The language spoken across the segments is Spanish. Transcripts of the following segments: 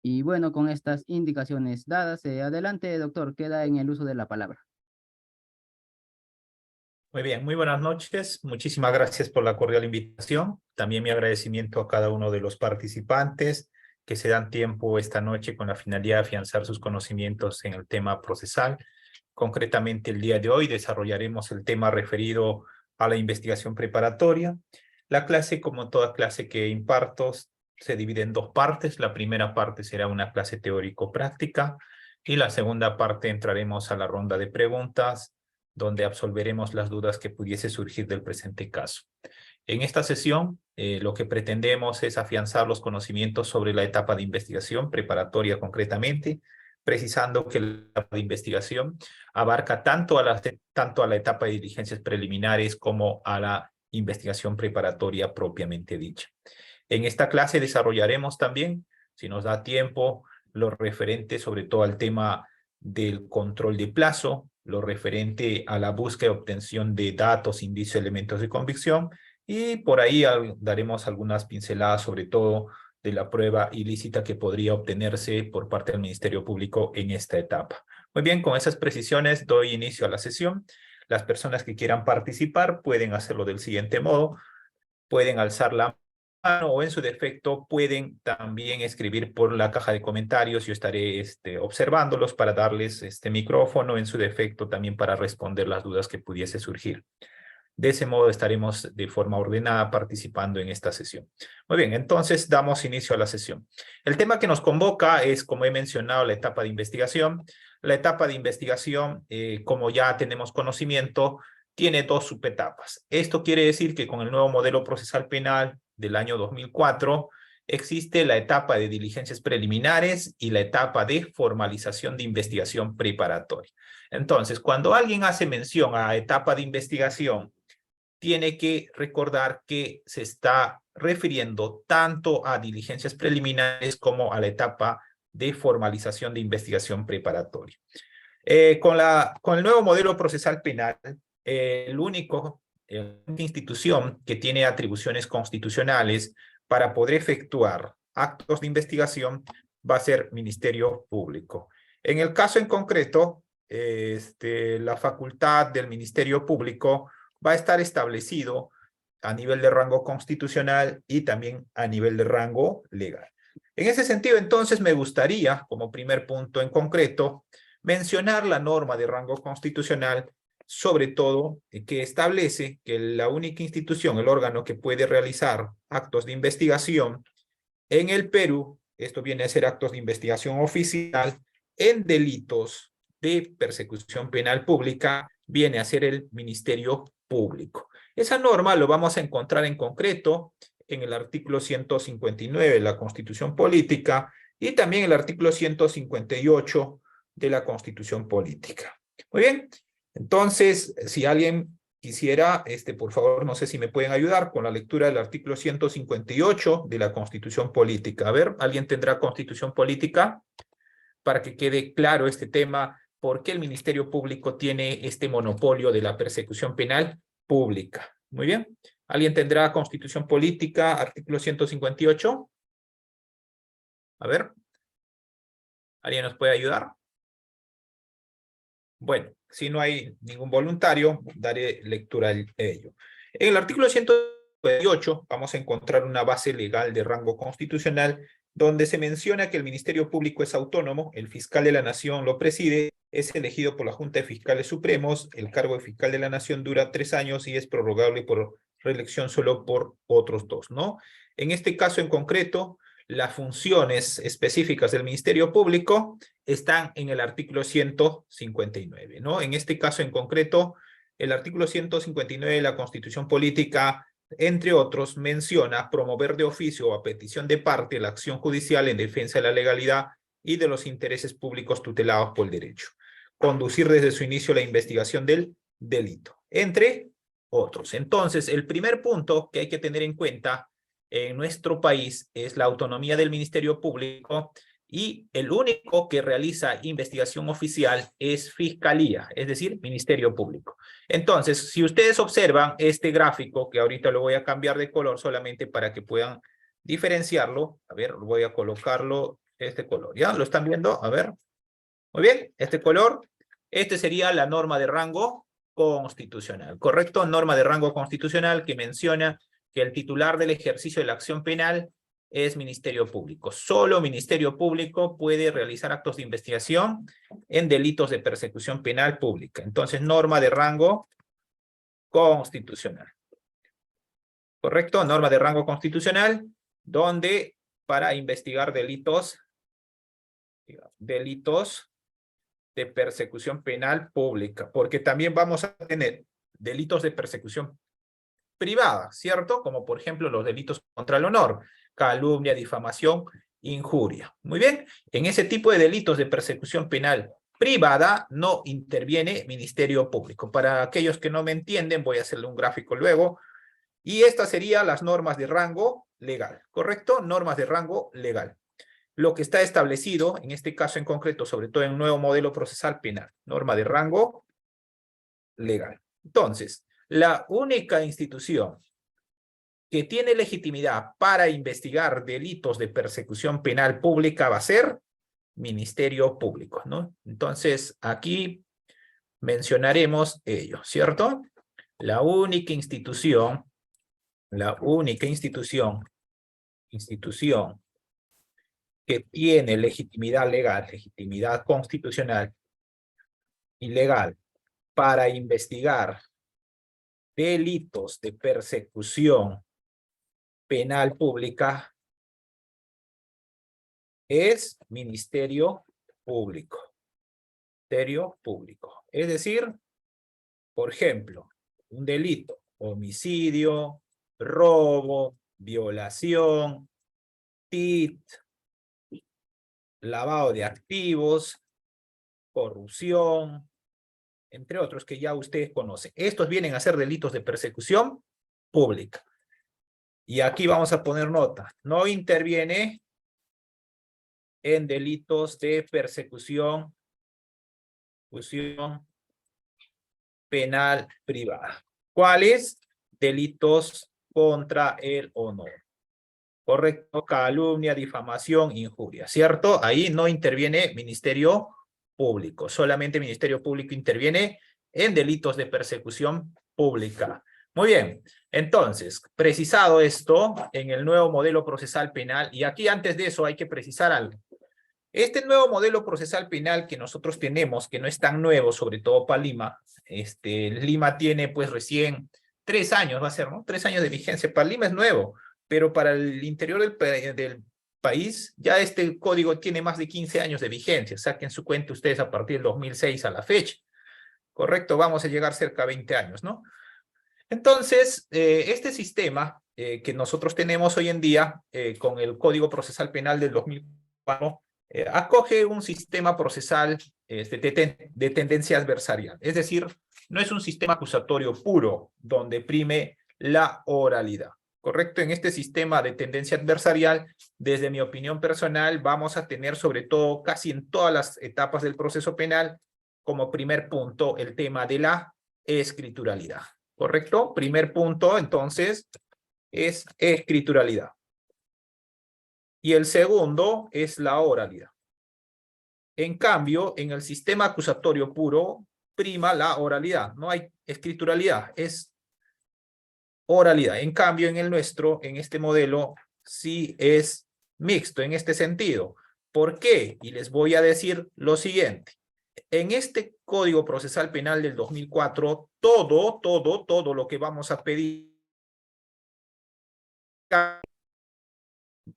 Y bueno, con estas indicaciones dadas, adelante, doctor, queda en el uso de la palabra. Muy bien, muy buenas noches. Muchísimas gracias por la cordial invitación. También mi agradecimiento a cada uno de los participantes que se dan tiempo esta noche con la finalidad de afianzar sus conocimientos en el tema procesal. Concretamente, el día de hoy desarrollaremos el tema referido a la investigación preparatoria. La clase, como toda clase que imparto, se divide en dos partes. La primera parte será una clase teórico-práctica y la segunda parte entraremos a la ronda de preguntas, donde absolveremos las dudas que pudiese surgir del presente caso. En esta sesión, lo que pretendemos es afianzar los conocimientos sobre la etapa de investigación preparatoria concretamente, precisando que la etapa de investigación abarca tanto a la etapa de diligencias preliminares como a la investigación preparatoria propiamente dicha. En esta clase desarrollaremos también, si nos da tiempo, lo referente sobre todo al tema del control de plazo, lo referente a la búsqueda y obtención de datos, indicios, elementos de convicción, y por ahí daremos algunas pinceladas sobre todo de la prueba ilícita que podría obtenerse por parte del Ministerio Público en esta etapa. Muy bien, con esas precisiones doy inicio a la sesión. Las personas que quieran participar pueden hacerlo del siguiente modo. Pueden alzar la mano o en su defecto pueden también escribir por la caja de comentarios. Yo estaré observándolos para darles este micrófono, en su defecto también para responder las dudas que pudiese surgir. De ese modo estaremos de forma ordenada participando en esta sesión. Muy bien, entonces damos inicio a la sesión. El tema que nos convoca es, como he mencionado, la etapa de investigación. La etapa de investigación, como ya tenemos conocimiento, tiene dos subetapas. Esto quiere decir que con el nuevo modelo procesal penal del año 2004, existe la etapa de diligencias preliminares y la etapa de formalización de investigación preparatoria. Entonces, cuando alguien hace mención a etapa de investigación, tiene que recordar que se está refiriendo tanto a diligencias preliminares como a la etapa de formalización de investigación preparatoria. Con el nuevo modelo procesal penal, la única institución que tiene atribuciones constitucionales para poder efectuar actos de investigación va a ser Ministerio Público. En el caso en concreto, la facultad del Ministerio Público va a estar establecido a nivel de rango constitucional y también a nivel de rango legal. En ese sentido, entonces, me gustaría, como primer punto en concreto, mencionar la norma de rango constitucional, sobre todo que establece que la única institución, el órgano que puede realizar actos de investigación en el Perú, esto viene a ser actos de investigación oficial, en delitos de persecución penal pública, viene a ser el Ministerio Público. Esa norma lo vamos a encontrar en concreto en el artículo 159 de la Constitución Política y también el artículo 158 de la Constitución Política. Muy bien, entonces, si alguien quisiera, por favor, no sé si me pueden ayudar con la lectura del artículo 158 de la Constitución Política. A ver, ¿alguien tendrá Constitución Política? Para que quede claro este tema, ¿por qué el Ministerio Público tiene este monopolio de la persecución penal pública? Muy bien. ¿Alguien tendrá Constitución Política, artículo 158? A ver. ¿Alguien nos puede ayudar? Bueno, si no hay ningún voluntario, daré lectura a ello. En el artículo 158 vamos a encontrar una base legal de rango constitucional donde se menciona que el Ministerio Público es autónomo, el fiscal de la Nación lo preside, es elegido por la Junta de Fiscales Supremos, el cargo de fiscal de la Nación dura 3 años y es prorrogable por reelección solo por otros 2, ¿no? En este caso en concreto, las funciones específicas del Ministerio Público están en el artículo 159, ¿no? En este caso en concreto, el artículo 159 de la Constitución Política, entre otros, menciona promover de oficio o a petición de parte la acción judicial en defensa de la legalidad y de los intereses públicos tutelados por el derecho. Conducir desde su inicio la investigación del delito, entre otros. Entonces, el primer punto que hay que tener en cuenta en nuestro país es la autonomía del Ministerio Público y el único que realiza investigación oficial es Fiscalía, es decir, Ministerio Público. Entonces, si ustedes observan este gráfico, que ahorita lo voy a cambiar de color solamente para que puedan diferenciarlo, a ver, voy a colocarlo Este color, ¿ya? ¿Lo están viendo? A ver. Muy bien, este color. Este sería la norma de rango constitucional, ¿correcto? Norma de rango constitucional que menciona que el titular del ejercicio de la acción penal es Ministerio Público. Solo Ministerio Público puede realizar actos de investigación en delitos de persecución penal pública. Entonces, norma de rango constitucional. ¿Correcto? Norma de rango constitucional, donde para investigar delitos de persecución penal pública, porque también vamos a tener delitos de persecución privada, ¿cierto? Como por ejemplo los delitos contra el honor, calumnia, difamación, injuria. Muy bien, en ese tipo de delitos de persecución penal privada no interviene Ministerio Público. Para aquellos que no me entienden, voy a hacerle un gráfico luego, y estas serían las normas de rango legal, ¿correcto? Normas de rango legal. Lo que está establecido, en este caso en concreto, sobre todo en el nuevo modelo procesal penal, norma de rango legal. Entonces, la única institución que tiene legitimidad para investigar delitos de persecución penal pública va a ser Ministerio Público, ¿no? Entonces, aquí mencionaremos ello, ¿cierto? La única institución que tiene legitimidad legal, legitimidad constitucional y legal para investigar delitos de persecución penal pública es Ministerio Público. Ministerio Público. Es decir, por ejemplo, un delito, homicidio, robo, violación, TIT, lavado de activos, corrupción, entre otros que ya ustedes conocen. Estos vienen a ser delitos de persecución pública. Y aquí vamos a poner nota. No interviene en delitos de persecución penal privada. ¿Cuáles? Delitos contra el honor. Correcto, calumnia, difamación, injuria, ¿cierto? Ahí no interviene Ministerio Público, solamente Ministerio Público interviene en delitos de persecución pública. Muy bien, entonces, precisado esto en el nuevo modelo procesal penal, y aquí antes de eso hay que precisar algo. Este nuevo modelo procesal penal que nosotros tenemos, que no es tan nuevo, sobre todo para Lima, Lima tiene pues recién 3 años, va a ser, ¿no? 3 años de vigencia. Para Lima es nuevo, pero para el interior del país, ya este código tiene más de 15 años de vigencia. Saquen su cuenta ustedes a partir del 2006 a la fecha. Correcto, vamos a llegar cerca a 20 años, ¿no? Entonces, este sistema que nosotros tenemos hoy en día, con el Código Procesal Penal del 2004, acoge un sistema procesal de tendencia adversarial. Es decir, no es un sistema acusatorio puro, donde prime la oralidad. ¿Correcto? En este sistema de tendencia adversarial, desde mi opinión personal, vamos a tener sobre todo, casi en todas las etapas del proceso penal, como primer punto, el tema de la escrituralidad. ¿Correcto? Primer punto, entonces, es escrituralidad. Y el segundo es la oralidad. En cambio, en el sistema acusatorio puro, prima la oralidad. No hay escrituralidad, es oralidad. En cambio, en el nuestro, en este modelo, sí es mixto en este sentido. ¿Por qué? Y les voy a decir lo siguiente. En este Código Procesal Penal del 2004, todo lo que vamos a pedir,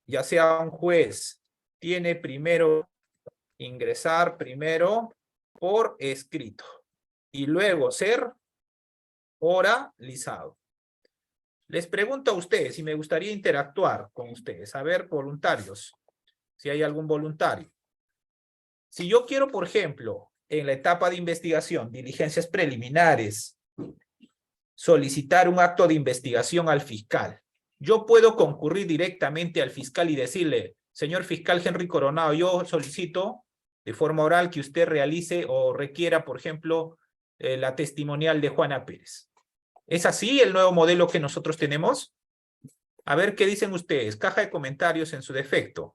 ya sea un juez, tiene primero ingresar primero por escrito y luego ser oralizado. Les pregunto a ustedes y me gustaría interactuar con ustedes. A ver, voluntarios, si hay algún voluntario. Si yo quiero, por ejemplo, en la etapa de investigación, diligencias preliminares, solicitar un acto de investigación al fiscal, yo puedo concurrir directamente al fiscal y decirle, señor fiscal Henry Coronado, yo solicito de forma oral que usted realice o requiera, por ejemplo, la testimonial de Juana Pérez. ¿Es así el nuevo modelo que nosotros tenemos? A ver qué dicen ustedes. Caja de comentarios en su defecto.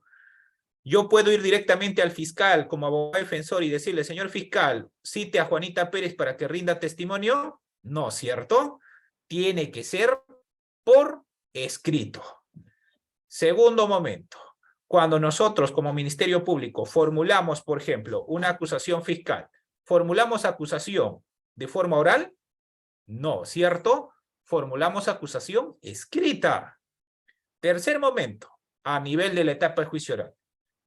Yo puedo ir directamente al fiscal como abogado defensor y decirle, señor fiscal, cite a Juanita Pérez para que rinda testimonio. No, ¿cierto? Tiene que ser por escrito. Segundo momento, cuando nosotros como Ministerio Público formulamos, por ejemplo, una acusación fiscal, ¿formulamos acusación de forma oral? No, ¿cierto? Formulamos acusación escrita. Tercer momento, a nivel de la etapa de juicio oral.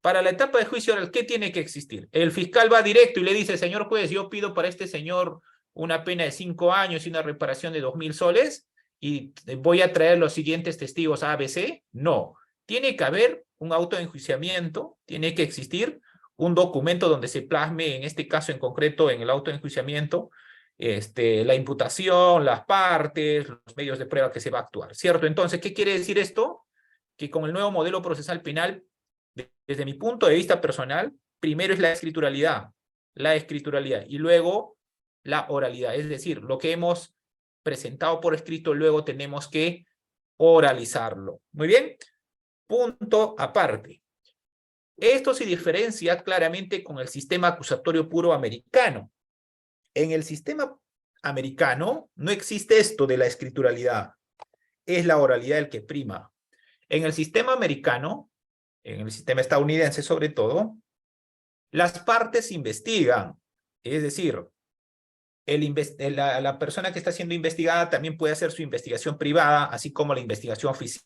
Para la etapa de juicio oral, ¿qué tiene que existir? El fiscal va directo y le dice, señor juez, yo pido para este señor una pena de 5 años y una reparación de 2.000 soles y voy a traer los siguientes testigos A, B, C. No, tiene que haber un auto de enjuiciamiento, tiene que existir un documento donde se plasme, en este caso en concreto, en el auto de enjuiciamiento, la imputación, las partes, los medios de prueba que se va a actuar, ¿cierto? Entonces, ¿qué quiere decir esto? Que con el nuevo modelo procesal penal, desde mi punto de vista personal, primero es la escrituralidad y luego la oralidad, es decir, lo que hemos presentado por escrito, luego tenemos que oralizarlo. Muy bien, punto aparte. Esto se diferencia claramente con el sistema acusatorio puro americano. En el sistema americano no existe esto de la escrituralidad, es la oralidad el que prima. En el sistema americano, en el sistema estadounidense sobre todo, las partes investigan, es decir, la persona que está siendo investigada también puede hacer su investigación privada, así como la investigación oficial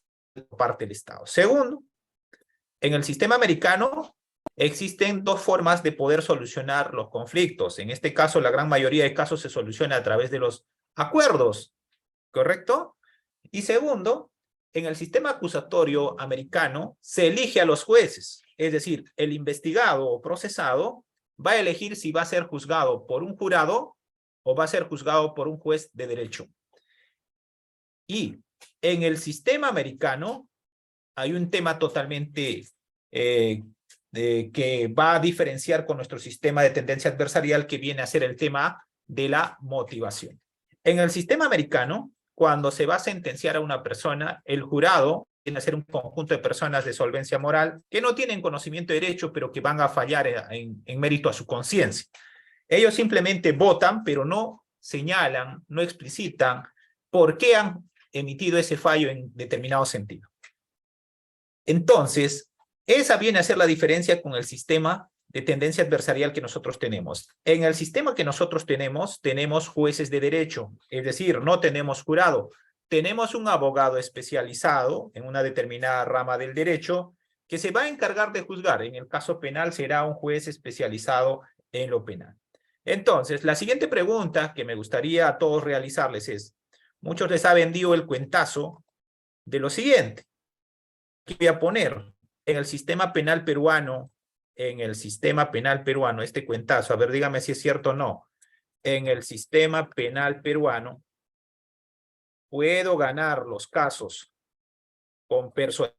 por parte del Estado. Segundo, en el sistema americano existen dos formas de poder solucionar los conflictos. En este caso, la gran mayoría de casos se soluciona a través de los acuerdos, ¿correcto? Y segundo, en el sistema acusatorio americano se elige a los jueces, es decir, el investigado o procesado va a elegir si va a ser juzgado por un jurado o va a ser juzgado por un juez de derecho. Y en el sistema americano hay un tema totalmente que va a diferenciar con nuestro sistema de tendencia adversarial, que viene a ser el tema de la motivación. En el sistema americano, cuando se va a sentenciar a una persona, el jurado viene a ser un conjunto de personas de solvencia moral que no tienen conocimiento de derecho, pero que van a fallar en mérito a su conciencia. Ellos simplemente votan, pero no señalan, no explicitan por qué han emitido ese fallo en determinado sentido. Entonces, esa viene a ser la diferencia con el sistema de tendencia adversarial que nosotros tenemos. En el sistema que nosotros tenemos jueces de derecho, es decir, no tenemos jurado. Tenemos un abogado especializado en una determinada rama del derecho que se va a encargar de juzgar. En el caso penal será un juez especializado en lo penal. Entonces, la siguiente pregunta que me gustaría a todos realizarles es, muchos les ha vendido el cuentazo de lo siguiente. ¿Qué voy a poner? En el sistema penal peruano, este cuentazo, a ver, dígame si es cierto o no. En el sistema penal peruano, puedo ganar los casos con persuasión.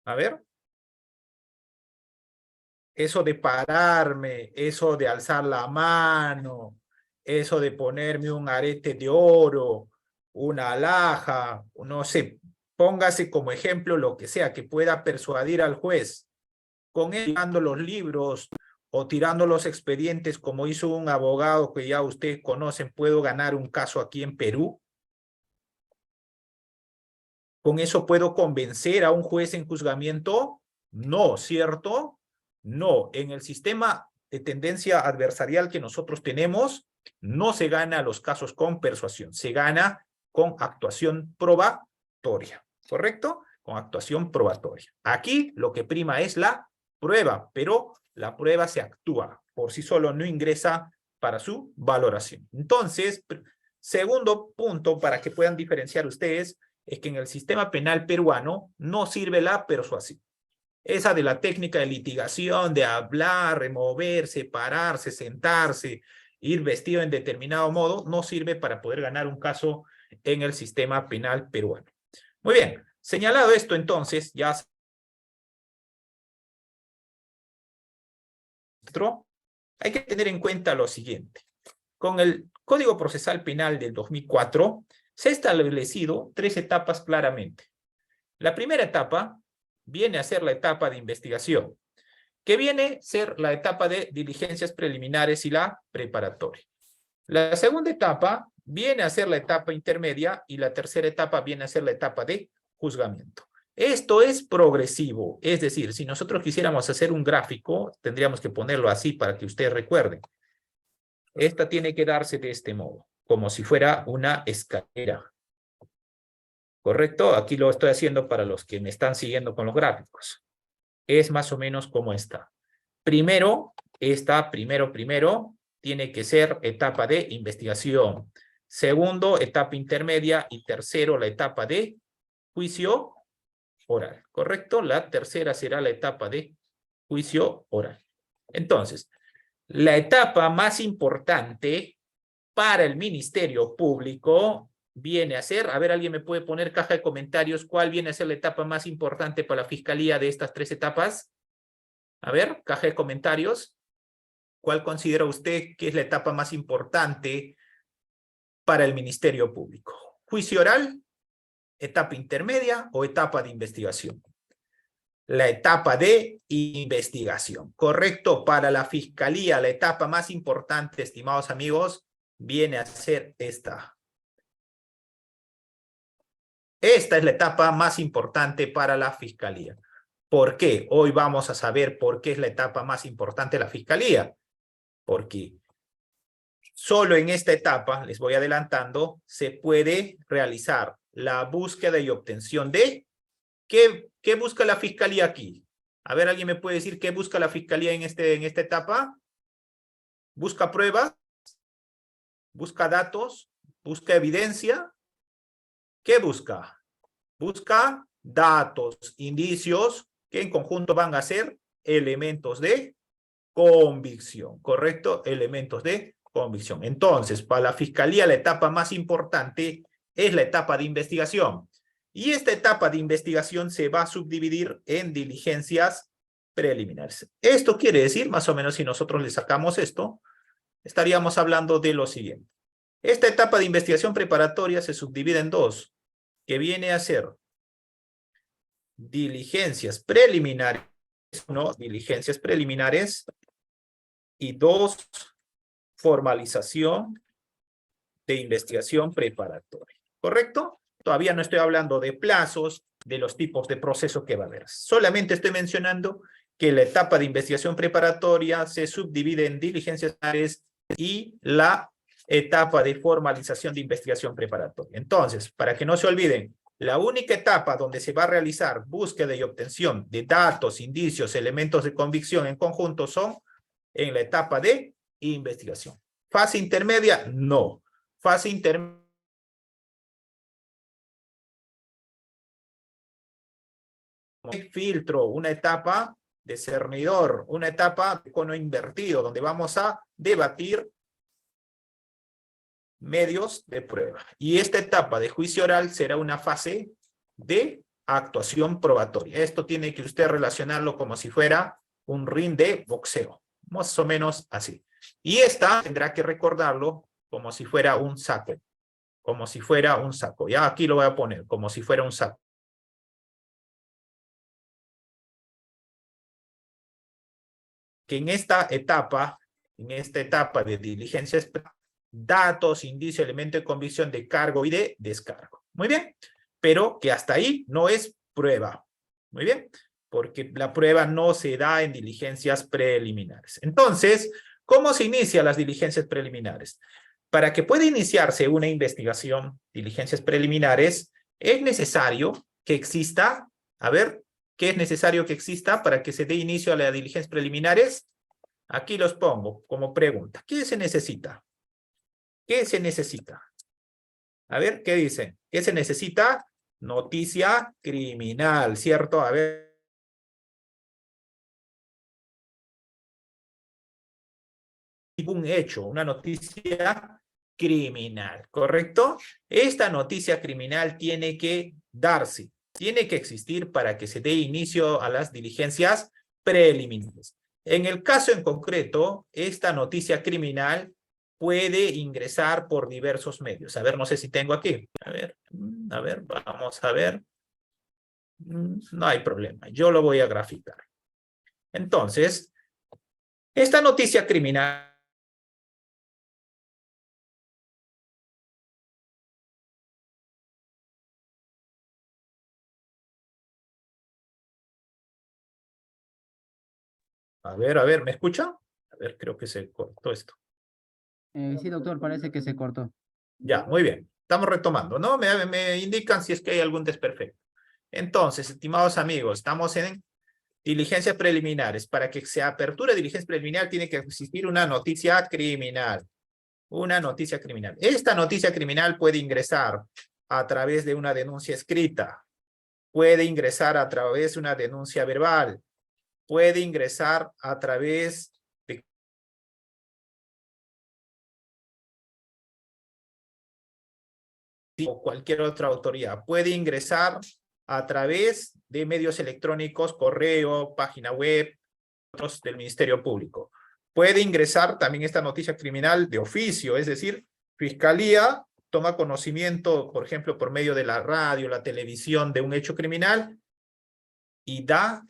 A ver. Eso de pararme, eso de alzar la mano, eso de ponerme un arete de oro, una alhaja, no sé, póngase como ejemplo lo que sea que pueda persuadir al juez. Con él tirando los libros o tirando los expedientes como hizo un abogado que ya ustedes conocen, ¿puedo ganar un caso aquí en Perú? ¿Con eso puedo convencer a un juez en juzgamiento? No, ¿cierto? No, en el sistema de tendencia adversarial que nosotros tenemos, no se gana los casos con persuasión, se gana con actuación probatoria, ¿correcto? Con actuación probatoria. Aquí lo que prima es la prueba, pero la prueba se actúa, por sí solo no ingresa para su valoración. Entonces, segundo punto para que puedan diferenciar ustedes, es que en el sistema penal peruano no sirve la persuasión. Esa de la técnica de litigación, de hablar, removerse, pararse, sentarse, ir vestido en determinado modo, no sirve para poder ganar un caso en el sistema penal peruano. Muy bien, señalado esto entonces, ya hay que tener en cuenta lo siguiente. Con el Código Procesal Penal del 2004, se han establecido 3 etapas claramente. La primera etapa viene a ser la etapa de investigación, que viene a ser la etapa de diligencias preliminares y la preparatoria. La segunda etapa viene a ser la etapa intermedia y la tercera etapa viene a ser la etapa de juzgamiento. Esto es progresivo, es decir, si nosotros quisiéramos hacer un gráfico, tendríamos que ponerlo así para que ustedes recuerden. Esta tiene que darse de este modo, como si fuera una escalera. ¿Correcto? Aquí lo estoy haciendo para los que me están siguiendo con los gráficos. Es más o menos como está. Primero, primero, tiene que ser etapa de investigación. Segundo, etapa intermedia. Y tercero, la etapa de juicio oral. ¿Correcto? La tercera será la etapa de juicio oral. Entonces, la etapa más importante para el Ministerio Público viene a ser, a ver, alguien me puede poner caja de comentarios, ¿cuál viene a ser la etapa más importante para la Fiscalía de estas tres etapas? A ver, caja de comentarios. ¿Cuál considera usted que es la etapa más importante para el Ministerio Público? ¿Juicio oral, etapa intermedia o etapa de investigación? La etapa de investigación. Correcto, para la Fiscalía, la etapa más importante, estimados amigos, viene a ser esta. Esta es la etapa más importante para la Fiscalía. ¿Por qué? Hoy vamos a saber por qué es la etapa más importante de la Fiscalía. Porque solo en esta etapa, les voy adelantando, se puede realizar la búsqueda y obtención de... ¿Qué busca la Fiscalía aquí? A ver, ¿alguien me puede decir qué busca la Fiscalía en esta etapa? ¿Busca pruebas? ¿Busca datos? ¿Busca evidencia? ¿Qué busca? Busca datos, indicios, que en conjunto van a ser elementos de convicción, ¿correcto? Elementos de convicción. Entonces, para la Fiscalía, la etapa más importante es la etapa de investigación. Y esta etapa de investigación se va a subdividir en diligencias preliminares. Esto quiere decir, más o menos, si nosotros le sacamos esto, estaríamos hablando de lo siguiente. Esta etapa de investigación preparatoria se subdivide en dos, que viene a ser diligencias preliminares, ¿no? Diligencias preliminares y dos, formalización de investigación preparatoria. ¿Correcto? Todavía no estoy hablando de plazos, de los tipos de proceso que va a haber. Solamente estoy mencionando que la etapa de investigación preparatoria se subdivide en diligencias preliminares y la etapa de formalización de investigación preparatoria. Entonces, para que no se olviden, la única etapa donde se va a realizar búsqueda y obtención de datos, indicios, elementos de convicción en conjunto son en la etapa de investigación. ¿Fase intermedia? No. Fase intermedia. Filtro, una etapa de cernidor, una etapa de cono invertido, donde vamos a debatir medios de prueba. Y esta etapa de juicio oral será una fase de actuación probatoria. Esto tiene que usted relacionarlo como si fuera un ring de boxeo, más o menos así. Y esta tendrá que recordarlo como si fuera un saco, como si fuera un saco. Ya aquí lo voy a poner, como si fuera un saco. Que en esta etapa de diligencias, datos, indicio, elemento de convicción de cargo y de descargo. Muy bien, pero que hasta ahí no es prueba. Muy bien, porque la prueba no se da en diligencias preliminares. Entonces, ¿cómo se inician las diligencias preliminares? Para que pueda iniciarse una investigación, diligencias preliminares, es necesario que exista, a ver, ¿qué es necesario que exista para que se dé inicio a las diligencias preliminares? Aquí los pongo como pregunta. ¿Qué se necesita? ¿Qué se necesita? A ver, ¿qué dicen? ¿Qué se necesita? Noticia criminal, ¿cierto? A ver. Un hecho, una noticia criminal, ¿correcto? Esta noticia criminal tiene que darse, tiene que existir para que se dé inicio a las diligencias preliminares. En el caso en concreto, esta noticia criminal puede ingresar por diversos medios. A ver, no sé si tengo aquí. A ver, vamos a ver. No hay problema, yo lo voy a graficar. Entonces, esta noticia criminal a ver, ¿me escuchan? A ver, creo que se cortó esto. Sí, doctor, parece que se cortó. Ya, muy bien. Estamos retomando, ¿no? Me indican si es que hay algún desperfecto. Entonces, estimados amigos, estamos en diligencias preliminares. Para que se aperture diligencia preliminar tiene que existir una noticia criminal. Una noticia criminal. Esta noticia criminal puede ingresar a través de una denuncia escrita. Puede ingresar a través de una denuncia verbal. Puede ingresar a través de o cualquier otra autoridad. Puede ingresar a través de medios electrónicos, correo, página web, otros del Ministerio Público. Puede ingresar también esta noticia criminal de oficio, es decir, Fiscalía toma conocimiento, por ejemplo, por medio de la radio, la televisión, de un hecho criminal y da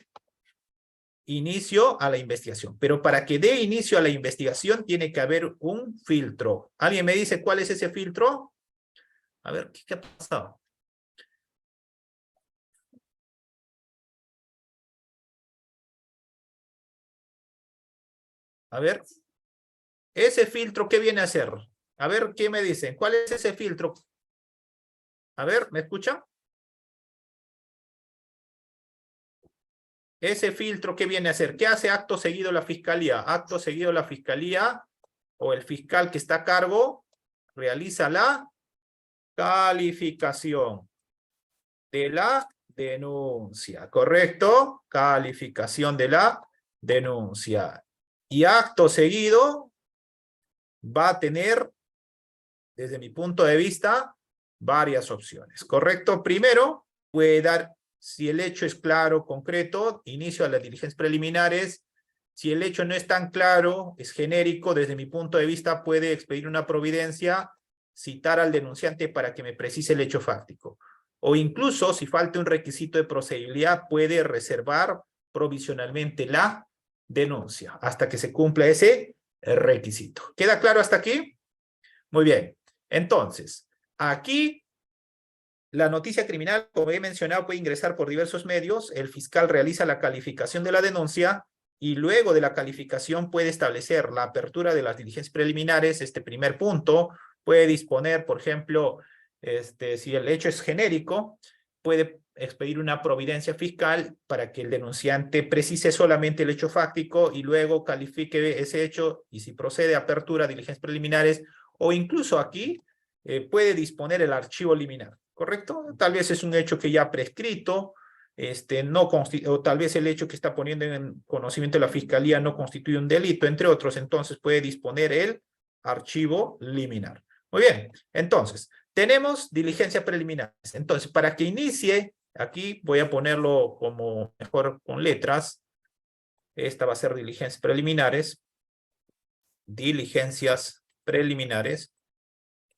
inicio a la investigación. Pero para que dé inicio a la investigación tiene que haber un filtro. ¿Alguien me dice cuál es ese filtro? A ver, ¿qué ha pasado? A ver, ese filtro, ¿qué viene a hacer? A ver, ¿qué me dicen? ¿Cuál es ese filtro? A ver, ¿me escuchan? Ese filtro, ¿qué viene a hacer? ¿Qué hace acto seguido la Fiscalía? Acto seguido la Fiscalía o el fiscal que está a cargo realiza la calificación de la denuncia, ¿correcto? Calificación de la denuncia. Y acto seguido va a tener, desde mi punto de vista, varias opciones, ¿correcto? Primero, puede dar, si el hecho es claro, concreto, inicio a las diligencias preliminares. Si el hecho no es tan claro, es genérico, desde mi punto de vista, puede expedir una providencia, citar al denunciante para que me precise el hecho fáctico. O incluso, si falta un requisito de procedibilidad, puede reservar provisionalmente la denuncia hasta que se cumpla ese requisito. ¿Queda claro hasta aquí? Muy bien. Entonces, aquí la noticia criminal, como he mencionado, puede ingresar por diversos medios. El fiscal realiza la calificación de la denuncia y luego de la calificación puede establecer la apertura de las diligencias preliminares. Este primer punto puede disponer, por ejemplo, si el hecho es genérico, puede expedir una providencia fiscal para que el denunciante precise solamente el hecho fáctico y luego califique ese hecho y si procede apertura, diligencias preliminares o incluso aquí puede disponer el archivo liminar, ¿correcto? Tal vez es un hecho que ya prescrito, o tal vez el hecho que está poniendo en conocimiento de la Fiscalía no constituye un delito, entre otros, entonces puede disponer el archivo liminar. Muy bien, entonces, tenemos diligencias preliminares. Entonces, para que inicie, aquí voy a ponerlo como mejor con letras, esta va a ser diligencias preliminares,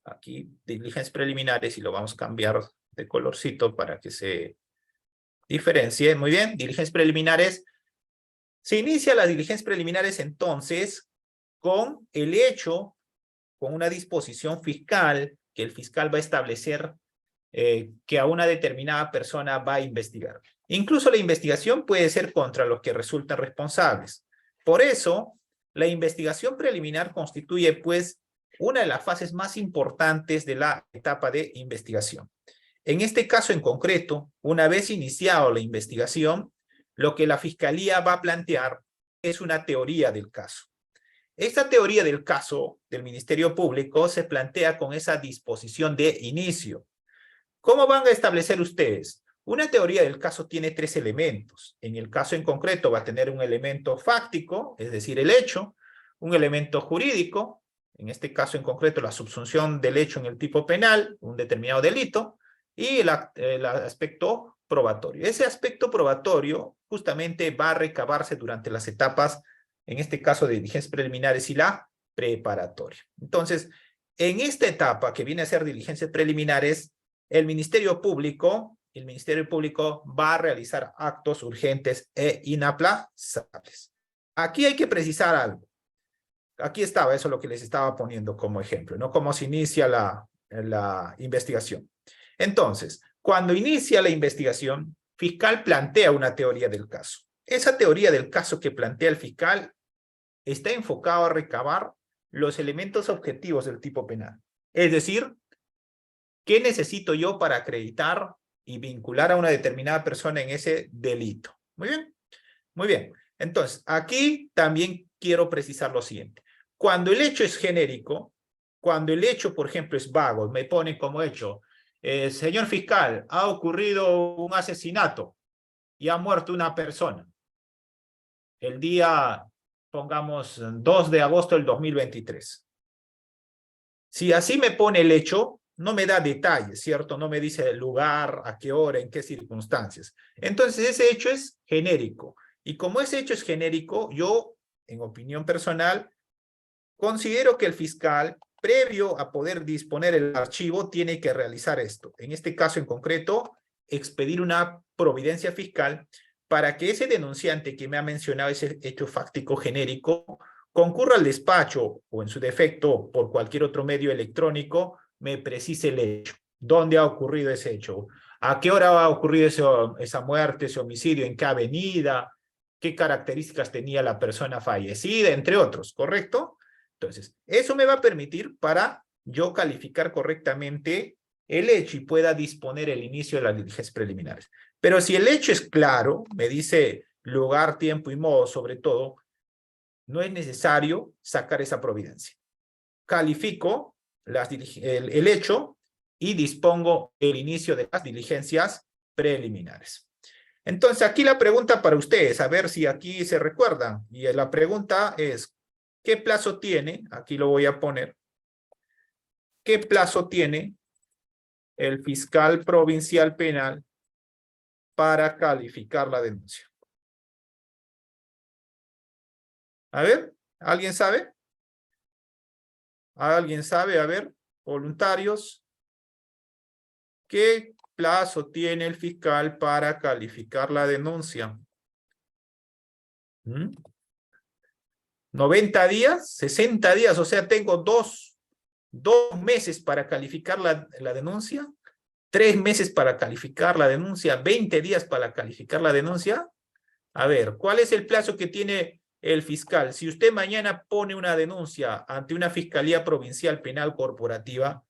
aquí diligencias preliminares y lo vamos a cambiar de colorcito para que se diferencie. Muy bien, diligencias preliminares. Se inicia las diligencias preliminares entonces con el hecho, con una disposición fiscal que el fiscal va a establecer que a una determinada persona va a investigar. Incluso la investigación puede ser contra los que resultan responsables. Por eso, la investigación preliminar constituye, pues, una de las fases más importantes de la etapa de investigación. En este caso en concreto, una vez iniciado la investigación, lo que la Fiscalía va a plantear es una teoría del caso. Esta teoría del caso del Ministerio Público se plantea con esa disposición de inicio. ¿Cómo van a establecer ustedes? Una teoría del caso tiene tres elementos. En el caso en concreto va a tener un elemento fáctico, es decir, el hecho, un elemento jurídico, en este caso en concreto la subsunción del hecho en el tipo penal, un determinado delito, y el aspecto probatorio. Ese aspecto probatorio justamente va a recabarse durante las etapas, en este caso de diligencias preliminares y la preparatoria. Entonces, en esta etapa que viene a ser diligencias preliminares, el Ministerio Público el Ministerio Público va a realizar actos urgentes e inaplazables. Aquí hay que precisar algo. Aquí estaba, eso es lo que les estaba poniendo como ejemplo, ¿no? Cómo se inicia la investigación. Entonces, cuando inicia la investigación, fiscal plantea una teoría del caso. Esa teoría del caso que plantea el fiscal está enfocado a recabar los elementos objetivos del tipo penal. Es decir, ¿qué necesito yo para acreditar y vincular a una determinada persona en ese delito? Muy bien, muy bien. Entonces, aquí también quiero precisar lo siguiente. Cuando el hecho es genérico, cuando el hecho, por ejemplo, es vago, me pone como hecho, señor fiscal, ha ocurrido un asesinato y ha muerto una persona. El día, pongamos, 2 de agosto del 2023. Si así me pone el hecho, no me da detalles, ¿cierto? No me dice el lugar, a qué hora, en qué circunstancias. Entonces, ese hecho es genérico. Y como ese hecho es genérico, yo, en opinión personal, considero que el fiscal, previo a poder disponer el archivo, tiene que realizar esto. En este caso en concreto, expedir una providencia fiscal para que ese denunciante que me ha mencionado ese hecho fáctico genérico concurra al despacho o en su defecto por cualquier otro medio electrónico, me precise el hecho. ¿Dónde ha ocurrido ese hecho? ¿A qué hora ha ocurrido esa muerte, ese homicidio? ¿En qué avenida? ¿Qué características tenía la persona fallecida? Entre otros, ¿correcto? Entonces, eso me va a permitir para yo calificar correctamente el hecho y pueda disponer el inicio de las diligencias preliminares. Pero si el hecho es claro, me dice lugar, tiempo y modo sobre todo, no es necesario sacar esa providencia. Califico el hecho y dispongo el inicio de las diligencias preliminares. Entonces, aquí la pregunta para ustedes, a ver si aquí se recuerdan. Y la pregunta es, ¿qué plazo tiene? Aquí lo voy a poner. ¿Qué plazo tiene el fiscal provincial penal para calificar la denuncia? A ver, ¿alguien sabe? ¿Alguien sabe? A ver, voluntarios. ¿Qué plazo tiene el fiscal para calificar la denuncia? ¿Mm? ¿90 días? ¿60 días? O sea, tengo dos meses para calificar la denuncia. 3 meses para calificar la denuncia. 20 días para calificar la denuncia. A ver, ¿cuál es el plazo que tiene el fiscal? Si usted mañana pone una denuncia ante una Fiscalía Provincial Penal Corporativa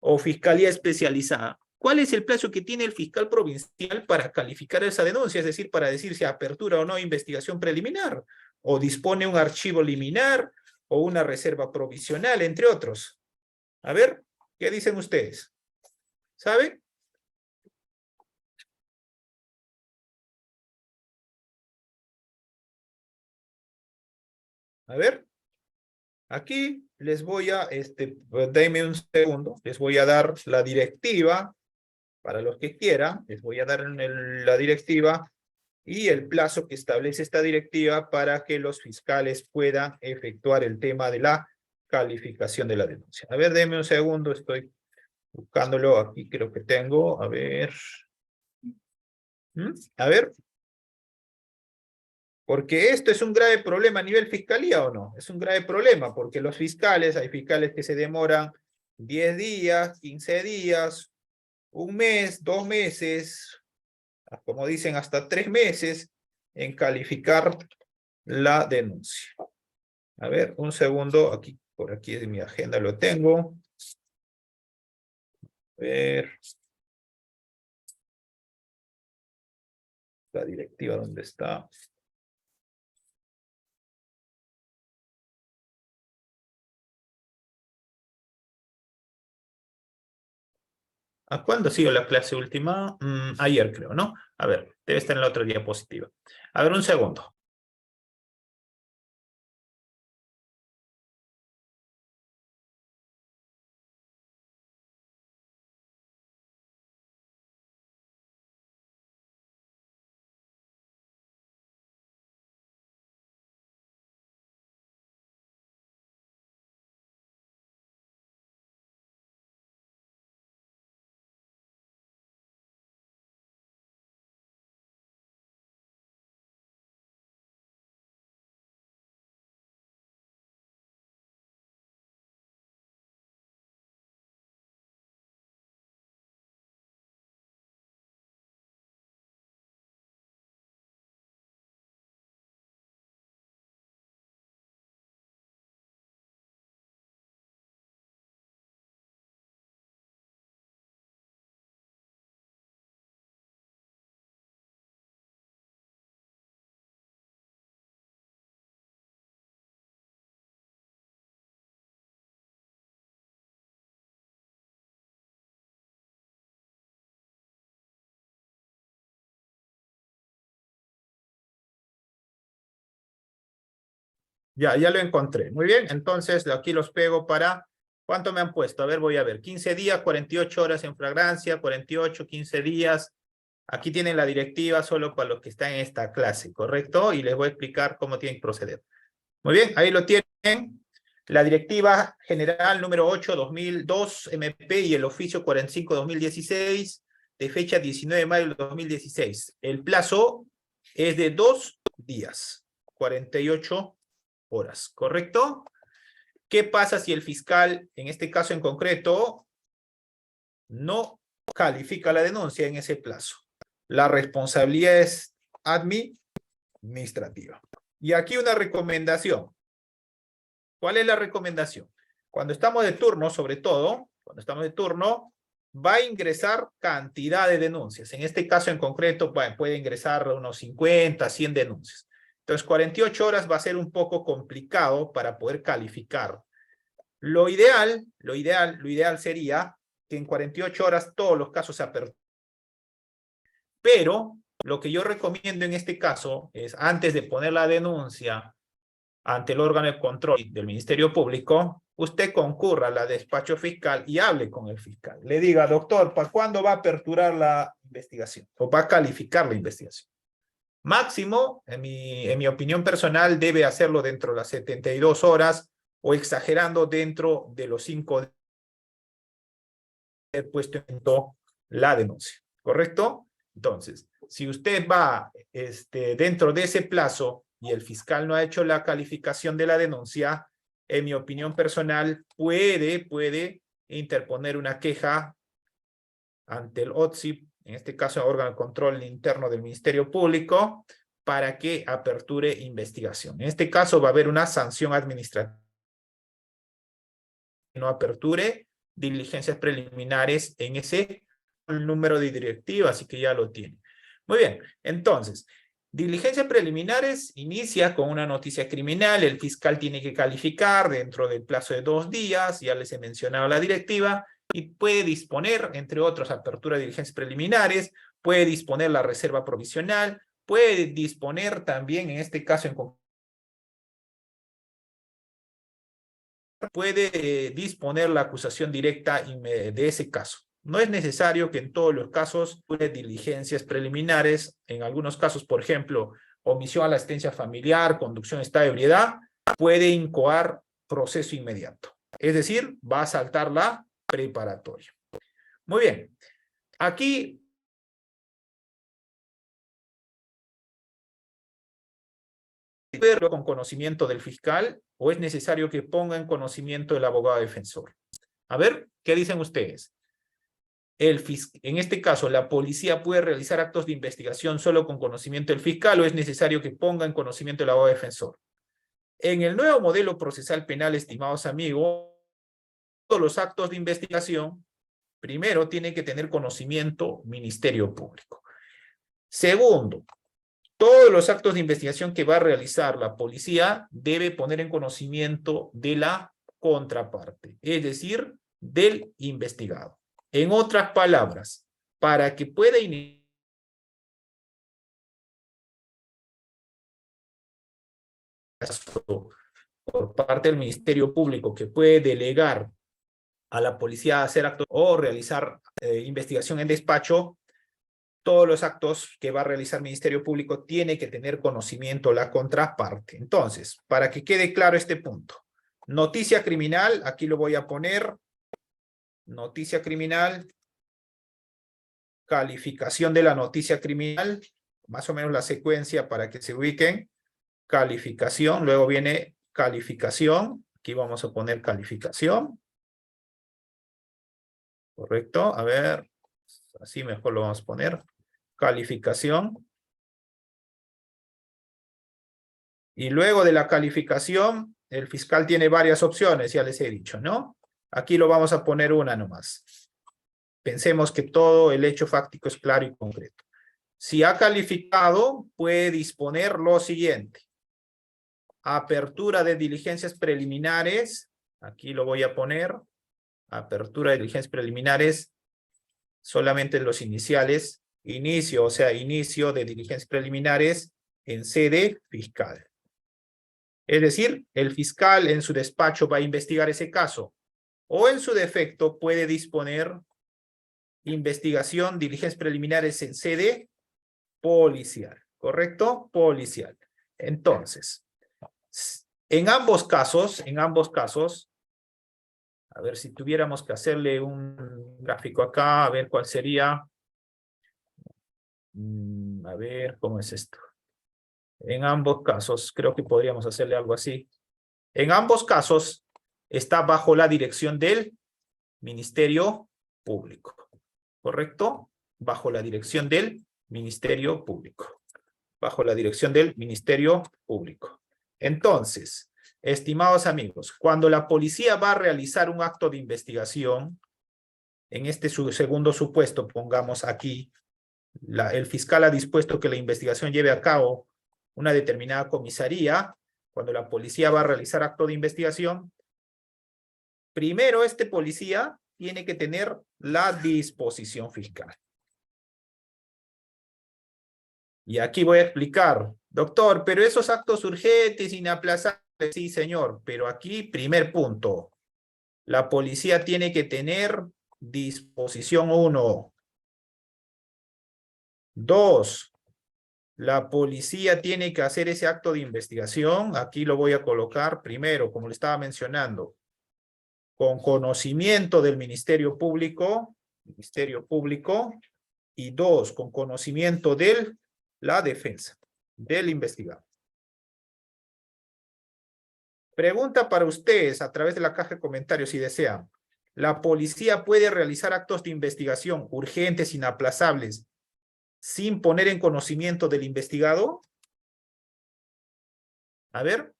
o Fiscalía Especializada, ¿cuál es el plazo que tiene el fiscal provincial para calificar esa denuncia? Es decir, para decir si apertura o no investigación preliminar, o dispone un archivo liminar, o una reserva provisional, entre otros. A ver, ¿qué dicen ustedes? ¿Saben? A ver. Aquí les voy a, denme un segundo, les voy a dar la directiva, para los que quieran, les voy a dar la directiva y el plazo que establece esta directiva para que los fiscales puedan efectuar el tema de la calificación de la denuncia. A ver, denme un segundo, estoy buscándolo aquí, creo que tengo, a ver. A ver, porque esto es un grave problema a nivel fiscalía o no. Es un grave problema porque los fiscales, hay fiscales que se demoran 10 días, 15 días, un mes, 2 meses, como dicen, hasta 3 meses en calificar la denuncia. A ver, un segundo, aquí, por aquí en mi agenda lo tengo. A ver. La directiva, ¿dónde está? ¿A cuándo ha sido la clase última? Ayer creo, ¿no? A ver, debe estar en la otra diapositiva. A ver, un segundo. Ya lo encontré. Muy bien, entonces aquí los pego para... ¿Cuánto me han puesto? A ver, voy a ver. 15 días, 48 horas en flagrancia, 48, 15 días. Aquí tienen la directiva solo para los que están en esta clase, ¿correcto? Y les voy a explicar cómo tienen que proceder. Muy bien, ahí lo tienen. La directiva general número 8/2002 MP y el oficio 45/2016 de fecha 19 de mayo del 2016. El plazo es de 2 días, 48 horas, ¿correcto? ¿Qué pasa si el fiscal, en este caso en concreto, no califica la denuncia en ese plazo? La responsabilidad es administrativa. Y aquí una recomendación. ¿Cuál es la recomendación? Cuando estamos de turno, sobre todo, cuando estamos de turno, va a ingresar cantidad de denuncias. En este caso en concreto, puede ingresar unos 50, 100 denuncias. Entonces, 48 horas va a ser un poco complicado para poder calificar. Lo ideal sería que en 48 horas todos los casos se aperturen. Pero lo que yo recomiendo en este caso es, antes de poner la denuncia ante el órgano de control del Ministerio Público, usted concurra al despacho fiscal y hable con el fiscal. Le diga, doctor, ¿para cuándo va a aperturar la investigación? ¿O va a calificar la investigación? Máximo, en mi opinión personal, debe hacerlo dentro de las 72 horas o exagerando dentro de los 5 días de puesto en la denuncia. ¿Correcto? Entonces, si usted va dentro de ese plazo y el fiscal no ha hecho la calificación de la denuncia, en mi opinión personal, puede interponer una queja ante el OTSIP, en este caso el órgano de control interno del Ministerio Público, para que aperture investigación. En este caso va a haber una sanción administrativa. No aperture diligencias preliminares en ese número de directiva, así que ya lo tiene. Muy bien, entonces, diligencias preliminares inicia con una noticia criminal, el fiscal tiene que calificar dentro del plazo de 2 días, ya les he mencionado la directiva, y puede disponer, entre otros, apertura de diligencias preliminares, puede disponer la reserva provisional, puede disponer también, en este caso en puede disponer la acusación directa de ese caso. No es necesario que en todos los casos puede diligencias preliminares. En algunos casos, por ejemplo, omisión a la asistencia familiar, conducción en estado de ebriedad, puede incoar proceso inmediato. Es decir, va a saltar la preparatoria. Muy bien. Aquí con conocimiento del fiscal o es necesario que ponga en conocimiento del abogado defensor. A ver, ¿qué dicen ustedes? En este caso, ¿la policía puede realizar actos de investigación solo con conocimiento del fiscal o es necesario que ponga en conocimiento del abogado defensor? En el nuevo modelo procesal penal, estimados amigos, todos los actos de investigación, primero, tiene que tener conocimiento Ministerio Público. Segundo, todos los actos de investigación que va a realizar la policía debe poner en conocimiento de la contraparte, es decir, del investigado. En otras palabras, para que pueda iniciar por parte del Ministerio Público que puede delegar a la policía hacer actos o realizar investigación en despacho, todos los actos que va a realizar el Ministerio Público tiene que tener conocimiento la contraparte. Entonces, para que quede claro este punto, noticia criminal, aquí lo voy a poner, noticia criminal, calificación de la noticia criminal, más o menos la secuencia para que se ubiquen, calificación, luego viene calificación, aquí vamos a poner calificación, correcto, a ver, así mejor lo vamos a poner, calificación, y luego de la calificación, el fiscal tiene varias opciones, ya les he dicho, ¿no? Aquí lo vamos a poner una nomás. Pensemos que todo el hecho fáctico es claro y concreto. Si ha calificado, puede disponer lo siguiente. Apertura de diligencias preliminares, aquí lo voy a poner, apertura de diligencias preliminares, solamente los iniciales, inicio, o sea, inicio de diligencias preliminares en sede fiscal. Es decir, el fiscal en su despacho va a investigar ese caso, o en su defecto puede disponer investigación, diligencias preliminares en sede policial, ¿correcto? Policial. Entonces, en ambos casos, a ver si tuviéramos que hacerle un gráfico acá, a ver cuál sería. A ver, ¿cómo es esto? En ambos casos, creo que podríamos hacerle algo así. En ambos casos, está bajo la dirección del Ministerio Público, ¿correcto? Bajo la dirección del Ministerio Público. Bajo la dirección del Ministerio Público. Entonces, estimados amigos, cuando la policía va a realizar un acto de investigación, en este segundo supuesto, pongamos aquí, el fiscal ha dispuesto que la investigación lleve a cabo una determinada comisaría. Cuando la policía va a realizar acto de investigación, primero este policía tiene que tener la disposición fiscal. Y aquí voy a explicar, doctor, pero esos actos urgentes, inaplazables, sí señor, pero aquí primer punto, la policía tiene que tener disposición 1. 2, la policía tiene que hacer ese acto de investigación, aquí lo voy a colocar primero, como le estaba mencionando, con conocimiento del Ministerio Público, y 2, con conocimiento de la defensa, del investigado. Pregunta para ustedes a través de la caja de comentarios si desean. ¿La policía puede realizar actos de investigación urgentes, inaplazables, sin poner en conocimiento del investigado? A ver.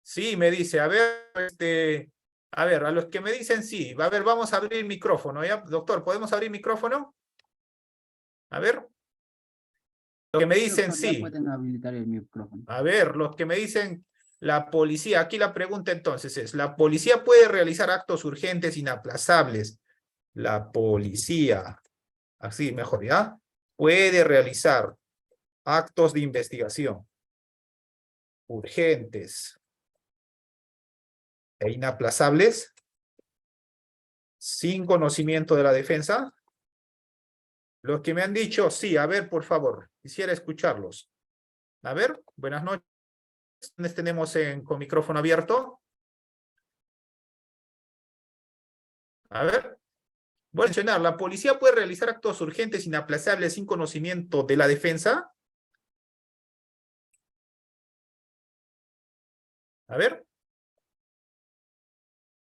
Sí, me dice, a ver, a los que me dicen sí, a ver, vamos a abrir micrófono, ¿ya? Doctor, ¿podemos abrir micrófono? A ver. Los que me dicen Doctor, ya sí. pueden habilitar el micrófono. A ver, los que me dicen la policía, aquí la pregunta entonces es, ¿la policía puede realizar actos urgentes, inaplazables? La policía, así mejor, ¿ya? Puede realizar actos de investigación urgentes e inaplazables sin conocimiento de la defensa. Los que me han dicho sí, a ver, por favor, quisiera escucharlos. A ver, buenas noches. ¿Quiénes tenemos con micrófono abierto? A ver. Voy a mencionar, ¿la policía puede realizar actos urgentes inaplazables sin conocimiento de la defensa? A ver.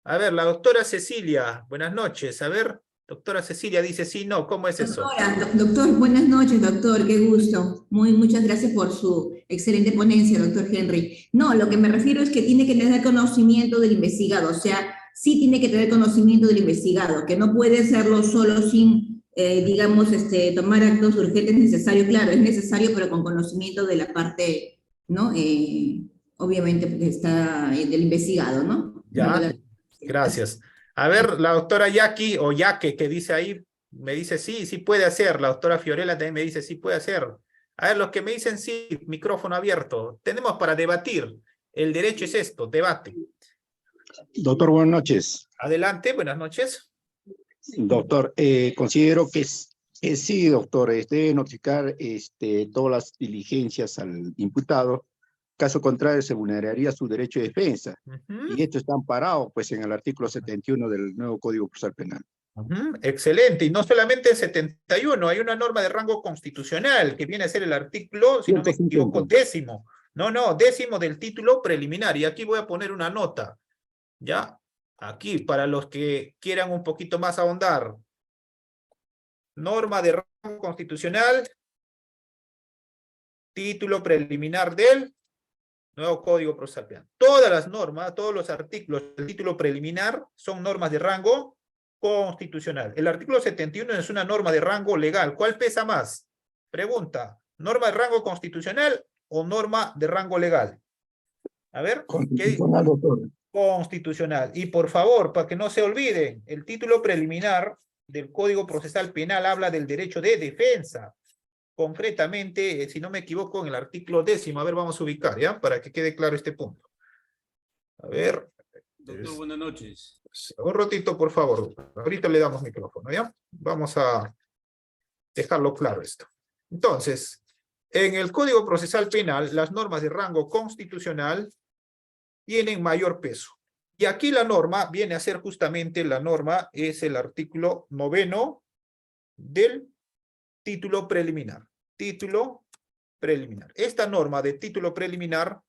A ver, la doctora Cecilia, buenas noches. A ver, doctora Cecilia dice sí, no, ¿cómo es eso? Doctor, buenas noches, doctor, qué gusto. Muchas gracias por su excelente ponencia, doctor Henry. No, lo que me refiero es que tiene que tener conocimiento del investigado, o sea, sí tiene que tener conocimiento del investigado, que no puede hacerlo solo sin, digamos, tomar actos urgentes necesarios. Claro, es necesario, pero con conocimiento de la parte, ¿no? Obviamente, porque está del investigado, ¿no? Ya, gracias. A ver, la doctora Jackie, o Yaque, que dice ahí, me dice sí, sí puede hacer. La doctora Fiorella también me dice sí puede hacer. A ver, los que me dicen sí, micrófono abierto. Tenemos para debatir. El derecho es esto, debate. Doctor, buenas noches. Adelante, buenas noches. Doctor, considero que sí, doctor, debe notificar todas las diligencias al imputado. Caso contrario, se vulneraría su derecho de defensa. Y esto está amparado pues, en el artículo 71 del nuevo Código Procesal Penal. Excelente. Y no solamente el 71, hay una norma de rango constitucional que viene a ser el artículo, si no me equivoco, 10º. No, 10º del título preliminar. Y aquí voy a poner una nota. ¿Ya? Aquí, para los que quieran un poquito más ahondar. Norma de rango constitucional. Título preliminar del nuevo Código Procesal Penal. Todas las normas, todos los artículos del título preliminar son normas de rango constitucional. El artículo 71 es una norma de rango legal. ¿Cuál pesa más? Pregunta, ¿norma de rango constitucional o norma de rango legal? A ver, constitucional, doctor. Constitucional. Y por favor, para que no se olviden, el título preliminar del Código Procesal Penal habla del derecho de defensa. concretamente, si no me equivoco, en el artículo 10º. A ver, vamos a ubicar, ¿ya? Para que quede claro este punto. A ver. Doctor, buenas noches. Un ratito, por favor. Ahorita le damos micrófono, ¿ya? Vamos a dejarlo claro esto. Entonces, en el Código Procesal Penal, las normas de rango constitucional tienen mayor peso. Y aquí la norma viene a ser justamente, la norma es el artículo 9º del título preliminar. Título preliminar. Esta norma de título preliminar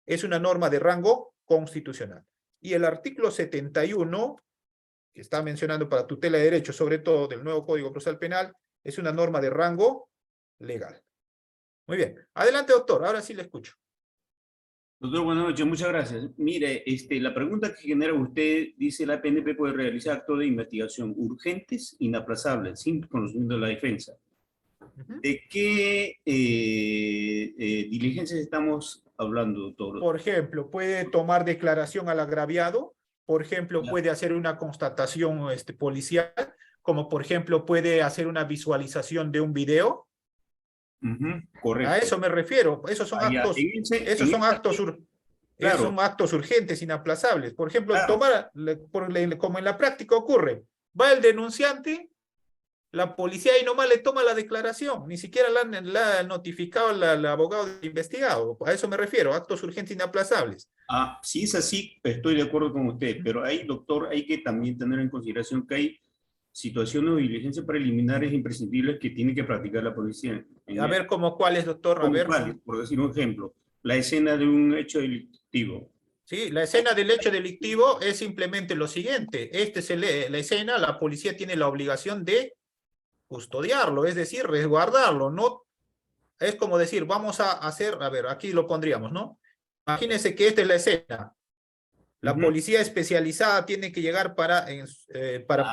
es una norma de rango constitucional. Y el artículo 71, que está mencionando para tutela de derechos, sobre todo del nuevo Código Procesal Penal, es una norma de rango legal. Muy bien. Adelante, doctor. Ahora sí le escucho. Doctor, buenas noches. Muchas gracias. Mire, la pregunta que genera usted, dice la PNP puede realizar actos de investigación urgentes, inaplazables, sin conocimiento de la defensa. ¿De qué diligencias estamos hablando, doctor? Por ejemplo, puede tomar declaración al agraviado. Por ejemplo, Ya. puede hacer una constatación policial. Como por ejemplo, puede hacer una visualización de un video. Correcto. A eso me refiero. Esos son actos, esos son actos urgentes, inaplazables. Por ejemplo, Claro. como en la práctica ocurre, va el denunciante, la policía ahí nomás le toma la declaración, ni siquiera la ha notificado al abogado investigado. A eso me refiero, actos urgentes inaplazables. Si es así, estoy de acuerdo con usted, pero ahí, doctor, hay que también tener en consideración que hay situaciones o diligencias preliminares imprescindibles que tiene que practicar la policía. A ver, ¿cómo cuáles, doctor? A ver. ¿Cuáles? Por decir un ejemplo, la escena de un hecho delictivo. Sí, la escena del hecho delictivo es simplemente lo siguiente. La escena, la policía tiene la obligación de custodiarlo, es decir, resguardarlo. No, es como decir, vamos a hacer, a ver, aquí lo pondríamos, ¿no? Imagínense que esta es la escena. La policía especializada tiene que llegar para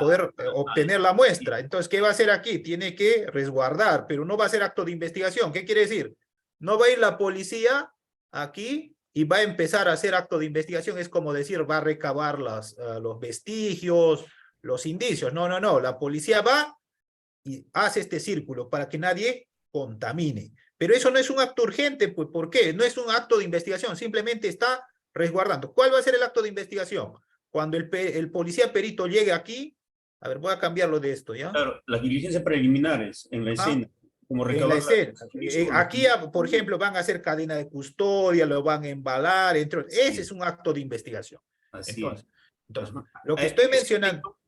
poder obtener la muestra. Entonces, ¿qué va a hacer aquí? Tiene que resguardar, pero no va a hacer acto de investigación. ¿Qué quiere decir? No va a ir la policía aquí y va a empezar a hacer acto de investigación. Es como decir, va a recabar los vestigios, los indicios. No, no, no. La policía va y hace este círculo para que nadie contamine. Pero eso no es un acto urgente, pues, ¿por qué? No es un acto de investigación, simplemente está resguardando. ¿Cuál va a ser el acto de investigación? Cuando el policía perito llegue aquí, a ver, voy a cambiarlo de esto, ¿ya? Claro, las diligencias preliminares en la escena, como En la recabar escena. Aquí, por ejemplo, van a hacer cadena de custodia, lo van a embalar, entre otros. Ese es un acto de investigación. Así Entonces, lo que estoy mencionando...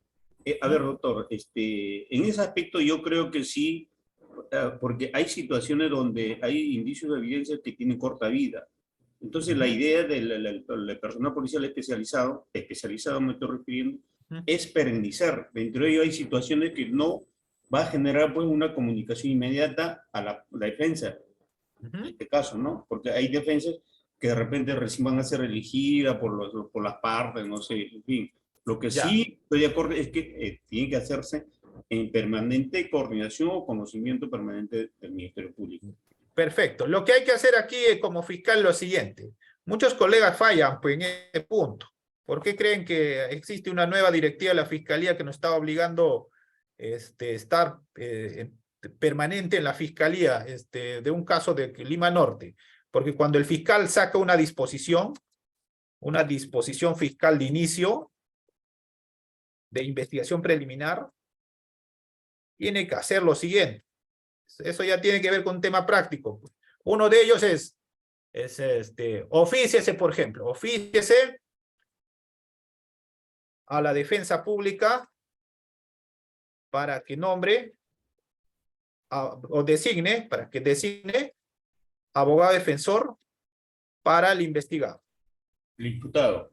A ver, doctor, en ese aspecto yo creo que sí, porque hay situaciones donde hay indicios de evidencia que tienen corta vida. Entonces, la idea del personal policial especializado me estoy refiriendo, es perennizar. Dentro de ello hay situaciones que no va a generar pues una comunicación inmediata a la defensa, en este caso, ¿no? Porque hay defensas que de repente recién van a ser elegidas por las partes, no sé, en fin. Lo que sí estoy de acuerdo es que tiene que hacerse en permanente coordinación o conocimiento permanente del Ministerio Público. Perfecto. Lo que hay que hacer aquí como fiscal es lo siguiente. Muchos colegas fallan pues, en este punto. ¿Por qué creen que existe una nueva directiva de la Fiscalía que nos está obligando estar permanente en la Fiscalía de un caso de Lima Norte? Porque cuando el fiscal saca una disposición fiscal de inicio de investigación preliminar, tiene que hacer lo siguiente. Eso ya tiene que ver con un tema práctico. Uno de ellos es ofíciese, por ejemplo, ofíciese a la defensa pública para que nombre o designe, para que designe abogado defensor para el investigado. El imputado.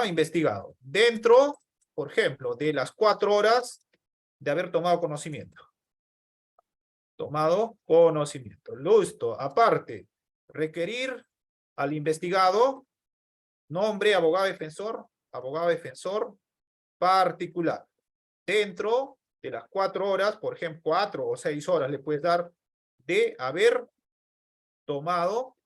Investigado. Dentro, por ejemplo, de las 4 horas de haber tomado conocimiento. Tomado conocimiento. Listo. Aparte, requerir al investigado nombre abogado defensor particular. Dentro de las 4 horas, por ejemplo, 4 o 6 horas le puedes dar de haber tomado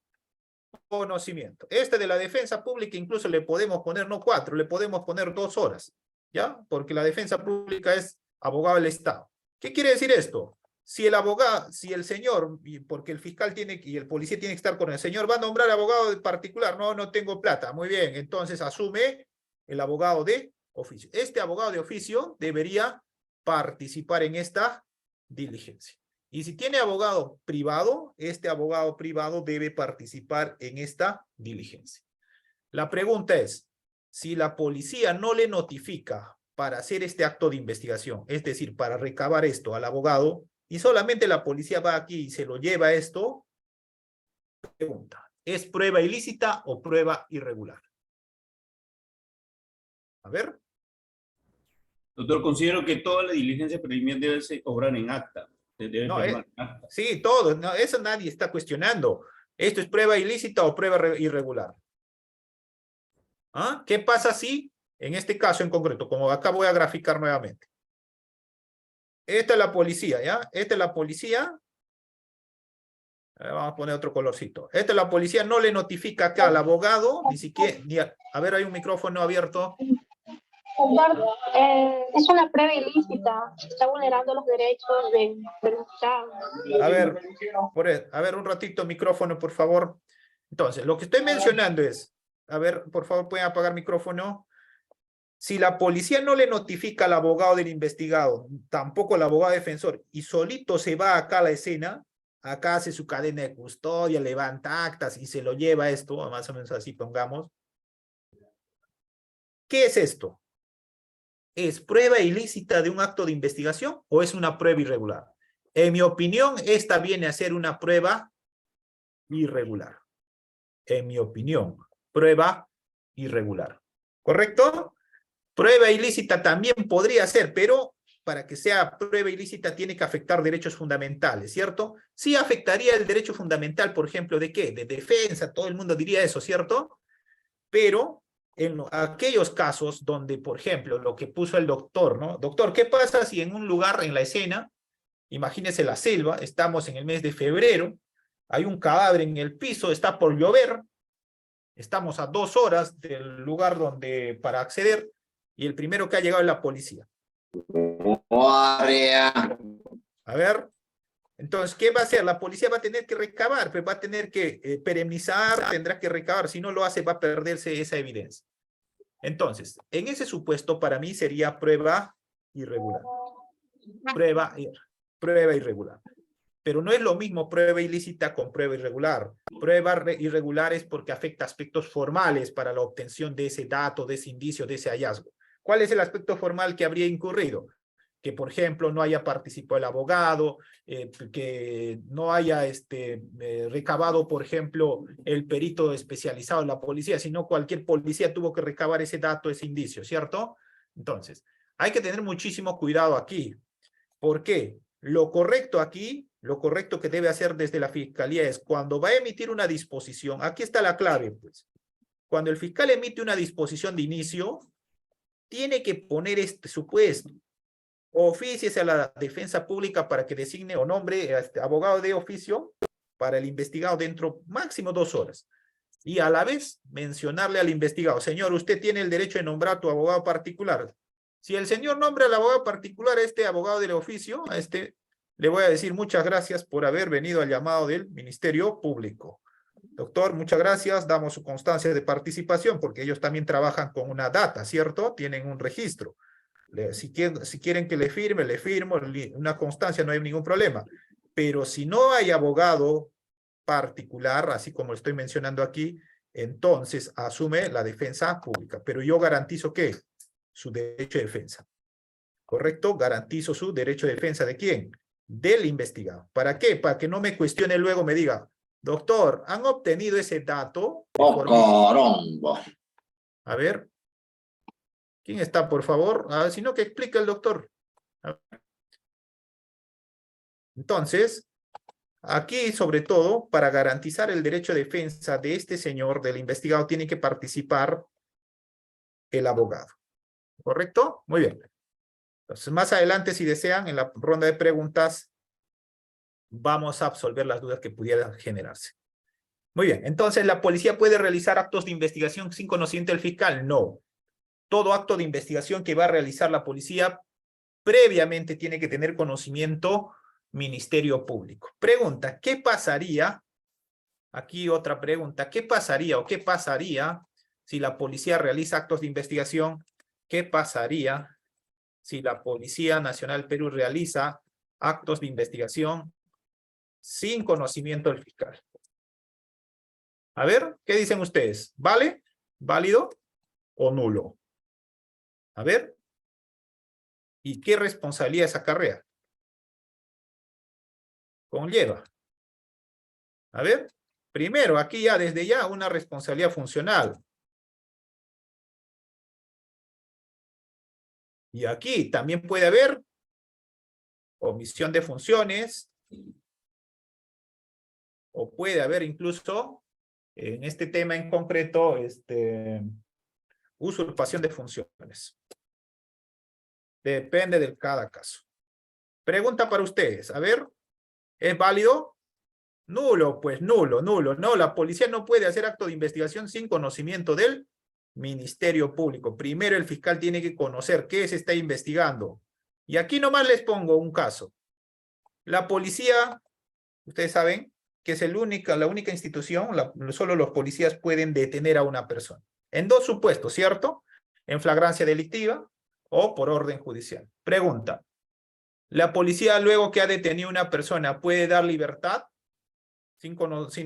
conocimiento. De la defensa pública incluso le podemos poner no 4, le podemos poner 2 horas, ¿ya? Porque la defensa pública es abogado del Estado. ¿Qué quiere decir esto? si el abogado, si el señor, porque el fiscal tiene y el policía tiene que estar con el señor, va a nombrar abogado de particular, no tengo plata, muy bien, entonces asume el abogado de oficio. Este abogado de oficio debería participar en esta diligencia. Y si tiene abogado privado, este abogado privado debe participar en esta diligencia. La pregunta es, si la policía no le notifica para hacer este acto de investigación, es decir, para recabar esto al abogado, y solamente la policía va aquí y se lo lleva esto, pregunta, ¿es prueba ilícita o prueba irregular? A ver. Doctor, considero que toda la diligencia preliminar debe obrar en acta. Debe No, firmar en acta. sí, todo, no, eso nadie está cuestionando. ¿Esto es prueba ilícita o prueba irregular? ¿Ah? ¿Qué pasa si, en este caso en concreto, como acá voy a graficar nuevamente? Esta es la policía, ¿ya? Esta es la policía. Vamos a poner otro colorcito. Esta es la policía, no le notifica acá al abogado, ni siquiera, a ver, hay un micrófono abierto. Doctor, es una prueba ilícita, está vulnerando los derechos del Estado. A ver, un ratito, micrófono, por favor. Entonces, lo que estoy mencionando es, a ver, por favor, pueden apagar micrófono. Si la policía no le notifica al abogado del investigado, tampoco al abogado defensor, y solito se va acá a la escena, acá hace su cadena de custodia, levanta actas y se lo lleva esto, más o menos así pongamos. ¿Qué es esto? ¿Es prueba ilícita de un acto de investigación o es una prueba irregular? En mi opinión, esta viene a ser una prueba irregular. En mi opinión, prueba irregular. ¿Correcto? Prueba ilícita también podría ser, pero para que sea prueba ilícita tiene que afectar derechos fundamentales, ¿cierto? Sí afectaría el derecho fundamental, por ejemplo, ¿de qué? De defensa, todo el mundo diría eso, ¿cierto? Pero en aquellos casos donde, por ejemplo, lo que puso el doctor, ¿no? Doctor, ¿qué pasa si en un lugar en la escena, imagínese la selva, estamos en el mes de febrero, hay un cadáver en el piso, está por llover, estamos a 2 horas del lugar donde para acceder, y el primero que ha llegado es la policía. A ver, entonces, ¿qué va a hacer? La policía va a tener que recabar, pues va a tener que perennizar, tendrá que recabar, si no lo hace va a perderse esa evidencia. Entonces, en ese supuesto para mí sería prueba irregular. Prueba irregular. Pero no es lo mismo prueba ilícita con prueba irregular. Prueba irregular es porque afecta aspectos formales para la obtención de ese dato, de ese indicio, de ese hallazgo. ¿Cuál es el aspecto formal que habría incurrido? Que, por ejemplo, no haya participado el abogado, que no haya recabado, por ejemplo, el perito especializado en la policía, sino cualquier policía tuvo que recabar ese dato, ese indicio, ¿cierto? Entonces, hay que tener muchísimo cuidado aquí. ¿Por qué? Lo correcto aquí, lo correcto que debe hacer desde la fiscalía es cuando va a emitir una disposición, aquí está la clave, pues. Cuando el fiscal emite una disposición de inicio, tiene que poner este supuesto. Ofíciese a la defensa pública para que designe o nombre abogado de oficio para el investigado dentro máximo 2 horas. Y a la vez mencionarle al investigado, señor, usted tiene el derecho de nombrar a tu abogado particular. Si el señor nombra al abogado particular, a este abogado del oficio, a este le voy a decir muchas gracias por haber venido al llamado del Ministerio Público. Doctor, muchas gracias, damos su constancia de participación porque ellos también trabajan con una data, ¿cierto? Tienen un registro. Si quieren que le firmo una constancia, no hay ningún problema. Pero si no hay abogado particular, así como estoy mencionando aquí, entonces asume la defensa pública. Pero yo garantizo que su derecho de defensa. ¿Correcto? Garantizo su derecho de defensa. ¿De quién? Del investigado. ¿Para qué? Para que no me cuestione luego, me diga, doctor, ¿han obtenido ese dato? ¡Oh, caramba! A ver. ¿Quién está, por favor? Si no, que explique el doctor. Entonces, aquí, sobre todo, para garantizar el derecho de defensa de este señor, del investigado, tiene que participar el abogado. ¿Correcto? Muy bien. Entonces, más adelante, si desean, en la ronda de preguntas, vamos a absolver las dudas que pudieran generarse. Muy bien. Entonces, ¿la policía puede realizar actos de investigación sin conocimiento del fiscal? No. Todo acto de investigación que va a realizar la policía previamente tiene que tener conocimiento Ministerio Público. Pregunta, ¿qué pasaría? Aquí otra pregunta, ¿qué pasaría o qué pasaría si la policía realiza actos de investigación? ¿Qué pasaría si la Policía Nacional Perú realiza actos de investigación sin conocimiento del fiscal? A ver, ¿qué dicen ustedes? ¿Vale? ¿Válido o nulo? A ver. ¿Y qué responsabilidad esa acarrea? Conlleva. A ver. Primero, aquí ya desde ya una responsabilidad funcional. Y aquí también puede haber omisión de funciones. O puede haber incluso, en este tema en concreto, usurpación de funciones. Depende de cada caso. Pregunta para ustedes. A ver, ¿es válido? Nulo, pues nulo. No, la policía no puede hacer acto de investigación sin conocimiento del Ministerio Público. Primero el fiscal tiene que conocer qué se está investigando. Y aquí nomás les pongo un caso. La policía, ustedes saben que es la única institución, solo los policías pueden detener a una persona. En dos supuestos, ¿cierto? En flagrancia delictiva o por orden judicial. Pregunta. ¿La policía luego que ha detenido a una persona puede dar libertad sin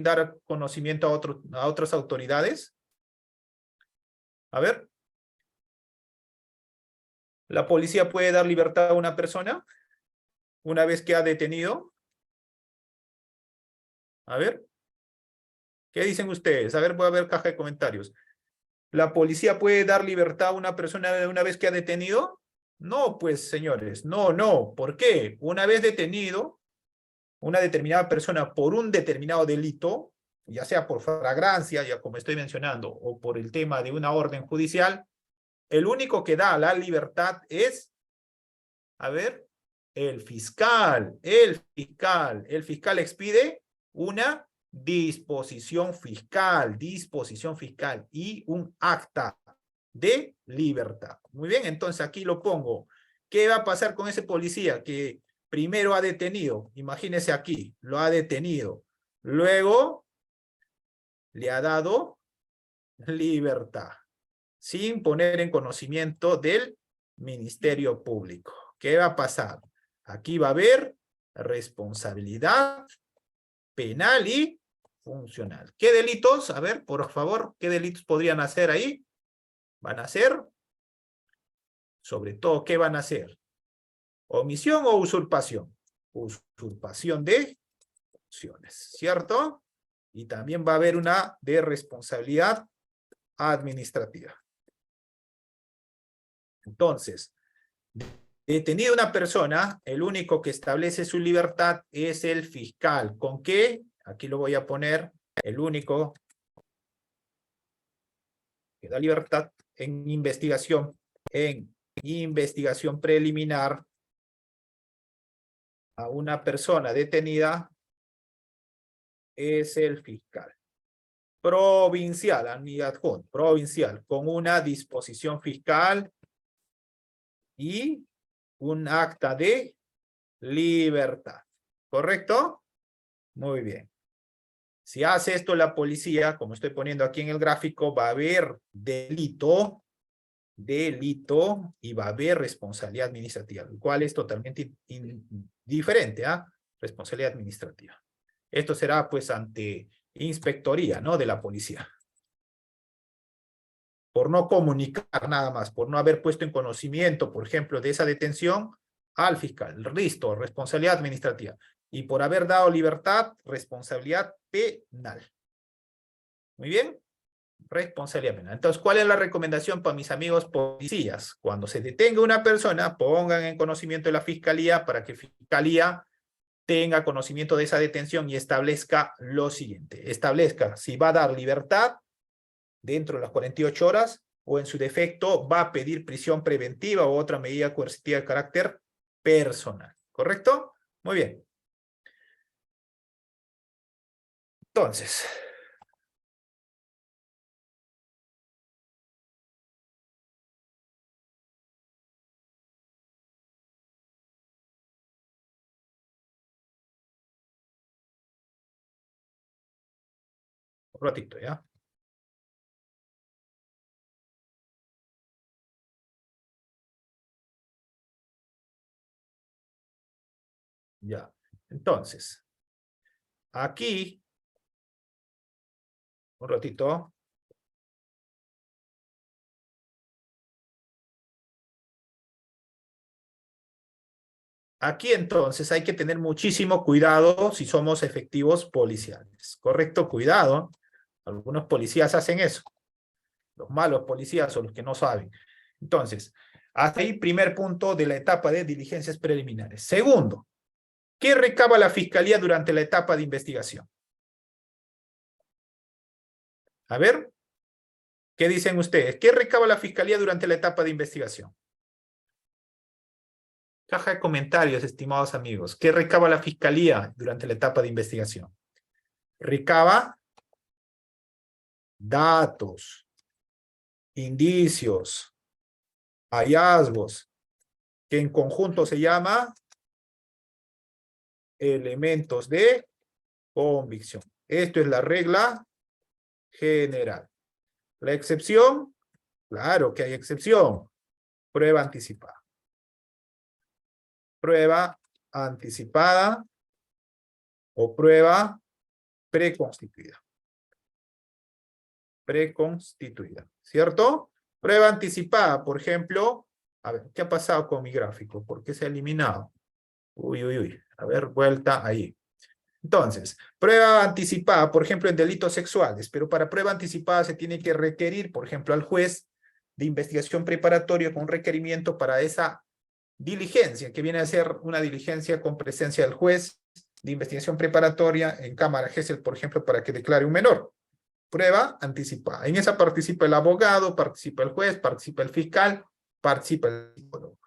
dar conocimiento a otras autoridades? A ver. ¿La policía puede dar libertad a una persona una vez que ha detenido? A ver. ¿Qué dicen ustedes? A ver, voy a ver caja de comentarios. ¿La policía puede dar libertad a una persona una vez que ha detenido? No, pues, señores. No. ¿Por qué? Una vez detenido, una determinada persona por un determinado delito, ya sea por flagrancia, ya como estoy mencionando, o por el tema de una orden judicial, el único que da la libertad es, a ver, el fiscal. El fiscal expide una disposición fiscal y un acta de libertad. Muy bien, entonces aquí lo pongo. ¿Qué va a pasar con ese policía que primero ha detenido? Imagínese aquí, lo ha detenido. Luego le ha dado libertad, sin poner en conocimiento del Ministerio Público. ¿Qué va a pasar? Aquí va a haber responsabilidad penal y funcional. ¿Qué delitos? A ver, por favor, ¿qué delitos podrían hacer ahí? Van a ser, sobre todo, ¿qué van a hacer? ¿Omisión o usurpación? Usurpación de funciones, ¿cierto? Y también va a haber una de responsabilidad administrativa. Entonces, detenida una persona, el único que establece su libertad es el fiscal. ¿Con qué? Aquí lo voy a poner, el único que da libertad en investigación preliminar a una persona detenida es el fiscal. Provincial, adjunto, provincial, con una disposición fiscal y un acta de libertad. ¿Correcto? Muy bien. Si hace esto la policía, como estoy poniendo aquí en el gráfico, va a haber delito y va a haber responsabilidad administrativa, lo cual es totalmente diferente a responsabilidad administrativa. Esto será pues ante inspectoría, ¿no? De la policía. Por no comunicar nada más, por no haber puesto en conocimiento, por ejemplo, de esa detención al fiscal. Listo, responsabilidad administrativa. Y por haber dado libertad, responsabilidad penal. Muy bien. Responsabilidad penal. Entonces, ¿cuál es la recomendación para mis amigos policías? Cuando se detenga una persona, pongan en conocimiento de la fiscalía para que fiscalía tenga conocimiento de esa detención y establezca lo siguiente. Establezca si va a dar libertad dentro de las 48 horas o en su defecto va a pedir prisión preventiva o otra medida coercitiva de carácter personal. ¿Correcto? Muy bien. Entonces, Un ratito, ¿ya? Ya. Entonces, aquí, un ratito. Aquí entonces hay que tener muchísimo cuidado si somos efectivos policiales. ¿Correcto? Cuidado. Algunos policías hacen eso. Los malos policías o los que no saben. Entonces, hasta ahí primer punto de la etapa de diligencias preliminares. Segundo, ¿qué recaba la Fiscalía durante la etapa de investigación? A ver, ¿qué dicen ustedes? ¿Qué recaba la Fiscalía durante la etapa de investigación? Caja de comentarios, estimados amigos. ¿Qué recaba la Fiscalía durante la etapa de investigación? Recaba datos, indicios, hallazgos, que en conjunto se llama elementos de convicción. Esto es la regla general. La excepción, claro que hay excepción. Prueba anticipada. Prueba anticipada o prueba preconstituida. Preconstituida, ¿cierto? Prueba anticipada, por ejemplo, a ver, ¿qué ha pasado con mi gráfico? ¿Por qué se ha eliminado? Uy, uy, uy. A ver, vuelta ahí. Entonces, prueba anticipada, por ejemplo, en delitos sexuales, pero para prueba anticipada se tiene que requerir, por ejemplo, al juez de investigación preparatoria con un requerimiento para esa diligencia, que viene a ser una diligencia con presencia del juez de investigación preparatoria en cámara GESEL, por ejemplo, para que declare un menor. Prueba anticipada. En esa participa el abogado, participa el juez, participa el fiscal, participa el psicólogo.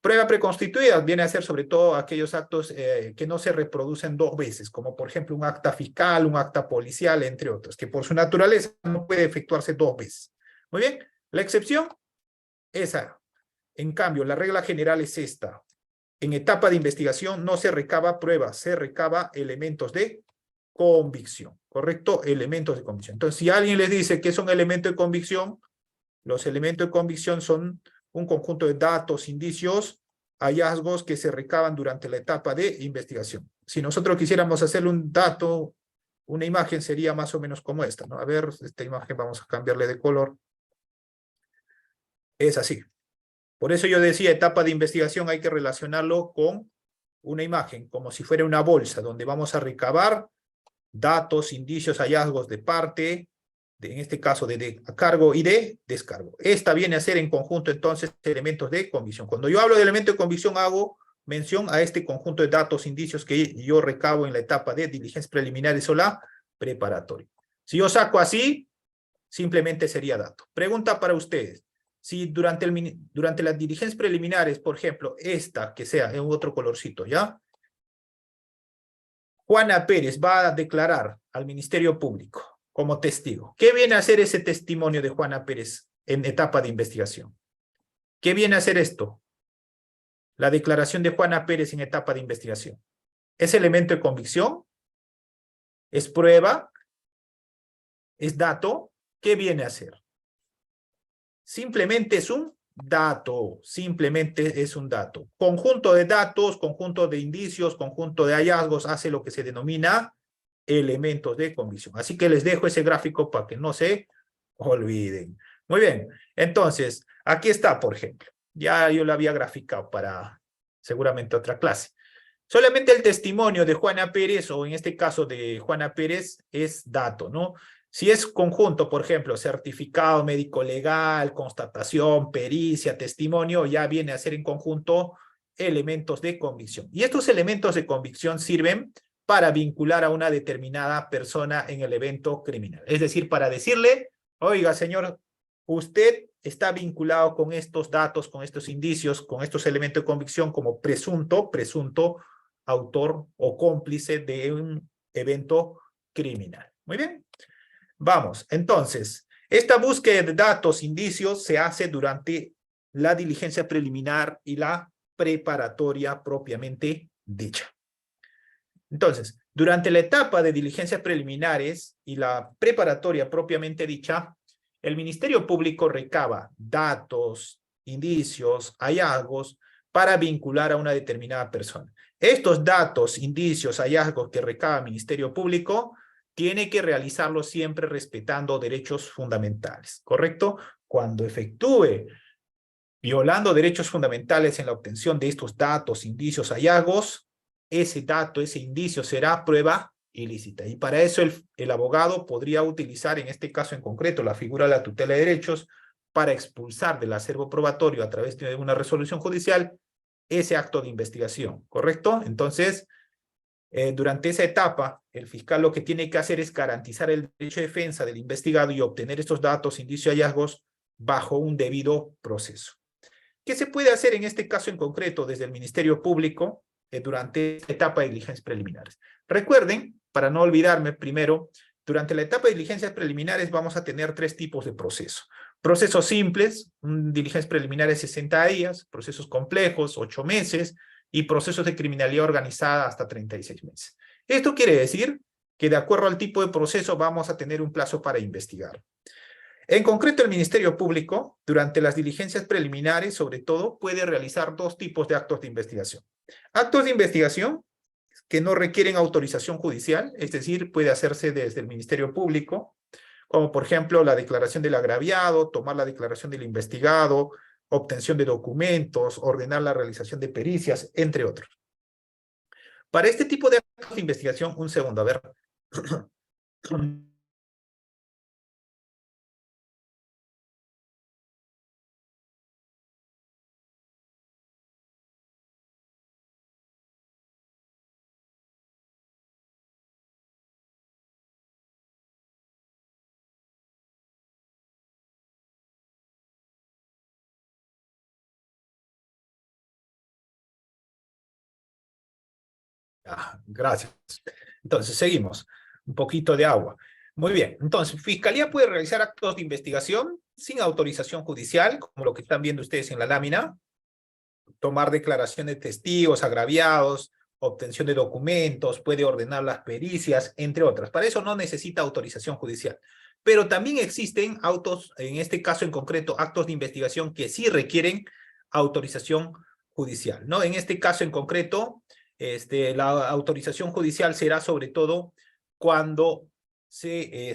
Prueba preconstituida viene a ser sobre todo aquellos actos que no se reproducen dos veces, como por ejemplo un acta fiscal, un acta policial, entre otros, que por su naturaleza no puede efectuarse dos veces. Muy bien, la excepción, esa. En cambio, la regla general es esta. En etapa de investigación no se recaba pruebas, se recaba elementos de convicción, ¿correcto? Elementos de convicción. Entonces, si alguien les dice que es un elemento de convicción, los elementos de convicción son un conjunto de datos, indicios, hallazgos que se recaban durante la etapa de investigación. Si nosotros quisiéramos hacerle un dato, una imagen sería más o menos como esta, ¿no? A ver, esta imagen vamos a cambiarle de color. Es así. Por eso yo decía, etapa de investigación hay que relacionarlo con una imagen, como si fuera una bolsa, donde vamos a recabar datos, indicios, hallazgos de parte, en este caso de cargo y de descargo. Esta viene a ser en conjunto entonces elementos de convicción. Cuando yo hablo de elemento de convicción hago mención a este conjunto de datos, indicios que yo recabo en la etapa de diligencias preliminares o la preparatoria. Si yo saco así, simplemente sería dato. Pregunta para ustedes. Si durante las diligencias preliminares, por ejemplo, esta que sea en otro colorcito, ¿ya? Juana Pérez va a declarar al Ministerio Público como testigo. ¿Qué viene a hacer ese testimonio de Juana Pérez en etapa de investigación? ¿Qué viene a hacer esto? La declaración de Juana Pérez en etapa de investigación. ¿Es elemento de convicción? ¿Es prueba? ¿Es dato? ¿Qué viene a hacer? Simplemente es un dato, simplemente es un dato. Conjunto de datos, conjunto de indicios, conjunto de hallazgos hace lo que se denomina elementos de convicción. Así que les dejo ese gráfico para que no se olviden. Muy bien, entonces, aquí está, por ejemplo. Ya yo lo había graficado para seguramente otra clase. Solamente el testimonio de Juana Pérez, o en este caso de Juana Pérez, es dato, ¿no? Si es conjunto, por ejemplo, certificado médico legal, constatación, pericia, testimonio, ya viene a ser en conjunto elementos de convicción. Y estos elementos de convicción sirven para vincular a una determinada persona en el evento criminal. Es decir, para decirle, oiga, señor, usted está vinculado con estos datos, con estos indicios, con estos elementos de convicción como presunto autor o cómplice de un evento criminal. Muy bien. Vamos, entonces, esta búsqueda de datos, indicios, se hace durante la diligencia preliminar y la preparatoria propiamente dicha. Entonces, durante la etapa de diligencias preliminares y la preparatoria propiamente dicha, el Ministerio Público recaba datos, indicios, hallazgos para vincular a una determinada persona. Estos datos, indicios, hallazgos que recaba el Ministerio Público tiene que realizarlos siempre respetando derechos fundamentales, ¿correcto? Cuando efectúe violando derechos fundamentales en la obtención de estos datos, indicios, hallazgos, ese dato, ese indicio será prueba ilícita. Y para eso el abogado podría utilizar, en este caso en concreto, la figura de la tutela de derechos para expulsar del acervo probatorio a través de una resolución judicial ese acto de investigación, ¿correcto? Entonces, durante esa etapa, el fiscal lo que tiene que hacer es garantizar el derecho de defensa del investigado y obtener estos datos, indicios y hallazgos bajo un debido proceso. ¿Qué se puede hacer en este caso en concreto desde el Ministerio Público durante esta etapa de diligencias preliminares? Recuerden, para no olvidarme, primero, durante la etapa de diligencias preliminares vamos a tener 3 tipos de proceso. Procesos simples, diligencias preliminares 60 días, procesos complejos, 8 meses, y procesos de criminalidad organizada hasta 36 meses. Esto quiere decir que de acuerdo al tipo de proceso vamos a tener un plazo para investigar. En concreto, el Ministerio Público, durante las diligencias preliminares, sobre todo, puede realizar 2 tipos de actos de investigación. Actos de investigación que no requieren autorización judicial, es decir, puede hacerse desde el Ministerio Público, como por ejemplo la declaración del agraviado, tomar la declaración del investigado, obtención de documentos, ordenar la realización de pericias, entre otros. Para este tipo de actos de investigación, un segundo, a ver. Gracias. Entonces, seguimos. Un poquito de agua. Muy bien. Entonces, Fiscalía puede realizar actos de investigación sin autorización judicial, como lo que están viendo ustedes en la lámina. Tomar declaraciones de testigos, agraviados, obtención de documentos, puede ordenar las pericias, entre otras. Para eso no necesita autorización judicial. Pero también existen en este caso en concreto, actos de investigación que sí requieren autorización judicial, ¿no? En este caso en concreto, la autorización judicial será sobre todo cuando se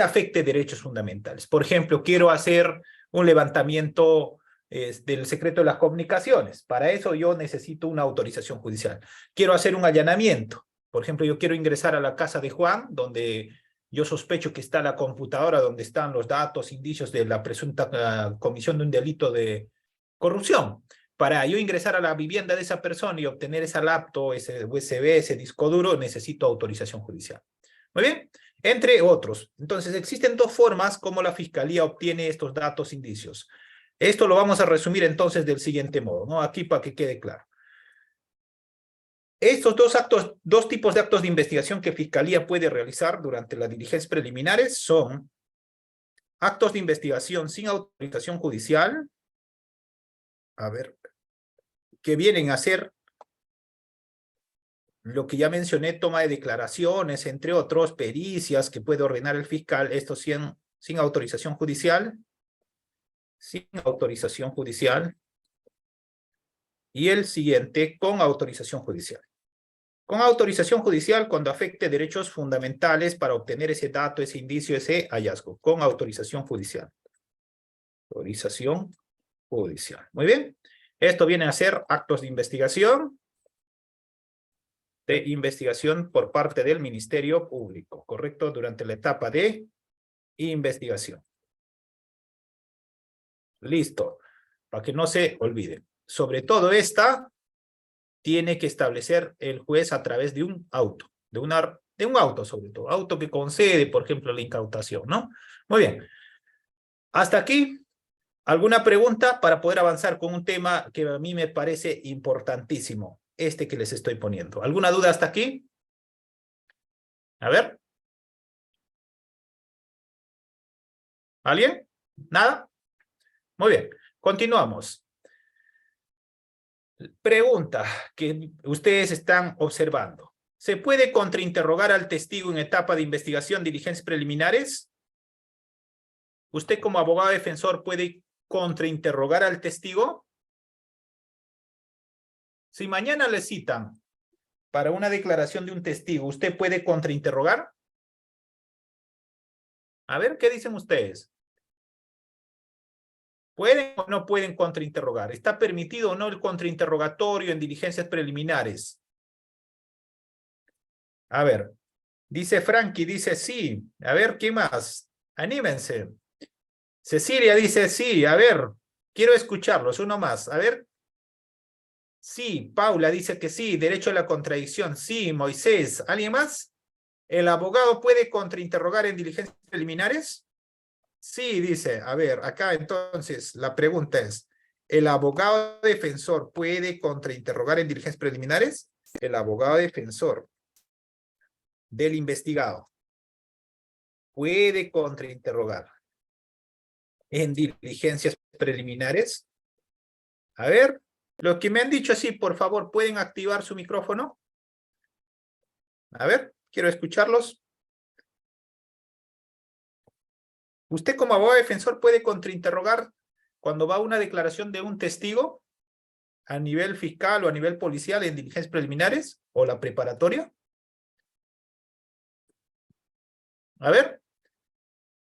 afecte derechos fundamentales. Por ejemplo, quiero hacer un levantamiento del secreto de las comunicaciones. Para eso yo necesito una autorización judicial. Quiero hacer un allanamiento. Por ejemplo, yo quiero ingresar a la casa de Juan, donde yo sospecho que está la computadora, donde están los datos, indicios de la presunta comisión de un delito de corrupción. Para yo ingresar a la vivienda de esa persona y obtener esa laptop, ese USB, ese disco duro, necesito autorización judicial. Muy bien, entre otros. Entonces, existen 2 formas como la Fiscalía obtiene estos datos, indicios. Esto lo vamos a resumir entonces del siguiente modo, ¿no? Aquí para que quede claro. Estos 2 tipos de actos de investigación que Fiscalía puede realizar durante las diligencias preliminares son actos de investigación sin autorización judicial, a ver, que vienen a ser lo que ya mencioné, toma de declaraciones, entre otros, pericias que puede ordenar el fiscal, esto sin autorización judicial, y el siguiente, con autorización judicial. Con autorización judicial cuando afecte derechos fundamentales para obtener ese dato, ese indicio, ese hallazgo. Con autorización judicial. Autorización judicial. Muy bien. Esto viene a ser actos de investigación por parte del Ministerio Público, ¿correcto? Durante la etapa de investigación. Listo. Para que no se olviden. Sobre todo esta tiene que establecer el juez a través de un auto, de un auto sobre todo, auto que concede, por ejemplo, la incautación, ¿no? Muy bien. Hasta aquí, ¿alguna pregunta para poder avanzar con un tema que a mí me parece importantísimo, este que les estoy poniendo? ¿Alguna duda hasta aquí? A ver. ¿Alguien? ¿Nada? Muy bien, continuamos. Pregunta que ustedes están observando. ¿Se puede contrainterrogar al testigo en etapa de investigación, diligencias preliminares? ¿Usted como abogado defensor puede contrainterrogar al testigo? Si mañana le citan para una declaración de un testigo, ¿usted puede contrainterrogar? A ver, ¿qué dicen ustedes? ¿Pueden o no pueden contrainterrogar? ¿Está permitido o no el contrainterrogatorio en diligencias preliminares? A ver, dice Frankie, dice sí. A ver, ¿qué más? Anímense. Cecilia dice sí. A ver, quiero escucharlos. Uno más. A ver. Sí, Paula dice que sí. Derecho a la contradicción. Sí, Moisés. ¿Alguien más? ¿El abogado puede contrainterrogar en diligencias preliminares? Sí, dice. A ver, acá entonces la pregunta es, ¿el abogado defensor puede contrainterrogar en diligencias preliminares? El abogado defensor del investigado puede contrainterrogar en diligencias preliminares. A ver, los que me han dicho así, por favor, ¿pueden activar su micrófono? A ver, quiero escucharlos. ¿Usted como abogado defensor puede contrainterrogar cuando va a una declaración de un testigo a nivel fiscal o a nivel policial en diligencias preliminares o la preparatoria? A ver,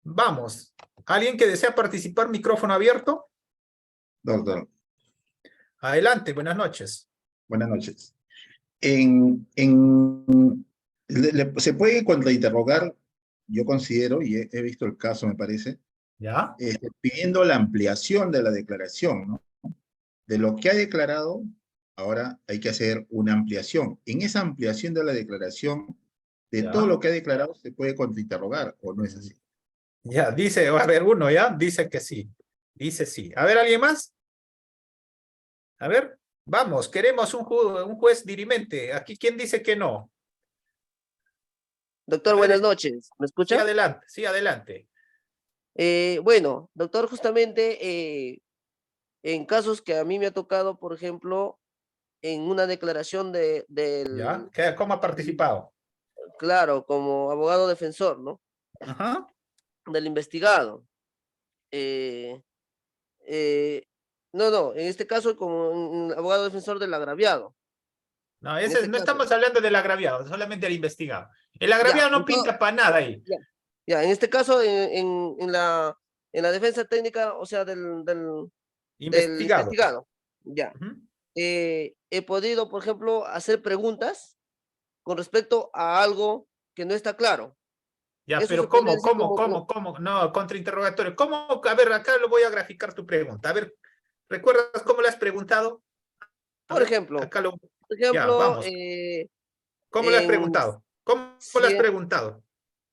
vamos. ¿Alguien que desea participar, micrófono abierto? Doctor, Adelante, buenas noches. buenas noches. Se puede contrainterrogar, yo considero, y he visto el caso, me parece, ¿Ya? pidiendo la ampliación de la declaración, ¿no? De lo que ha declarado, ahora hay que hacer una ampliación. En esa ampliación de la declaración, de Ya. todo lo que ha declarado, se puede contrainterrogar, ¿o no es así? Ya, dice, a ver, uno ya, dice que sí. Dice sí. A ver, ¿alguien más? A ver, vamos, queremos un juez dirimente. Aquí, ¿quién dice que no? Doctor, A ver, buenas noches. ¿Me Sí, escucha? adelante, sí, adelante. Bueno, doctor, justamente en casos que a mí me ha tocado, por ejemplo, en una declaración ¿Ya? ¿Cómo ha participado? claro, como abogado defensor, ¿no? Ajá. Del investigado. Eh, eh, no, en este caso como un abogado defensor del agraviado. No, En este no caso. estamos hablando del agraviado, solamente del investigado. El agraviado no entonces, pinta para nada ahí. ya, en este caso, en la defensa técnica, o sea, del Investigado. investigado, ya. Ujú. He podido, por ejemplo, hacer preguntas con respecto a algo que no está claro. Ya, Eso pero se podría decir ¿cómo? No, contrainterrogatorio. ¿Cómo? A ver, acá lo voy a graficar tu pregunta. A ver, ¿recuerdas cómo le has preguntado? A por ver, ejemplo, acá lo... Ya, vamos. ¿Cómo le has en, preguntado? ¿Cómo le has si, preguntado?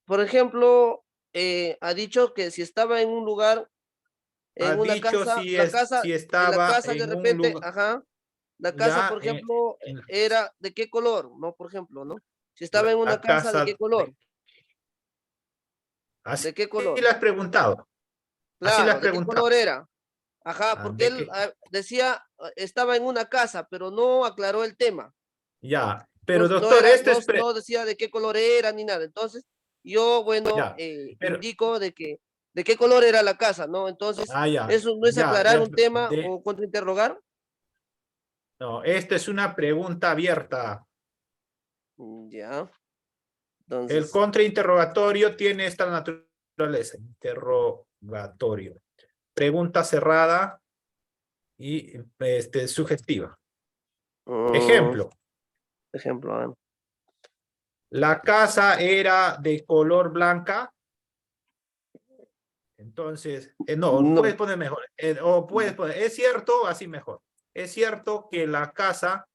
por ejemplo, ha dicho que si estaba en un lugar, Ha en una dicho casa, la casa, si en la estaba casa de en un repente, lugar... ajá, la casa, Ya, por ejemplo, era de qué color, ¿no? Por ejemplo, ¿no? Si estaba en una la casa, ¿de qué casa... color? Así ¿De qué color? le has preguntado. Así le has Claro, ¿de qué preguntado. color era? Ajá, Ah, porque él decía, estaba en una casa, pero no aclaró el tema. Ya, pero No, doctor, no decía de qué color era ni nada. Entonces, yo, bueno, Ya, pero... indico de qué color era la casa, ¿no? Entonces, ya, ¿eso no es ya. aclarar un tema o contrainterrogar? No, esta es una pregunta abierta. Ya, El entonces, contrainterrogatorio tiene esta naturaleza. Interrogatorio. Pregunta cerrada y sugestiva. Ejemplo. ejemplo, a ver. La casa era de color blanca. Entonces, no, puedes No, poner mejor. O puedes poner, es cierto, así mejor. Es cierto que la casa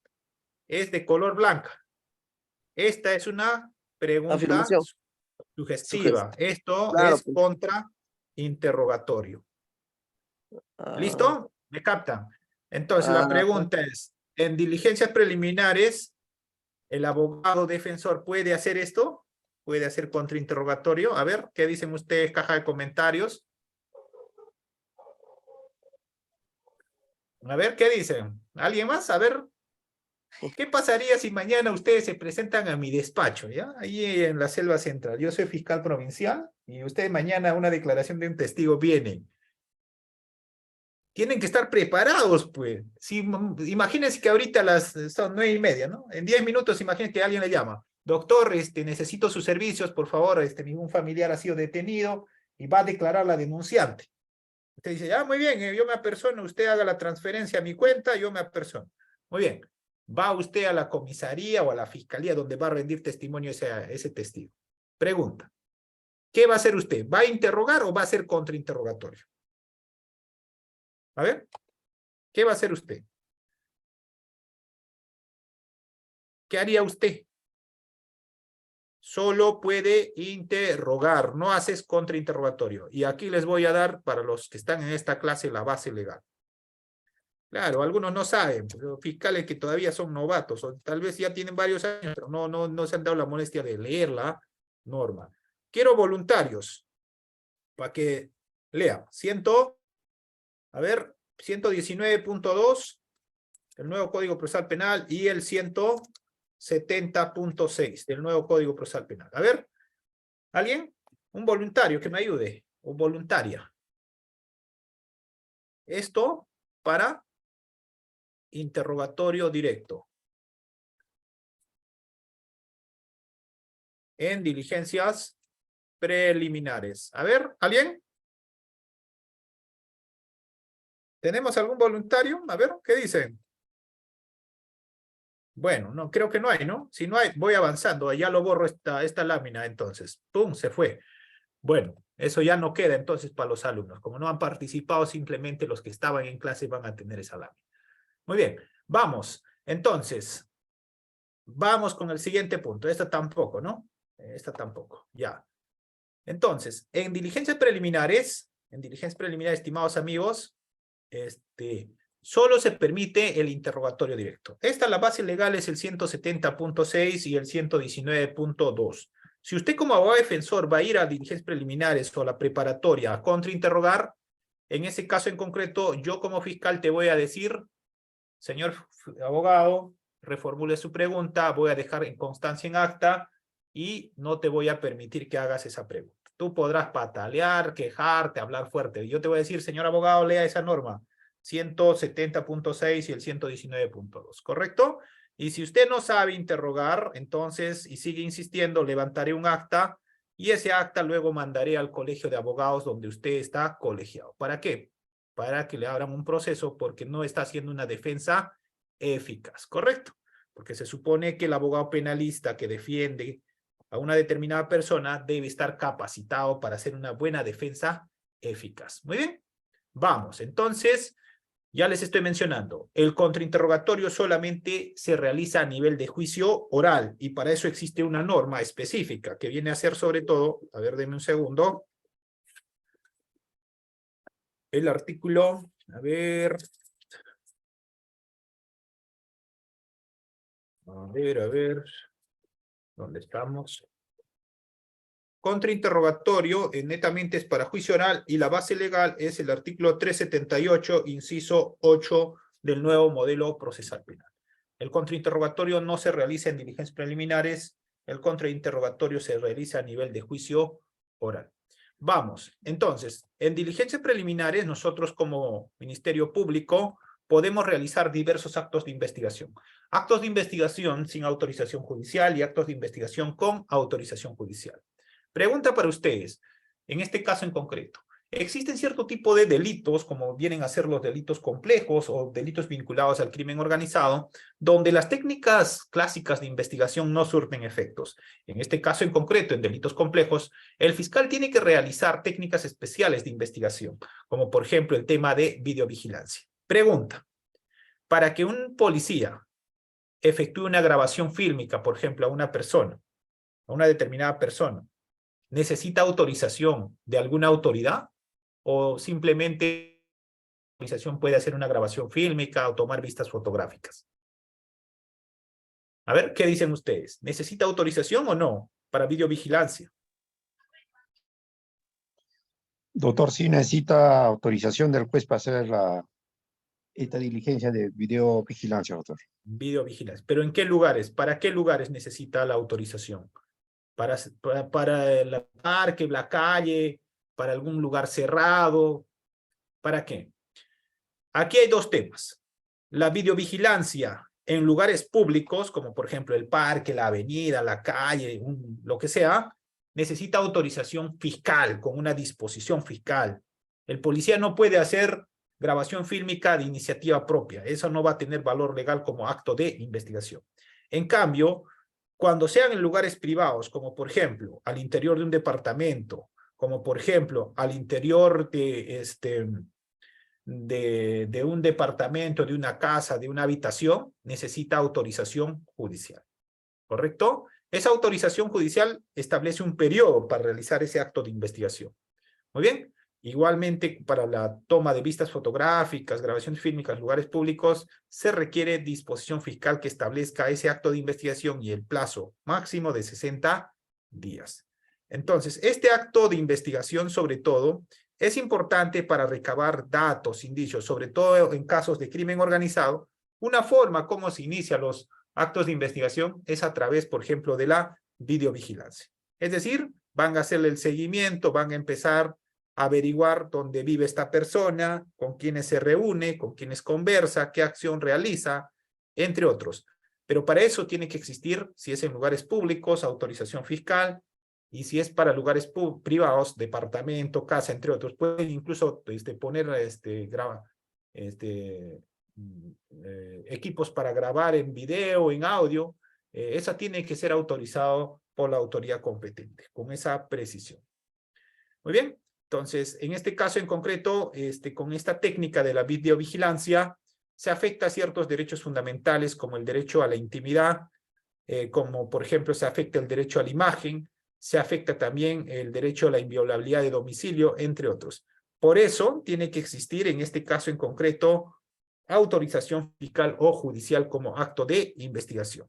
es de color blanca. Esta es una pregunta afirmación, sugestiva. Esto claro, es pues. contrainterrogatorio. Ah, ¿Listo? ¿Me captan? Entonces, la pues. pregunta es, ¿en diligencias preliminares el abogado defensor puede hacer esto? ¿Puede hacer contrainterrogatorio? A ver, ¿qué dicen ustedes, caja de comentarios? A ver, ¿qué dicen? ¿Alguien más? A ver, ¿qué pasaría si mañana ustedes se presentan a mi despacho, ya? Ahí en la Selva Central. Yo soy fiscal provincial y ustedes mañana una declaración de un testigo vienen. Tienen que estar preparados, pues. Si, imagínense que ahorita son 9:30, ¿no? En 10 minutos, imagínense que alguien le llama. Doctor, necesito sus servicios, por favor, ningún familiar ha sido detenido y va a declarar la denunciante. Usted dice, muy bien, yo me apersono, usted haga la transferencia a mi cuenta, yo me apersono. Muy bien. Va usted a la comisaría o a la fiscalía donde va a rendir testimonio ese testigo. Pregunta. ¿Qué va a hacer usted? ¿Va a interrogar o va a hacer contrainterrogatorio? A ver. ¿Qué va a hacer usted? ¿Qué haría usted? Solo puede interrogar, no haces contrainterrogatorio. Y aquí les voy a dar, para los que están en esta clase, la base legal. Claro, algunos no saben, pero fiscales que todavía son novatos, o tal vez ya tienen varios años, pero no se han dado la molestia de leer la norma. Quiero voluntarios, para que lean. 119.2, el nuevo Código Procesal Penal, y el 170.6 del nuevo Código Procesal Penal. A ver, ¿alguien? Un voluntario que me ayude, o voluntaria. Esto para interrogatorio directo. En diligencias preliminares. A ver, ¿alguien? ¿Tenemos algún voluntario? A ver, ¿qué dicen? Bueno, no, creo que no hay, ¿no? Si no hay, voy avanzando. Ya lo borro esta lámina, entonces. ¡Pum! Se fue. Bueno, eso ya no queda entonces para los alumnos. Como no han participado, simplemente los que estaban en clase van a tener esa lámina. Muy bien, vamos. Entonces, vamos con el siguiente punto. Esta tampoco, ¿no? Esta tampoco, ya. Entonces, en diligencias preliminares, estimados amigos, solo se permite el interrogatorio directo. La base legal es el 170.6 y el 119.2. Si usted como abogado defensor va a ir a diligencias preliminares o a la preparatoria a contrainterrogar, en ese caso en concreto, yo como fiscal te voy a decir, señor abogado, reformule su pregunta, voy a dejar en constancia en acta y no te voy a permitir que hagas esa pregunta. Tú podrás patalear, quejarte, hablar fuerte. Yo te voy a decir, señor abogado, lea esa norma. 170.6 y el 119.2, ¿correcto? Y si usted no sabe interrogar, entonces, y sigue insistiendo, levantaré un acta y ese acta luego mandaré al colegio de abogados donde usted está colegiado. ¿Para qué? Para que le abran un proceso porque no está haciendo una defensa eficaz, ¿correcto? Porque se supone que el abogado penalista que defiende a una determinada persona debe estar capacitado para hacer una buena defensa eficaz. Muy bien, vamos. Entonces, ya les estoy mencionando, el contrainterrogatorio solamente se realiza a nivel de juicio oral y para eso existe una norma específica que viene a ser sobre todo, a ver, denme un segundo, el artículo, a ver, ¿dónde estamos? Contrainterrogatorio netamente es para juicio oral y la base legal es el artículo 378, inciso 8 del nuevo modelo procesal penal. El contrainterrogatorio no se realiza en diligencias preliminares, el contrainterrogatorio se realiza a nivel de juicio oral. Vamos, entonces, en diligencias preliminares nosotros como Ministerio Público podemos realizar diversos actos de investigación. Actos de investigación sin autorización judicial y actos de investigación con autorización judicial. Pregunta para ustedes, en este caso en concreto, ¿existen cierto tipo de delitos, como vienen a ser los delitos complejos o delitos vinculados al crimen organizado, donde las técnicas clásicas de investigación no surten efectos? En este caso en concreto, en delitos complejos, el fiscal tiene que realizar técnicas especiales de investigación, como por ejemplo el tema de videovigilancia. Pregunta, para que un policía efectúe una grabación fílmica, por ejemplo, a una persona, a una determinada persona, ¿necesita autorización de alguna autoridad? ¿O simplemente la autorización puede hacer una grabación fílmica o tomar vistas fotográficas? A ver, ¿qué dicen ustedes? ¿Necesita autorización o no para videovigilancia? Doctor, sí necesita autorización del juez para hacer esta diligencia de videovigilancia, doctor. Videovigilancia. ¿Pero en qué lugares? ¿Para qué lugares necesita la autorización? ¿Para el parque, la calle, para algún lugar cerrado? ¿Para qué? Aquí hay dos temas. La videovigilancia en lugares públicos, como por ejemplo el parque, la avenida, la calle, lo que sea, necesita autorización fiscal, con una disposición fiscal. El policía no puede hacer grabación fílmica de iniciativa propia. Eso no va a tener valor legal como acto de investigación. En cambio, cuando sean en lugares privados, como por ejemplo al interior de un departamento, como por ejemplo al interior de un departamento, de una casa, de una habitación, necesita autorización judicial. ¿Correcto? Esa autorización judicial establece un periodo para realizar ese acto de investigación. Muy bien. Igualmente, para la toma de vistas fotográficas, grabaciones fílmicas, lugares públicos, se requiere disposición fiscal que establezca ese acto de investigación y el plazo máximo de 60 días. Entonces, este acto de investigación, sobre todo, es importante para recabar datos, indicios, sobre todo en casos de crimen organizado. Una forma como se inician los actos de investigación es a través, por ejemplo, de la videovigilancia. Es decir, van a hacerle el seguimiento, van a empezar a averiguar dónde vive esta persona, con quiénes se reúne, con quiénes conversa, qué acción realiza, entre otros. Pero para eso tiene que existir, si es en lugares públicos, autorización fiscal, y si es para lugares privados, departamento, casa, entre otros. Pueden incluso poner equipos para grabar en video, en audio. Eso tiene que ser autorizado por la autoridad competente, con esa precisión. Muy bien. Entonces, en este caso en concreto, con esta técnica de la videovigilancia, se afecta a ciertos derechos fundamentales como el derecho a la intimidad, como por ejemplo se afecta el derecho a la imagen, se afecta también el derecho a la inviolabilidad de domicilio, entre otros. Por eso tiene que existir, en este caso en concreto, autorización fiscal o judicial como acto de investigación.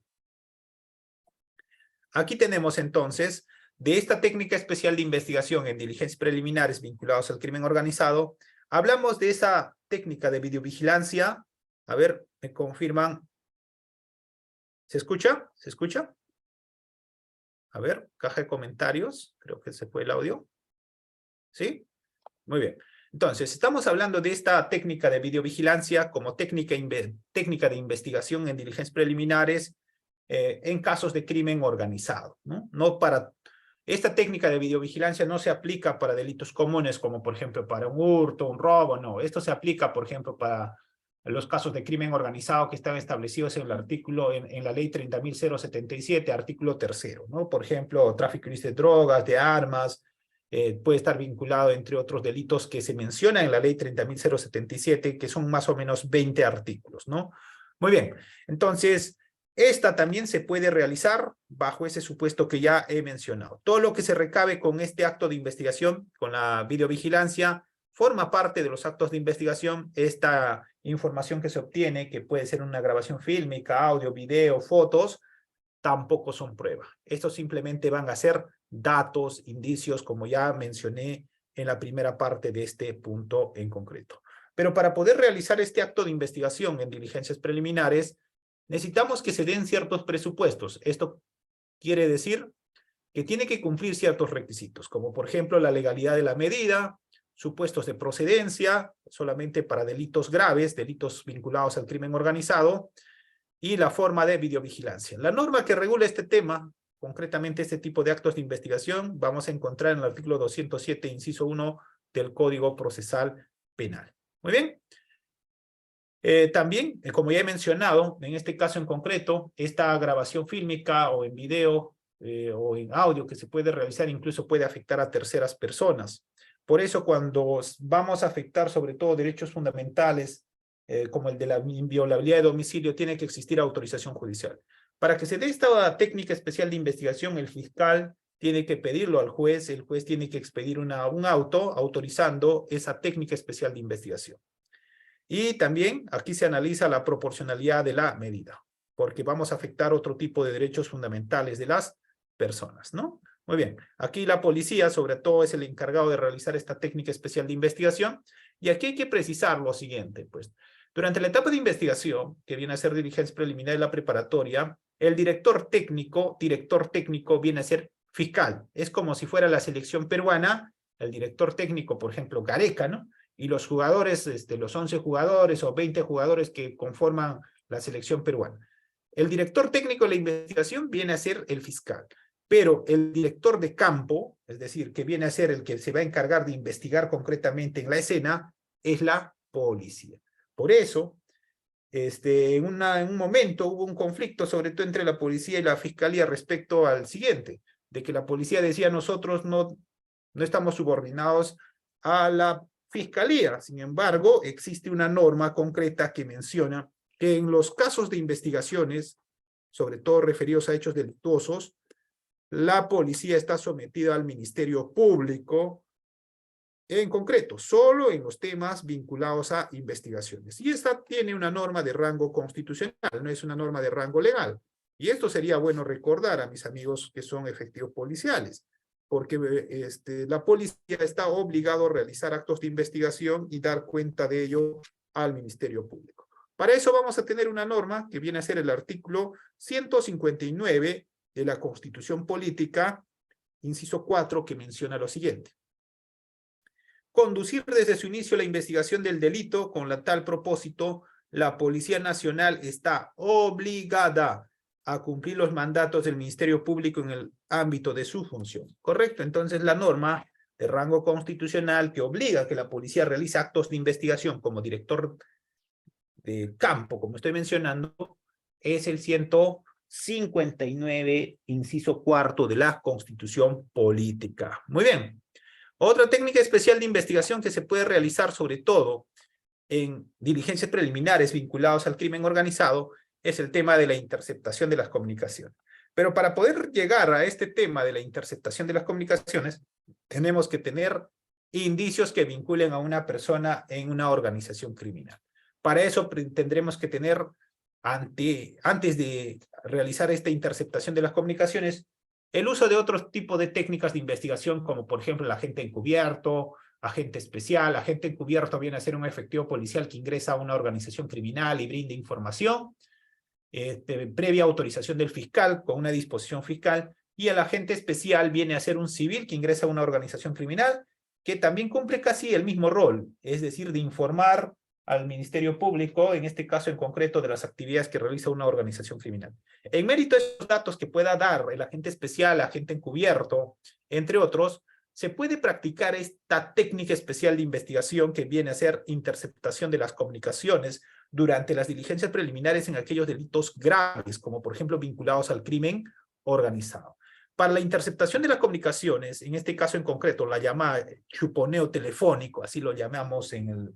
Aquí tenemos entonces, de esta técnica especial de investigación en diligencias preliminares vinculados al crimen organizado, hablamos de esa técnica de videovigilancia. A ver, me confirman. ¿Se escucha? ¿Se escucha? A ver, caja de comentarios. Creo que se fue el audio. ¿Sí? Muy bien. Entonces, estamos hablando de esta técnica de videovigilancia como técnica de investigación en diligencias preliminares en casos de crimen organizado, ¿no? Esta técnica de videovigilancia no se aplica para delitos comunes como por ejemplo para un hurto, un robo, no. Esto se aplica por ejemplo para los casos de crimen organizado que están establecidos en el artículo, en la ley 30.077, artículo 3º, ¿no? Por ejemplo, tráfico ilícito de drogas, de armas, puede estar vinculado entre otros delitos que se mencionan en la ley 30.077, que son más o menos 20 artículos, ¿no? Muy bien, entonces, esta también se puede realizar bajo ese supuesto que ya he mencionado. Todo lo que se recabe con este acto de investigación, con la videovigilancia, forma parte de los actos de investigación. Esta información que se obtiene, que puede ser una grabación fílmica, audio, video, fotos, tampoco son prueba. Estos simplemente van a ser datos, indicios, como ya mencioné en la primera parte de este punto en concreto. Pero para poder realizar este acto de investigación en diligencias preliminares, necesitamos que se den ciertos presupuestos. Esto quiere decir que tiene que cumplir ciertos requisitos, como por ejemplo la legalidad de la medida, supuestos de procedencia, solamente para delitos graves, delitos vinculados al crimen organizado, y la forma de videovigilancia. La norma que regula este tema, concretamente este tipo de actos de investigación, vamos a encontrar en el artículo 207, inciso 1 del Código Procesal Penal. Muy bien. También, como ya he mencionado, en este caso en concreto, esta grabación fílmica o en video o en audio que se puede realizar incluso puede afectar a terceras personas. Por eso cuando vamos a afectar sobre todo derechos fundamentales como el de la inviolabilidad de domicilio, tiene que existir autorización judicial. Para que se dé esta técnica especial de investigación, el fiscal tiene que pedirlo al juez, el juez tiene que expedir un auto autorizando esa técnica especial de investigación. Y también aquí se analiza la proporcionalidad de la medida, porque vamos a afectar otro tipo de derechos fundamentales de las personas, ¿no? Muy bien, aquí la policía sobre todo es el encargado de realizar esta técnica especial de investigación, y aquí hay que precisar lo siguiente, pues. Durante la etapa de investigación, que viene a ser diligencia preliminar de la preparatoria, el director técnico viene a ser fiscal. Es como si fuera la selección peruana, el director técnico, por ejemplo, Gareca, ¿no? Y los jugadores, los 11 jugadores o 20 jugadores que conforman la selección peruana. El director técnico de la investigación viene a ser el fiscal, pero el director de campo, es decir, que viene a ser el que se va a encargar de investigar concretamente en la escena, es la policía. Por eso, en un momento hubo un conflicto, sobre todo entre la policía y la fiscalía, respecto al siguiente, de que la policía decía: nosotros no estamos subordinados a la fiscalía. Sin embargo, existe una norma concreta que menciona que en los casos de investigaciones, sobre todo referidos a hechos delictuosos, la policía está sometida al Ministerio Público, en concreto, solo en los temas vinculados a investigaciones. Y esta tiene una norma de rango constitucional, no es una norma de rango legal. Y esto sería bueno recordar a mis amigos que son efectivos policiales, porque la policía está obligado a realizar actos de investigación y dar cuenta de ello al Ministerio Público. Para eso vamos a tener una norma que viene a ser el artículo 159 de la Constitución Política, inciso 4, que menciona lo siguiente: conducir desde su inicio la investigación del delito. Con tal propósito, la Policía Nacional está obligada a cumplir los mandatos del Ministerio Público en el ámbito de su función. ¿Correcto? Entonces, la norma de rango constitucional que obliga a que la policía realice actos de investigación como director de campo, como estoy mencionando, es el 159, inciso 4 de la Constitución Política. Muy bien. Otra técnica especial de investigación que se puede realizar, sobre todo en diligencias preliminares vinculados al crimen organizado, es el tema de la interceptación de las comunicaciones. Pero para poder llegar a este tema de la interceptación de las comunicaciones, tenemos que tener indicios que vinculen a una persona en una organización criminal. Para eso tendremos que tener, antes de realizar esta interceptación de las comunicaciones, el uso de otros tipos de técnicas de investigación, como por ejemplo el agente encubierto, agente especial. Agente encubierto viene a ser un efectivo policial que ingresa a una organización criminal y brinda información, previa autorización del fiscal, con una disposición fiscal. Y el agente especial viene a ser un civil que ingresa a una organización criminal, que también cumple casi el mismo rol, es decir, de informar al Ministerio Público, en este caso en concreto, de las actividades que realiza una organización criminal. En mérito de esos datos que pueda dar el agente especial, agente encubierto, entre otros, se puede practicar esta técnica especial de investigación que viene a ser interceptación de las comunicaciones durante las diligencias preliminares en aquellos delitos graves, como por ejemplo vinculados al crimen organizado. Para la interceptación de las comunicaciones, en este caso en concreto, la llamada chuponeo telefónico, así lo llamamos en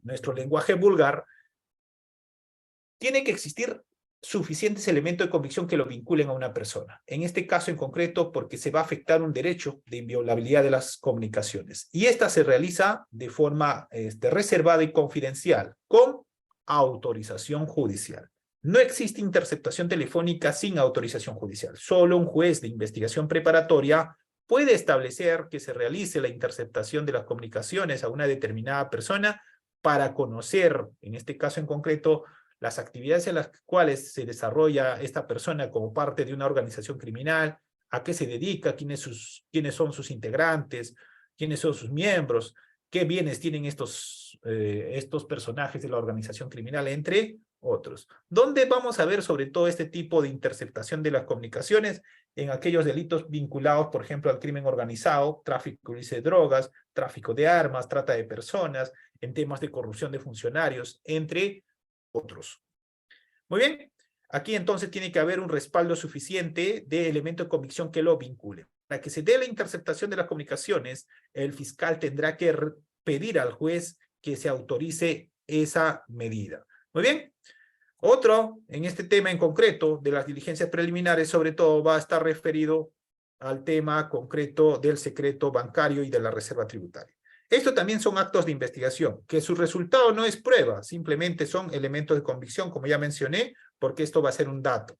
nuestro lenguaje vulgar, tiene que existir suficientes elementos de convicción que lo vinculen a una persona. En este caso en concreto, porque se va a afectar un derecho de inviolabilidad de las comunicaciones. Y esta se realiza de forma reservada y confidencial, con autorización judicial. No existe interceptación telefónica sin autorización judicial. Solo un juez de investigación preparatoria puede establecer que se realice la interceptación de las comunicaciones a una determinada persona para conocer, en este caso en concreto, las actividades en las cuales se desarrolla esta persona como parte de una organización criminal, a qué se dedica, quiénes son sus integrantes, quiénes son sus miembros, qué bienes tienen estos personajes de la organización criminal, entre otros. ¿Dónde vamos a ver sobre todo este tipo de interceptación de las comunicaciones? En aquellos delitos vinculados, por ejemplo, al crimen organizado, tráfico de drogas, tráfico de armas, trata de personas, en temas de corrupción de funcionarios, entre otros. Muy bien, aquí entonces tiene que haber un respaldo suficiente de elemento de convicción que lo vincule. Para que se dé la interceptación de las comunicaciones, el fiscal tendrá que pedir al juez que se autorice esa medida. Muy bien. Otro, en este tema en concreto, de las diligencias preliminares, sobre todo va a estar referido al tema concreto del secreto bancario y de la reserva tributaria. Esto también son actos de investigación, que su resultado no es prueba, simplemente son elementos de convicción, como ya mencioné, porque esto va a ser un dato.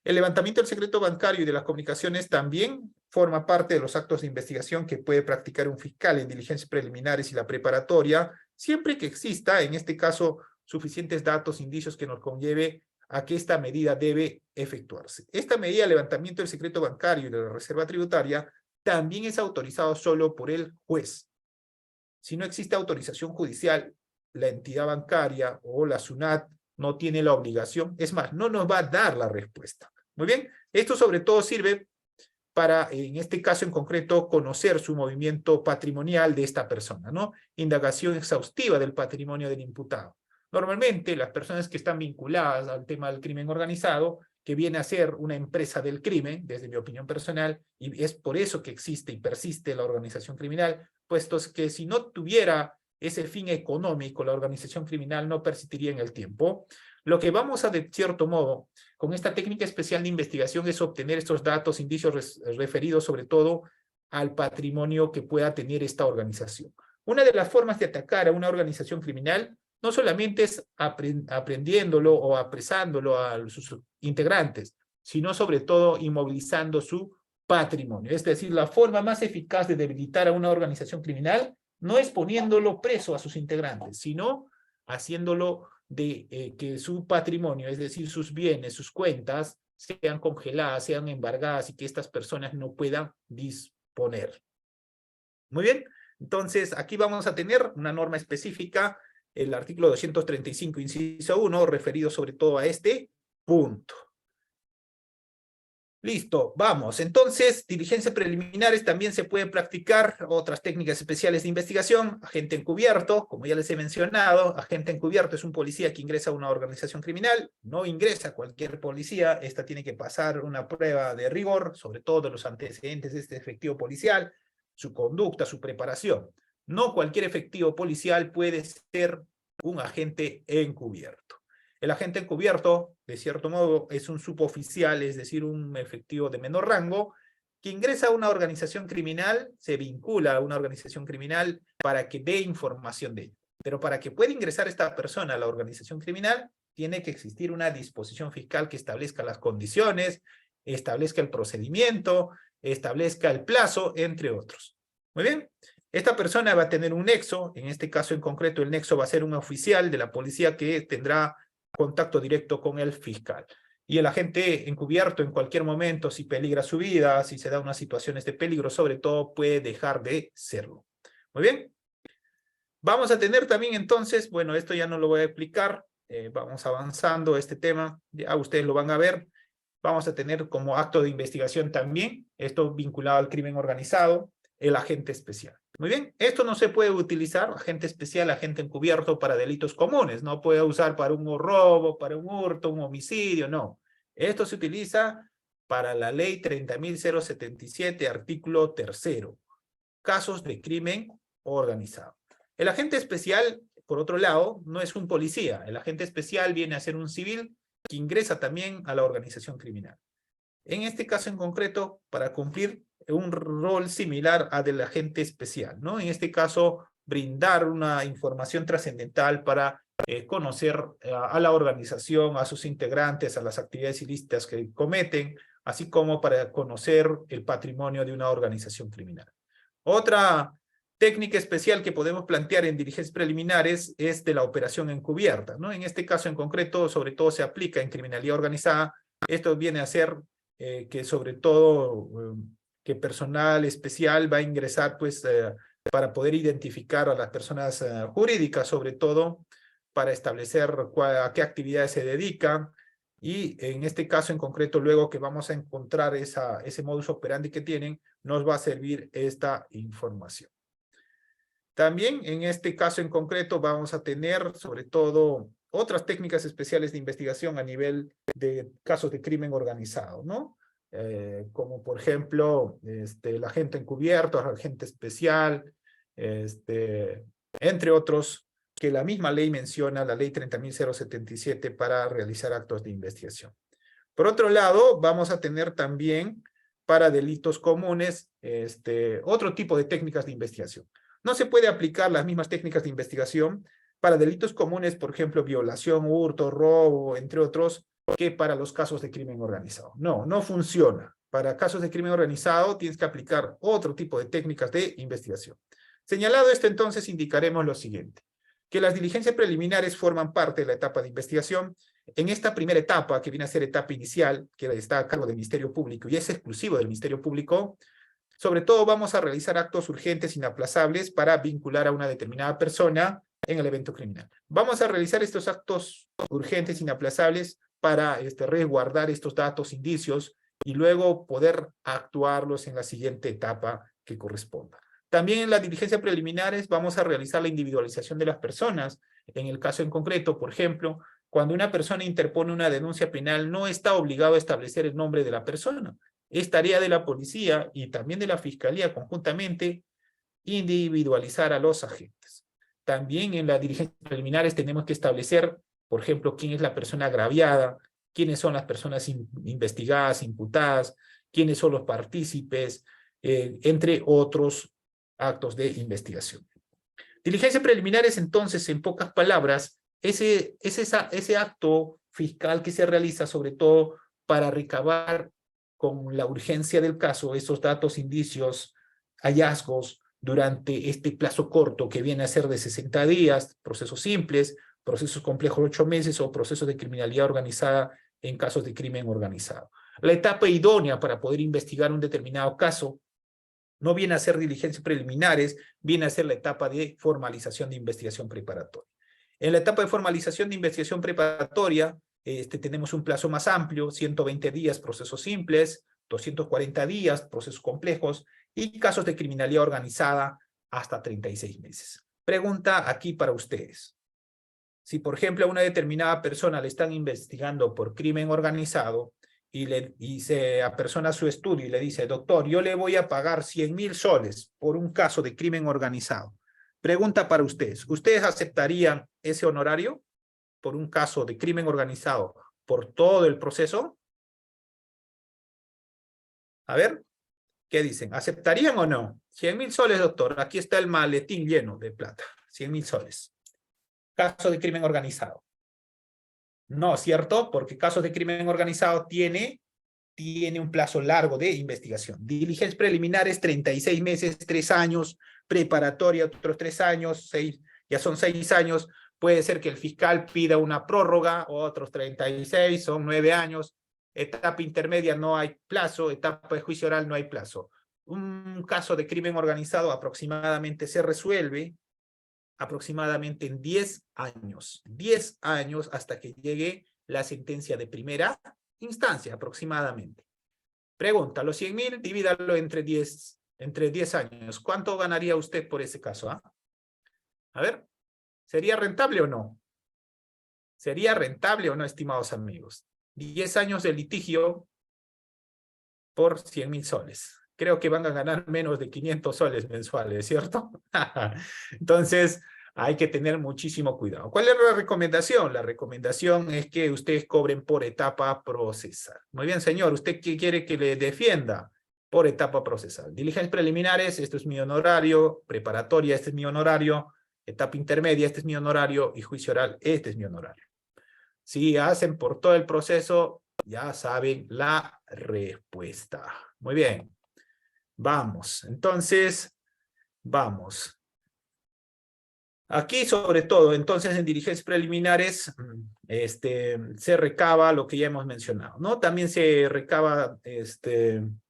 El levantamiento del secreto bancario y de las comunicaciones también forma parte de los actos de investigación que puede practicar un fiscal en diligencias preliminares y la preparatoria, siempre que exista, en este caso, suficientes datos, indicios que nos conlleve a que esta medida debe efectuarse. Esta medida de levantamiento del secreto bancario y de la reserva tributaria también es autorizado solo por el juez. Si no existe autorización judicial, la entidad bancaria o la SUNAT no tiene la obligación, es más, no nos va a dar la respuesta. Muy bien, esto sobre todo sirve para, en este caso en concreto, conocer su movimiento patrimonial de esta persona, ¿no? Indagación exhaustiva del patrimonio del imputado. Normalmente, las personas que están vinculadas al tema del crimen organizado, que viene a ser una empresa del crimen, desde mi opinión personal, y es por eso que existe y persiste la organización criminal, puesto que si no tuviera ese fin económico, la organización criminal no persistiría en el tiempo. Lo que vamos a, de cierto modo, con esta técnica especial de investigación es obtener estos datos, indicios referidos sobre todo al patrimonio que pueda tener esta organización. Una de las formas de atacar a una organización criminal no solamente es aprendiéndolo o apresándolo a sus integrantes, sino sobre todo inmovilizando su patrimonio. Es decir, la forma más eficaz de debilitar a una organización criminal no es poniéndolo preso a sus integrantes, sino haciéndolo de que su patrimonio, es decir, sus bienes, sus cuentas, sean congeladas, sean embargadas y que estas personas no puedan disponer. Muy bien, entonces aquí vamos a tener una norma específica, el artículo 235, inciso 1, referido sobre todo a este punto. Listo, vamos. Entonces, diligencias preliminares también se pueden practicar otras técnicas especiales de investigación. Agente encubierto, como ya les he mencionado, agente encubierto es un policía que ingresa a una organización criminal. No ingresa cualquier policía, esta tiene que pasar una prueba de rigor, sobre todo de los antecedentes de este efectivo policial, su conducta, su preparación. No cualquier efectivo policial puede ser un agente encubierto. El agente encubierto, de cierto modo, es un suboficial, es decir, un efectivo de menor rango, que ingresa a una organización criminal, se vincula a una organización criminal para que dé información de ella. Pero para que pueda ingresar esta persona a la organización criminal, tiene que existir una disposición fiscal que establezca las condiciones, establezca el procedimiento, establezca el plazo, entre otros. Muy bien. Esta persona va a tener un nexo, en este caso en concreto el nexo va a ser un oficial de la policía que tendrá contacto directo con el fiscal. Y el agente encubierto en cualquier momento, si peligra su vida, si se da unas situaciones de peligro, sobre todo puede dejar de serlo. Muy bien. Vamos a tener también entonces, bueno, esto ya no lo voy a explicar, vamos avanzando este tema, ya ustedes lo van a ver. Vamos a tener como acto de investigación también, esto vinculado al crimen organizado, el agente especial. Muy bien, esto no se puede utilizar, agente especial, agente encubierto para delitos comunes, no puede usar para un robo, para un hurto, un homicidio, no. Esto se utiliza para la ley 30.077, artículo 3º, casos de crimen organizado. El agente especial, por otro lado, no es un policía, el agente especial viene a ser un civil que ingresa también a la organización criminal. En este caso en concreto, para cumplir un rol similar al del agente especial, ¿no? En este caso, brindar una información trascendental para conocer a la organización, a sus integrantes, a las actividades ilícitas que cometen, así como para conocer el patrimonio de una organización criminal. Otra técnica especial que podemos plantear en diligencias preliminares es de la operación encubierta, ¿no? En este caso en concreto, sobre todo se aplica en criminalidad organizada. Esto viene a ser que sobre todo que personal especial va a ingresar pues para poder identificar a las personas jurídicas, sobre todo para establecer a qué actividades se dedican, y en este caso en concreto, luego que vamos a encontrar ese modus operandi que tienen, nos va a servir esta información. También en este caso en concreto vamos a tener sobre todo otras técnicas especiales de investigación a nivel de casos de crimen organizado, ¿no? Como por ejemplo el agente encubierto, el agente especial, entre otros, que la misma ley menciona, la ley 30.077, para realizar actos de investigación. Por otro lado, vamos a tener también para delitos comunes otro tipo de técnicas de investigación. No se puede aplicar las mismas técnicas de investigación para delitos comunes, por ejemplo, violación, hurto, robo, entre otros, que para los casos de crimen organizado. No, no funciona. Para casos de crimen organizado tienes que aplicar otro tipo de técnicas de investigación. Señalado esto, entonces indicaremos lo siguiente. que las diligencias preliminares forman parte de la etapa de investigación. En esta primera etapa, que viene a ser etapa inicial, que está a cargo del Ministerio Público y es exclusivo del Ministerio Público, sobre todo vamos a realizar actos urgentes inaplazables para vincular a una determinada persona en el evento criminal. Vamos a realizar estos actos urgentes inaplazables para resguardar estos datos, indicios, y luego poder actuarlos en la siguiente etapa que corresponda. También en las diligencias preliminares vamos a realizar la individualización de las personas. En el caso en concreto, por ejemplo, cuando una persona interpone una denuncia penal, no está obligado a establecer el nombre de la persona. Es tarea de la policía y también de la fiscalía conjuntamente individualizar a los agentes. También en las diligencias preliminares tenemos que establecer, por ejemplo, quién es la persona agraviada, quiénes son las personas investigadas, imputadas, quiénes son los partícipes, entre otros actos de investigación. Diligencias preliminares, entonces, en pocas palabras, ese acto fiscal que se realiza sobre todo para recabar con la urgencia del caso esos datos, indicios, hallazgos durante este plazo corto que viene a ser de 60 días, procesos simples, procesos complejos 8 meses o procesos de criminalidad organizada en casos de crimen organizado. La etapa idónea para poder investigar un determinado caso no viene a ser diligencias preliminares, viene a ser la etapa de formalización de investigación preparatoria. En la etapa de formalización de investigación preparatoria, tenemos un plazo más amplio, 120 días procesos simples, 240 días procesos complejos y casos de criminalidad organizada hasta 36 meses. Pregunta aquí para ustedes. Si, por ejemplo, a una determinada persona le están investigando por crimen organizado y se apersona su estudio y le dice, doctor, yo le voy a pagar 100.000 soles por un caso de crimen organizado. Pregunta para ustedes. ¿Ustedes aceptarían ese honorario por un caso de crimen organizado por todo el proceso? A ver, ¿qué dicen? ¿Aceptarían o no? 100.000 soles, doctor. Aquí está el maletín lleno de plata. 100.000 soles. Caso de crimen organizado. No, ¿cierto? Porque casos de crimen organizado tiene un plazo largo de investigación. Diligencias preliminares, 36 meses, 3 años, preparatoria, otros 3 años, 6, ya son 6 años. Puede ser que el fiscal pida una prórroga, otros 36, son 9 años. Etapa intermedia no hay plazo, etapa de juicio oral no hay plazo. Un caso de crimen organizado aproximadamente se resuelve aproximadamente en 10 años. 10 años hasta que llegue la sentencia de primera instancia, aproximadamente. Pregunta, los 100.000, divídalo entre 10 años. ¿Cuánto ganaría usted por ese caso? A ver, ¿sería rentable o no? ¿Sería rentable o no, estimados amigos? 10 años de litigio por 100.000 soles. Creo que van a ganar menos de 500 soles mensuales, ¿cierto? Entonces, hay que tener muchísimo cuidado. ¿Cuál es la recomendación? La recomendación es que ustedes cobren por etapa procesal. Muy bien, señor, ¿usted qué quiere que le defienda? Por etapa procesal. Diligencias preliminares, esto es mi honorario. Preparatoria, este es mi honorario. Etapa intermedia, este es mi honorario. Y juicio oral, este es mi honorario. Si hacen por todo el proceso, ya saben la respuesta. Muy bien. Vamos. Entonces, vamos. Aquí, sobre todo, entonces, en diligencias preliminares, se recaba lo que ya hemos mencionado, ¿no? También se recaba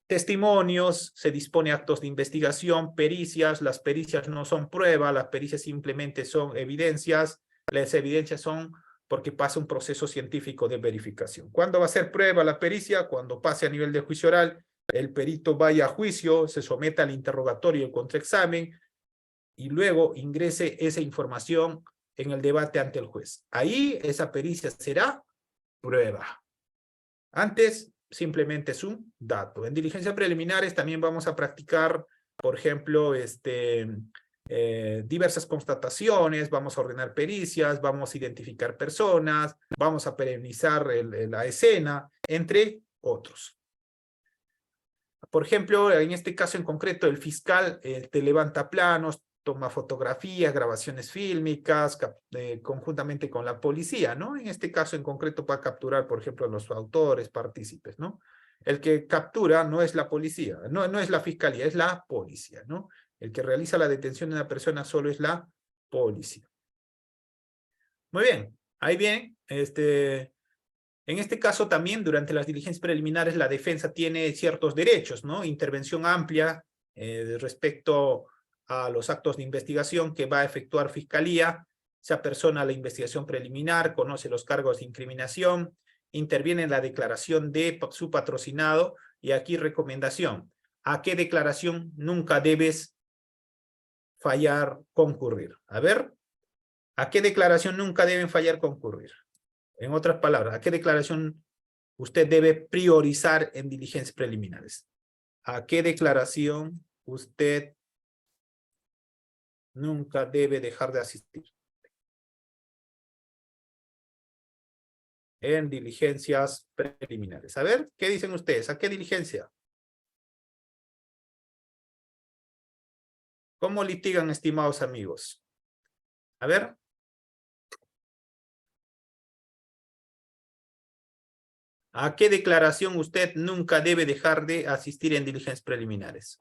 testimonios, se dispone actos de investigación, pericias. Las pericias no son pruebas, las pericias simplemente son evidencias. Las evidencias son porque pasa un proceso científico de verificación. ¿Cuándo va a ser prueba la pericia? Cuando pase a nivel de juicio oral, el perito vaya a juicio, se someta al interrogatorio y el contraexamen, y luego ingrese esa información en el debate ante el juez. Ahí esa pericia será prueba. Antes, simplemente es un dato. En diligencias preliminares también vamos a practicar, por ejemplo, diversas constataciones, vamos a ordenar pericias, vamos a identificar personas, vamos a perennizar la escena, entre otros. Por ejemplo, en este caso en concreto, el fiscal te levanta planos, toma fotografías, grabaciones fílmicas, conjuntamente con la policía, ¿no? En este caso en concreto para capturar, por ejemplo, a los autores, partícipes, ¿no? El que captura no es la policía, no es la fiscalía, es la policía, ¿no? El que realiza la detención de una persona solo es la policía. Muy bien, ahí bien. En este caso también, durante las diligencias preliminares, la defensa tiene ciertos derechos, ¿no? Intervención amplia respecto a los actos de investigación que va a efectuar Fiscalía. Se apersona a la investigación preliminar, conoce los cargos de incriminación, interviene en la declaración de su patrocinado, y aquí recomendación: ¿a qué declaración nunca debes fallar concurrir? A ver, ¿a qué declaración nunca deben fallar concurrir? En otras palabras, ¿a qué declaración usted debe priorizar en diligencias preliminares? ¿A qué declaración usted nunca debe dejar de asistir en diligencias preliminares? A ver, ¿qué dicen ustedes? ¿A qué diligencia? ¿Cómo litigan, estimados amigos? A ver. ¿A qué declaración usted nunca debe dejar de asistir en diligencias preliminares?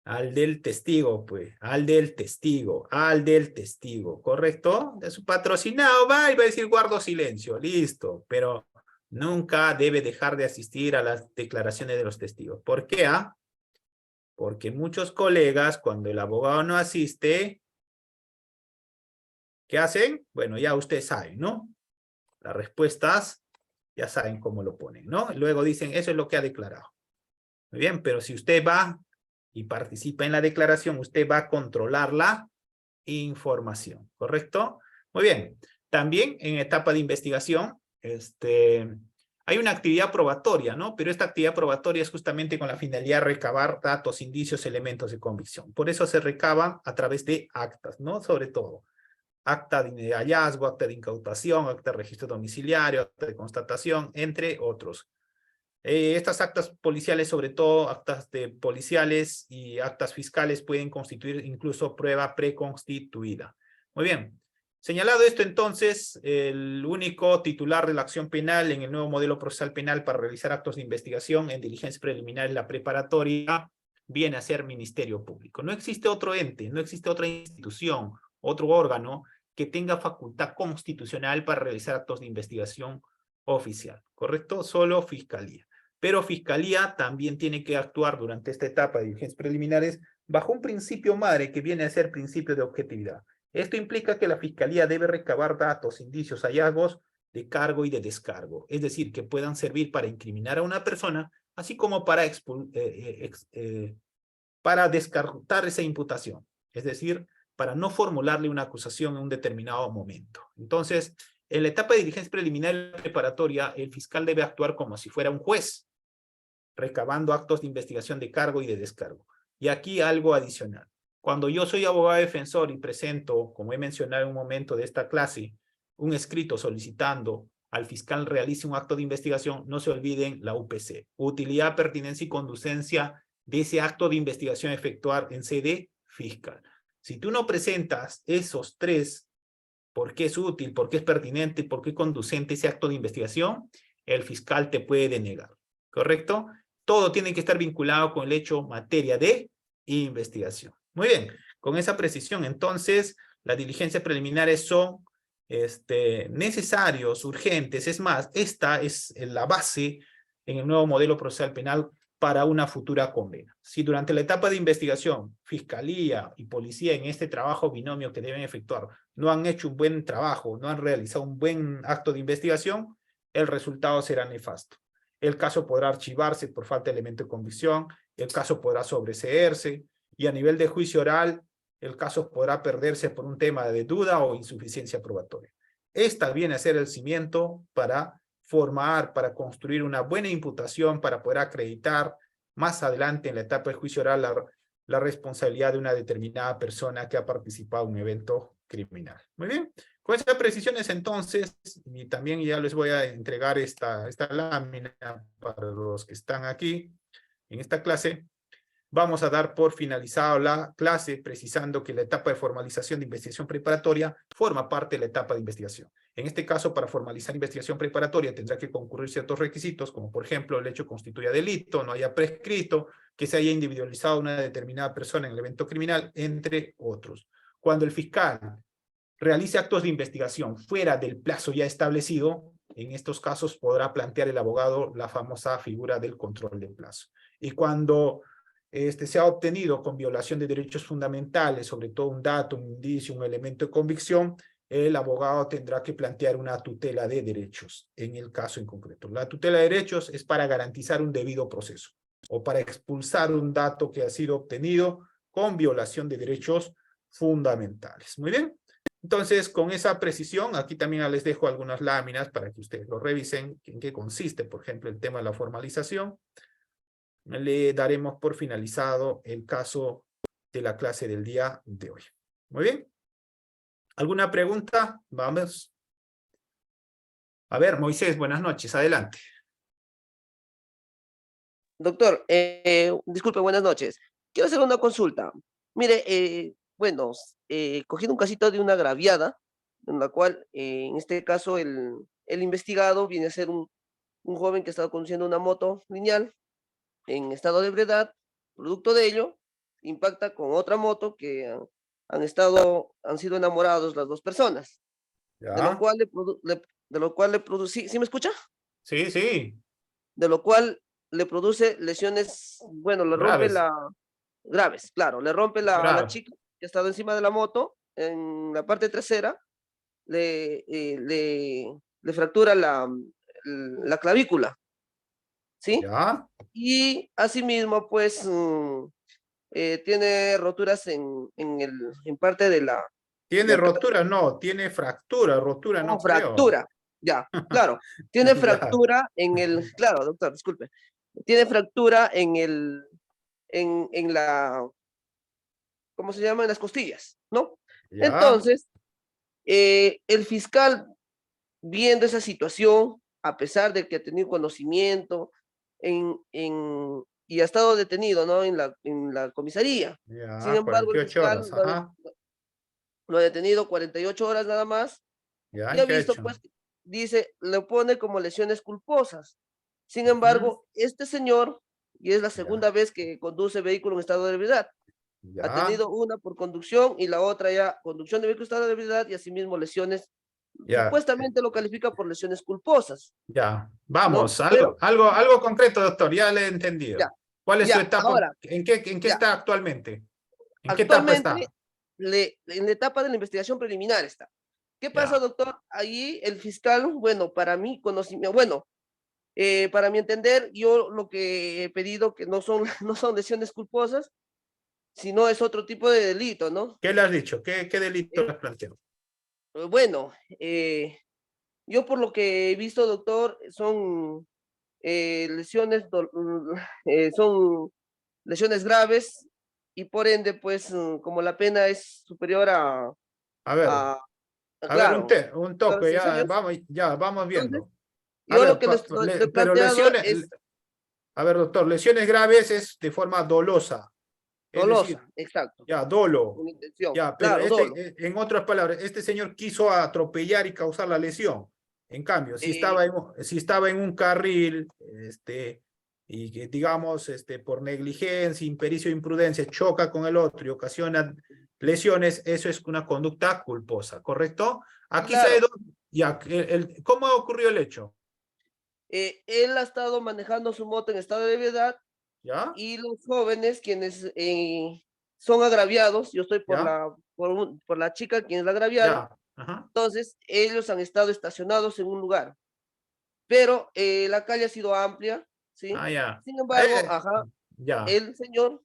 Al del testigo, pues. Al del testigo. Al del testigo. ¿Correcto? De su patrocinado va y va a decir guardo silencio. Listo. Pero nunca debe dejar de asistir a las declaraciones de los testigos. ¿Por qué? Porque muchos colegas, cuando el abogado no asiste, ¿qué hacen? Bueno, ya ustedes saben, ¿no? Las respuestas ya saben cómo lo ponen, ¿no? Luego dicen, eso es lo que ha declarado. Muy bien, pero si usted va y participa en la declaración, usted va a controlar la información, ¿correcto? Muy bien. También en etapa de investigación, hay una actividad probatoria, ¿no? Pero esta actividad probatoria es justamente con la finalidad de recabar datos, indicios, elementos de convicción. Por eso se recaban a través de actas, ¿no? Sobre todo. Acta de hallazgo, acta de incautación, acta de registro domiciliario, acta de constatación, entre otros. Estas actas policiales, sobre todo actas de policiales y actas fiscales, pueden constituir incluso prueba preconstituida. Muy bien. Señalado esto, entonces, el único titular de la acción penal en el nuevo modelo procesal penal para realizar actos de investigación en diligencias preliminares, la preparatoria, viene a ser Ministerio Público. No existe otro ente, no existe otra institución, otro órgano que tenga facultad constitucional para realizar actos de investigación oficial, ¿correcto? Solo Fiscalía. Pero Fiscalía también tiene que actuar durante esta etapa de diligencias preliminares bajo un principio madre que viene a ser principio de objetividad. Esto implica que la Fiscalía debe recabar datos, indicios, hallazgos de cargo y de descargo, es decir, que puedan servir para incriminar a una persona, así como para descartar esa imputación, es decir, para no formularle una acusación en un determinado momento. Entonces, en la etapa de diligencia preliminar preparatoria, el fiscal debe actuar como si fuera un juez, recabando actos de investigación de cargo y de descargo. Y aquí algo adicional. Cuando yo soy abogado defensor y presento, como he mencionado en un momento de esta clase, un escrito solicitando al fiscal realice un acto de investigación, no se olviden la UPC, utilidad, pertinencia y conducencia de ese acto de investigación efectuar en sede fiscal. Si tú no presentas esos tres, por qué es útil, por qué es pertinente, por qué es conducente ese acto de investigación, el fiscal te puede denegar, ¿correcto? Todo tiene que estar vinculado con el hecho materia de investigación. Muy bien, con esa precisión, entonces, las diligencias preliminares son necesarios, urgentes. Es más, esta es la base en el nuevo modelo procesal penal para una futura condena. Si durante la etapa de investigación, Fiscalía y Policía en este trabajo binomio que deben efectuar no han hecho un buen trabajo, no han realizado un buen acto de investigación, el resultado será nefasto. El caso podrá archivarse por falta de elemento de convicción, el caso podrá sobreseerse, y a nivel de juicio oral, el caso podrá perderse por un tema de duda o insuficiencia probatoria. Esta viene a ser el cimiento para formar, para construir una buena imputación, para poder acreditar más adelante en la etapa del juicio oral la responsabilidad de una determinada persona que ha participado en un evento criminal. Muy bien, con esas precisiones entonces, y también ya les voy a entregar esta lámina para los que están aquí en esta clase. Vamos a dar por finalizado la clase precisando que la etapa de formalización de investigación preparatoria forma parte de la etapa de investigación. En este caso, para formalizar investigación preparatoria tendrá que concurrir ciertos requisitos, como por ejemplo el hecho constituya delito, no haya prescrito, que se haya individualizado una determinada persona en el evento criminal, entre otros. Cuando el fiscal realice actos de investigación fuera del plazo ya establecido, en estos casos podrá plantear el abogado la famosa figura del control de plazo. Y cuando se ha obtenido con violación de derechos fundamentales, sobre todo un dato, un indicio, un elemento de convicción, el abogado tendrá que plantear una tutela de derechos en el caso en concreto. La tutela de derechos es para garantizar un debido proceso o para expulsar un dato que ha sido obtenido con violación de derechos fundamentales. Muy bien. Entonces, con esa precisión, aquí también les dejo algunas láminas para que ustedes lo revisen, en qué consiste, por ejemplo, el tema de la formalización. Le daremos por finalizado el caso de la clase del día de hoy. Muy bien. ¿Alguna pregunta? Vamos. A ver, Moisés, buenas noches, adelante. Doctor, disculpe, buenas noches. Quiero hacer una consulta. Mire, bueno, cogiendo un casito de una agraviada, en la cual, en este caso, el investigado viene a ser un joven que estaba conduciendo una moto lineal en estado de ebriedad. Producto de ello, impacta con otra moto que han sido enamorados las dos personas. ¿Ya? De lo cual le produce, ¿sí me escucha? Sí, sí. De lo cual le produce lesiones, bueno, le rompe Graves. graves, claro, le rompe a la Grave. chica que ha estado encima de la moto, en la parte trasera, le fractura la clavícula, ¿sí? ¿Ya? Y asimismo, pues, tiene roturas en parte de la... ¿Tiene rotura? No, tiene fractura, rotura no creo. Fractura, ya, claro. Tiene Ya. fractura claro, doctor, disculpe. Tiene fractura en la, ¿cómo se llama? En las costillas, ¿no? ¿Ya? Entonces, el fiscal, viendo esa situación, a pesar de que ha tenido conocimiento y ha estado detenido, ¿no? En la comisaría. Ya, Sin embargo, el 48 fiscal horas, ajá. lo ha detenido 48 horas nada más. Ya, Y ha ¿qué ha visto, hecho? pues, dice, le pone como lesiones culposas. Sin embargo, este señor, y es la segunda vez que conduce vehículo en estado de ebriedad, ha Ya, tenido una por conducción y la otra ya conducción de vehículo en estado de ebriedad y asimismo lesiones, ya, supuestamente lo califica por lesiones culposas, ya. ¿no? Vamos, Pero, algo concreto, doctor, ya le he ya, entendido. ¿Cuál es su ya, etapa? ahora, ¿En qué ya, está actualmente? ¿En qué etapa actualmente, está? en la etapa de la investigación preliminar está. ¿Qué pasa, Ya, doctor? Ahí el fiscal, bueno, para mí, conocimiento, bueno, para mi entender, yo lo que he pedido que no son, no son lesiones culposas, sino es otro tipo de delito, ¿no? ¿qué le has dicho? ¿Qué delito Eh, le has planteado? bueno, yo por lo que he visto, doctor, son son lesiones graves y por ende, pues, como la pena es superior A ver, a un claro, a toque, 6 años, ya, vamos entonces, viendo. A yo lo ver, que le he pero planteado es a ver, doctor, lesiones graves es de forma dolosa, es decir, dolosa, exacto, ya, dolo, con intención, ya, pero claro, dolo. en otras palabras, este señor quiso atropellar y causar la lesión. En cambio, Eh, si estaba en un carril, y que digamos, por negligencia, impericia o imprudencia, choca con el otro y ocasiona lesiones, eso es una conducta culposa, ¿correcto? Aquí se ha claro, ido, ya, ¿cómo ocurrió el hecho? él ha estado manejando su moto en estado de ebriedad ¿Ya? y los jóvenes quienes son agraviados, yo estoy ¿Ya? por la chica quien es la agraviada, ¿Ya? Ajá. entonces ellos han estado estacionados en un lugar, pero la calle ha sido amplia, ¿sí? Ah, ya. Sin embargo, Ya. el señor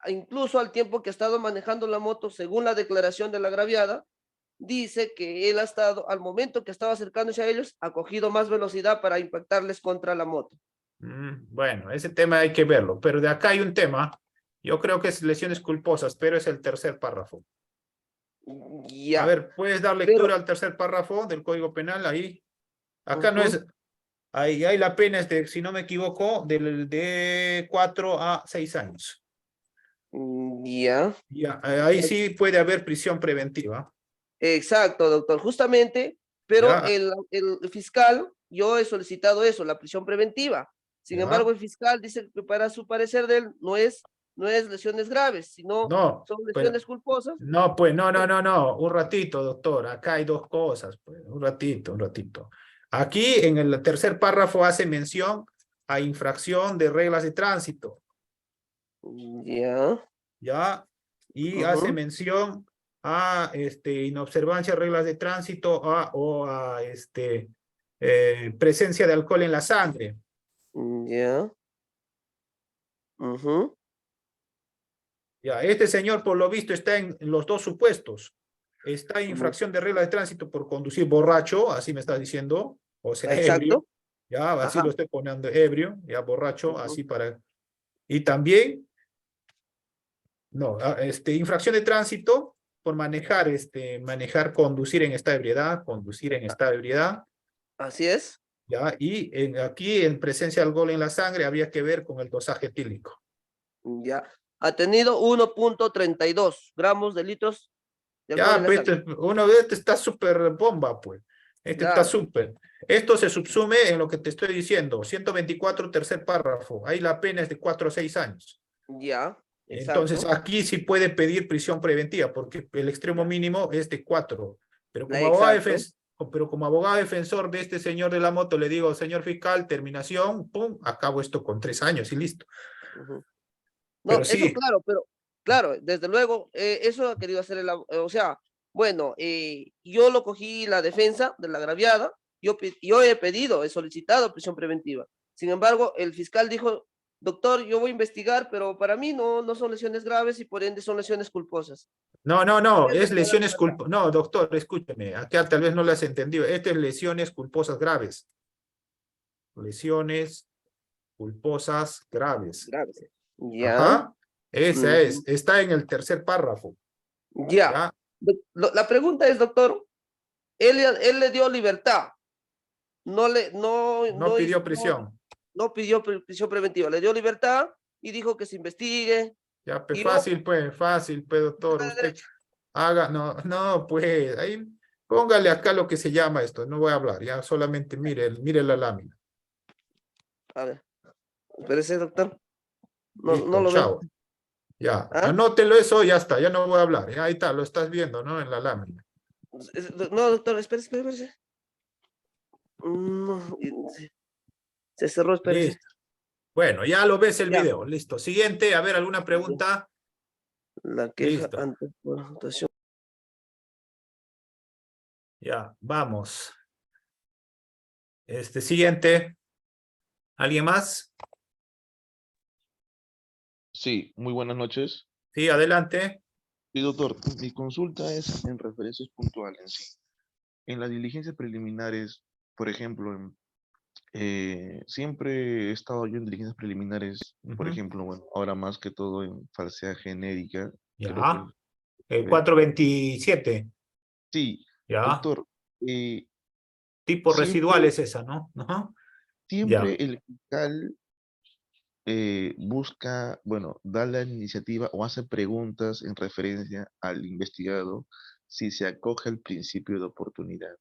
incluso al tiempo que ha estado manejando la moto, según la declaración de la agraviada, dice que él ha estado, al momento que estaba acercándose a ellos, ha cogido más velocidad para impactarles contra la moto. Bueno, ese tema hay que verlo, pero de acá hay un tema, yo creo que es lesiones culposas, pero es el tercer párrafo. A Ya, ver, ¿puedes dar pero, lectura al tercer párrafo del Código Penal ahí? Acá no es, ahí la pena es de, si no me equivoco, de 4 a 6 años. ya, Ya, ahí sí puede haber prisión preventiva. exacto, doctor, justamente, pero Ya, el fiscal, yo he solicitado eso, la prisión preventiva. Sin embargo, ya, el fiscal dice que para su parecer de él no es no es lesiones graves, sino No, son pero- lesiones culposas. No, pues, no. Un ratito, doctor. Acá hay dos cosas, pues. Un ratito. Aquí en el tercer párrafo hace mención a infracción de reglas de tránsito, Ya. ¿ya? Y hace mención a inobservancia de reglas de tránsito o a presencia de alcohol en la sangre. Ya. Ujú. Ya, este señor, por lo visto, está en los dos supuestos. Está en infracción de reglas de tránsito por conducir borracho, así me está diciendo, o sea, ebrio. Exacto. Ya, así Ajá. lo estoy poniendo, ebrio, ya borracho, así para... Y también, no, infracción de tránsito por manejar, conducir en estado de ebriedad, Así es. ya, y aquí en presencia de alcohol en la sangre había que ver con el dosaje etílico. Ya. Ha tenido 1.32 gramos de litros de alcohol Ya, en la pues, sangre. uno de este está súper bomba, pues. Este está Claro. súper. Esto se subsume en lo que te estoy diciendo. 124, tercer párrafo. Ahí la pena es de 4 a 6 años. Ya. Entonces, Exacto. aquí sí puede pedir prisión preventiva, porque el extremo mínimo es de 4. Pero como Exacto. como abogado defensor de este señor de la moto, le digo, señor fiscal, terminación, pum, acabo esto con 3 años y listo. Ujú. No, Pero eso sí, claro, pero claro, desde luego, eso ha querido hacer o sea, bueno, yo lo cogí la defensa de la agraviada, yo he pedido, he solicitado prisión preventiva. Sin embargo, el fiscal dijo, doctor, yo voy a investigar, pero para mí no son lesiones graves y por ende son lesiones culposas. no, Eso es queda lesiones para acá. culposas. No, doctor, escúcheme, acá tal vez no lo has entendido. Esto es lesiones culposas graves. Lesiones culposas graves. Graves. Ya. Ajá, esa es, Ujú. está en el tercer párrafo. Ya. ¿Ya? La pregunta es, doctor, él le dio libertad, no le, no, No pidió no, prisión. no pidió prisión preventiva, le dio libertad y dijo que se investigue. Ya, pues Y luego, fácil, pues, doctor. de Usted derecho. haga, no, pues, ahí, póngale acá lo que se llama esto, no voy a hablar, ya solamente mire la lámina. A ver, espérese, doctor. No Listo, lo veo. chao. Ya, ¿Ah? anótelo eso, ya está, ya no voy a hablar. Ya, ahí está, lo estás viendo, ¿no? En la lámina. No, doctor, espérese. No, se cerró, espérese. Listo. Bueno, ya lo ves el Ya. video, listo. Siguiente, a ver, ¿alguna pregunta? La queja Listo. ante por anotación. Ya, vamos. Siguiente. ¿Alguien más? Sí, muy buenas noches. Sí, adelante. Sí, doctor, mi consulta es en referencias puntuales en sí. En las diligencias preliminares, por ejemplo, siempre he estado yo en diligencias preliminares, por Ujú. ejemplo, bueno, ahora más que todo en falsedad genérica. Creo Ya. que, El 427. sí, Ya. doctor, Tipo residual siempre, es esa, ¿no? Ajá. siempre Ya. el fiscal busca, bueno, da la iniciativa o hace preguntas en referencia al investigado si se acoge al principio de oportunidad.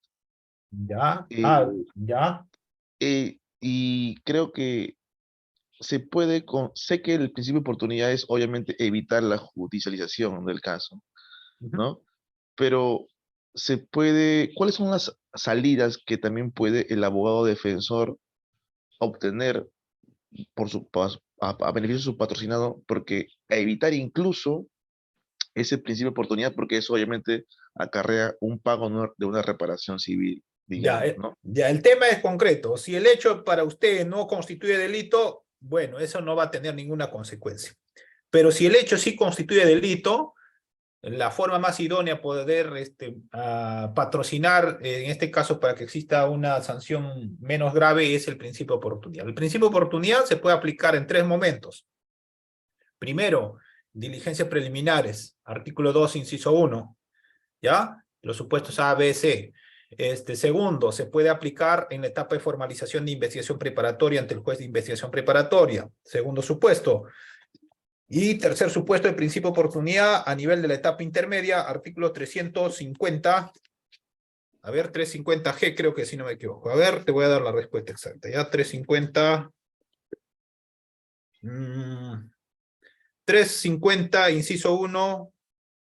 Ya. Eh, Ya. y creo que se puede, sé que el principio de oportunidad es obviamente evitar la judicialización del caso, Ujú. ¿no? Pero se puede, ¿cuáles son las salidas que también puede el abogado defensor obtener por a beneficio de su patrocinado? Porque a evitar incluso ese principio de oportunidad, porque eso obviamente acarrea un pago de una reparación civil, Ya, digamos, ¿no? ya, el tema es concreto. Si el hecho para usted no constituye delito, bueno, eso no va a tener ninguna consecuencia. Pero si el hecho sí constituye delito, la forma más idónea de poder patrocinar, en este caso para que exista una sanción menos grave, es el principio de oportunidad. El principio de oportunidad se puede aplicar en 3 momentos. Primero, diligencias preliminares, artículo 2, inciso 1, ¿ya? Los supuestos A, B, C. Segundo, se puede aplicar en la etapa de formalización de investigación preparatoria ante el juez de investigación preparatoria. Segundo supuesto. Y tercer supuesto de principio de oportunidad a nivel de la etapa intermedia, artículo 350. A ver, 350G, creo que si no me equivoco. A ver, te voy a dar la respuesta exacta. Ya, 350. 350, inciso 1,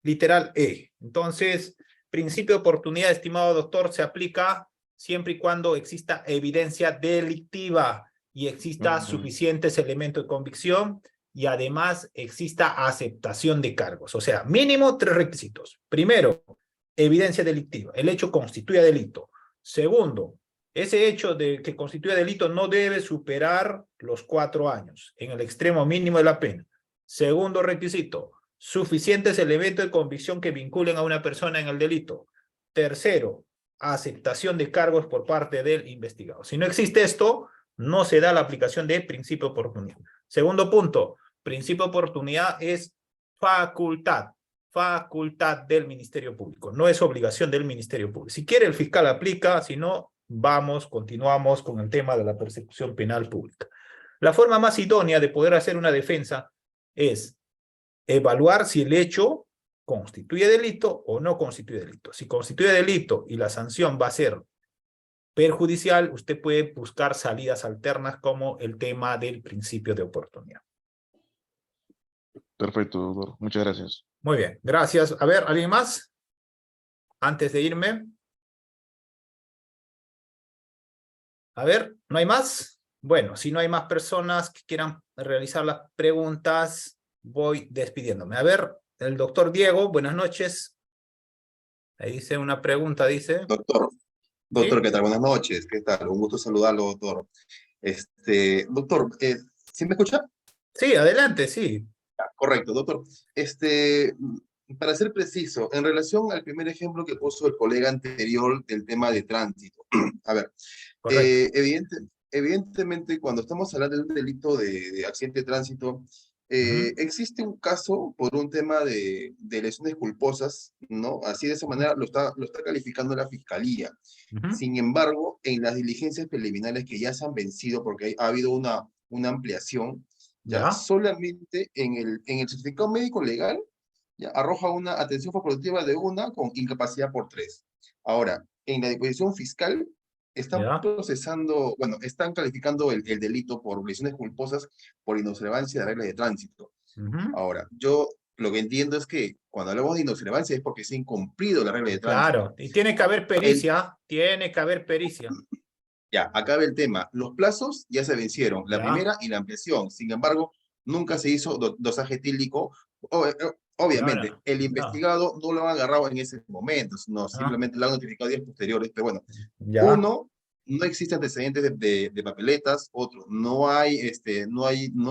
literal E. Entonces, principio de oportunidad, estimado doctor, se aplica siempre y cuando exista evidencia delictiva y exista suficientes elementos de convicción y además exista aceptación de cargos. O sea, mínimo 3 requisitos. Primero, evidencia delictiva. El hecho constituye delito. Segundo, ese hecho de que constituye delito no debe superar los 4 años en el extremo mínimo de la pena. Segundo requisito, suficientes elementos de convicción que vinculen a una persona en el delito. Tercero, aceptación de cargos por parte del investigado. Si no existe esto, no se da la aplicación de principio de oportunidad. Segundo punto, principio de oportunidad es facultad del Ministerio Público, no es obligación del Ministerio Público. Si quiere el fiscal aplica, si no, continuamos con el tema de la persecución penal pública. La forma más idónea de poder hacer una defensa es evaluar si el hecho constituye delito o no constituye delito. Si constituye delito y la sanción va a ser perjudicial, usted puede buscar salidas alternas como el tema del principio de oportunidad. Perfecto, doctor. Muchas gracias. Muy bien, gracias. A ver, ¿alguien más? Antes de irme. A ver, ¿no hay más? Bueno, si no hay más personas que quieran realizar las preguntas, voy despidiéndome. A ver, el doctor Diego, buenas noches. Ahí dice una pregunta, dice. Doctor, ¿Sí? ¿qué tal? Buenas noches, ¿qué tal? Un gusto saludarlo, doctor. Doctor, ¿sí me escucha? Sí, adelante, sí. Correcto, doctor. Para ser preciso, en relación al primer ejemplo que puso el colega anterior del tema de tránsito. A ver, evidentemente cuando estamos hablando de un delito de accidente de tránsito, existe un caso por un tema de lesiones culposas, ¿no? Así de esa manera lo está calificando la fiscalía. Sin embargo, en las diligencias preliminares que ya se han vencido, porque ha habido una ampliación, ya solamente en el certificado médico legal ya arroja una atención facultativa de 1 con incapacidad por 3. Ahora, en la disposición fiscal están procesando, bueno, están calificando el delito por lesiones culposas por inobservancia de reglas de tránsito. Ahora, yo lo que entiendo es que cuando hablamos de inobservancia es porque se ha incumplido la regla de tránsito. Claro, y tiene que haber pericia, tiene que haber pericia. Ya, acaba el tema. Los plazos ya se vencieron, la primera y la ampliación. Sin embargo, nunca se hizo dosaje etílico. Obviamente, el investigado no lo ha agarrado en ese momento, sino simplemente lo han notificado días posteriores. Pero bueno, uno, no existe antecedentes de papeletas. Otro, no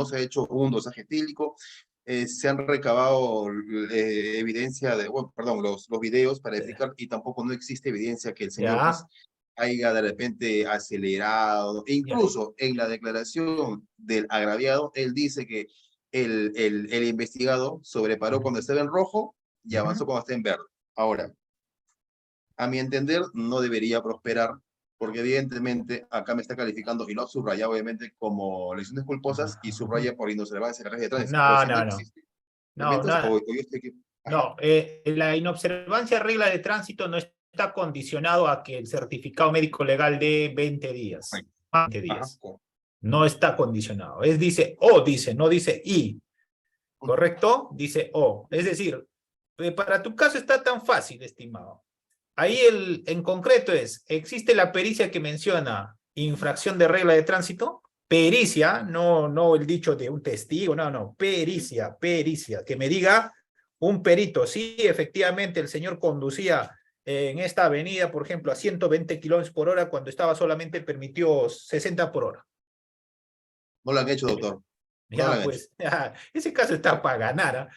se ha hecho un dosaje etílico. Se han recabado evidencia de, los videos para verificar y tampoco no existe evidencia que el señor haya de repente acelerado. E incluso en la declaración del agraviado, él dice que el investigado sobreparó cuando estaba en rojo y avanzó cuando está en verde. Ahora, a mi entender, no debería prosperar, porque evidentemente acá me está calificando, y lo ha subrayado obviamente como lesiones culposas, y subraya por inobservancia de reglas de tránsito. La inobservancia de reglas de tránsito no está condicionado a que el certificado médico legal de 20 días. 20 días. No está condicionado. Dice o, no dice y. ¿Correcto? Dice o. Es decir, para tu caso está tan fácil, estimado. Ahí en concreto existe la pericia que menciona infracción de regla de tránsito. Pericia, no el dicho de un testigo, no, pericia, que me diga un perito, sí, efectivamente el señor conducía en esta avenida, por ejemplo, a 120 kilómetros por hora cuando estaba solamente permitió 60 por hora. No lo han hecho, doctor. Ese caso está para ganar.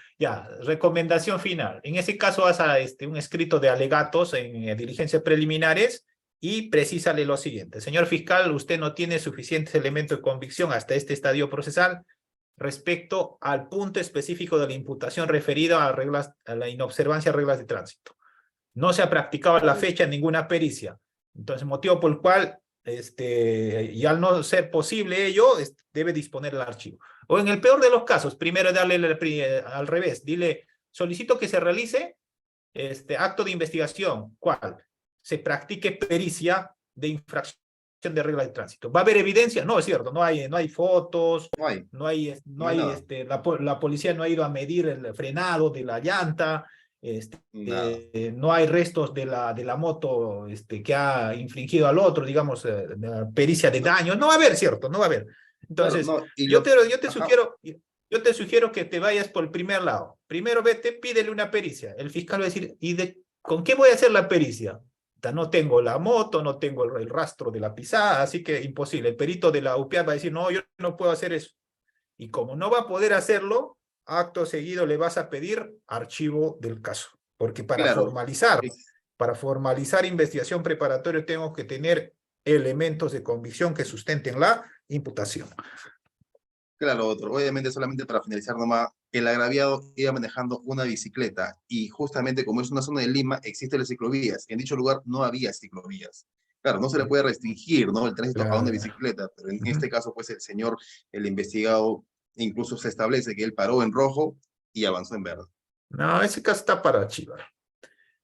Recomendación final. En ese caso, haz un escrito de alegatos en diligencias preliminares y precísale lo siguiente. Señor fiscal, usted no tiene suficientes elementos de convicción hasta este estadio procesal respecto al punto específico de la imputación referida a la inobservancia de reglas de tránsito. No se ha practicado a la fecha ninguna pericia. Entonces, motivo por el cual, y al no ser posible ello, debe disponer el archivo. O en el peor de los casos, primero darle al revés, dile, solicito que se realice acto de investigación, ¿cuál? Se practique pericia de infracción de regla de tránsito. ¿Va a haber evidencia? No, es cierto, no hay fotos, No hay nada. la policía no ha ido a medir el frenado de la llanta, Nada. no hay restos de la moto que ha infligido al otro, digamos, pericia de daño. No va a haber, ¿cierto? No va a haber. Entonces, Claro, no, y yo lo- te Ajá. sugiero que te vayas por el primer lado. Primero vete, pídele una pericia. El fiscal va a decir, ¿con qué voy a hacer la pericia? No tengo la moto, no tengo el rastro de la pisada, así que imposible. El perito de la UPIAD va a decir, no, yo no puedo hacer eso. Y como no va a poder hacerlo, acto seguido le vas a pedir archivo del caso. Porque Claro. para formalizar investigación preparatoria tengo que tener elementos de convicción que sustenten la imputación. Claro, otro. Obviamente, solamente para finalizar nomás, el agraviado iba manejando una bicicleta y justamente como es una zona de Lima, existen las ciclovías. En dicho lugar no había ciclovías. Claro, no se le puede restringir, ¿no?, el tránsito a una bicicleta, pero en este caso, pues el investigado, incluso se establece que él paró en rojo y avanzó en verde. No, ese caso está para archivar.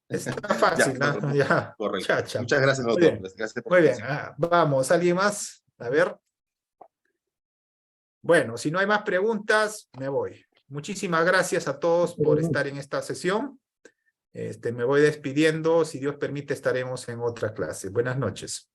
Está fácil, Ya, ¿no? doctor, Ya. correcto. Chao, chao. Muchas gracias, Muy doctor. bien. Gracias por Muy su bien. atención. Vamos, ¿alguien más? A ver. Bueno, si no hay más preguntas, me voy. Muchísimas gracias a todos por estar en esta sesión. Me voy despidiendo. Si Dios permite, estaremos en otra clase. Buenas noches.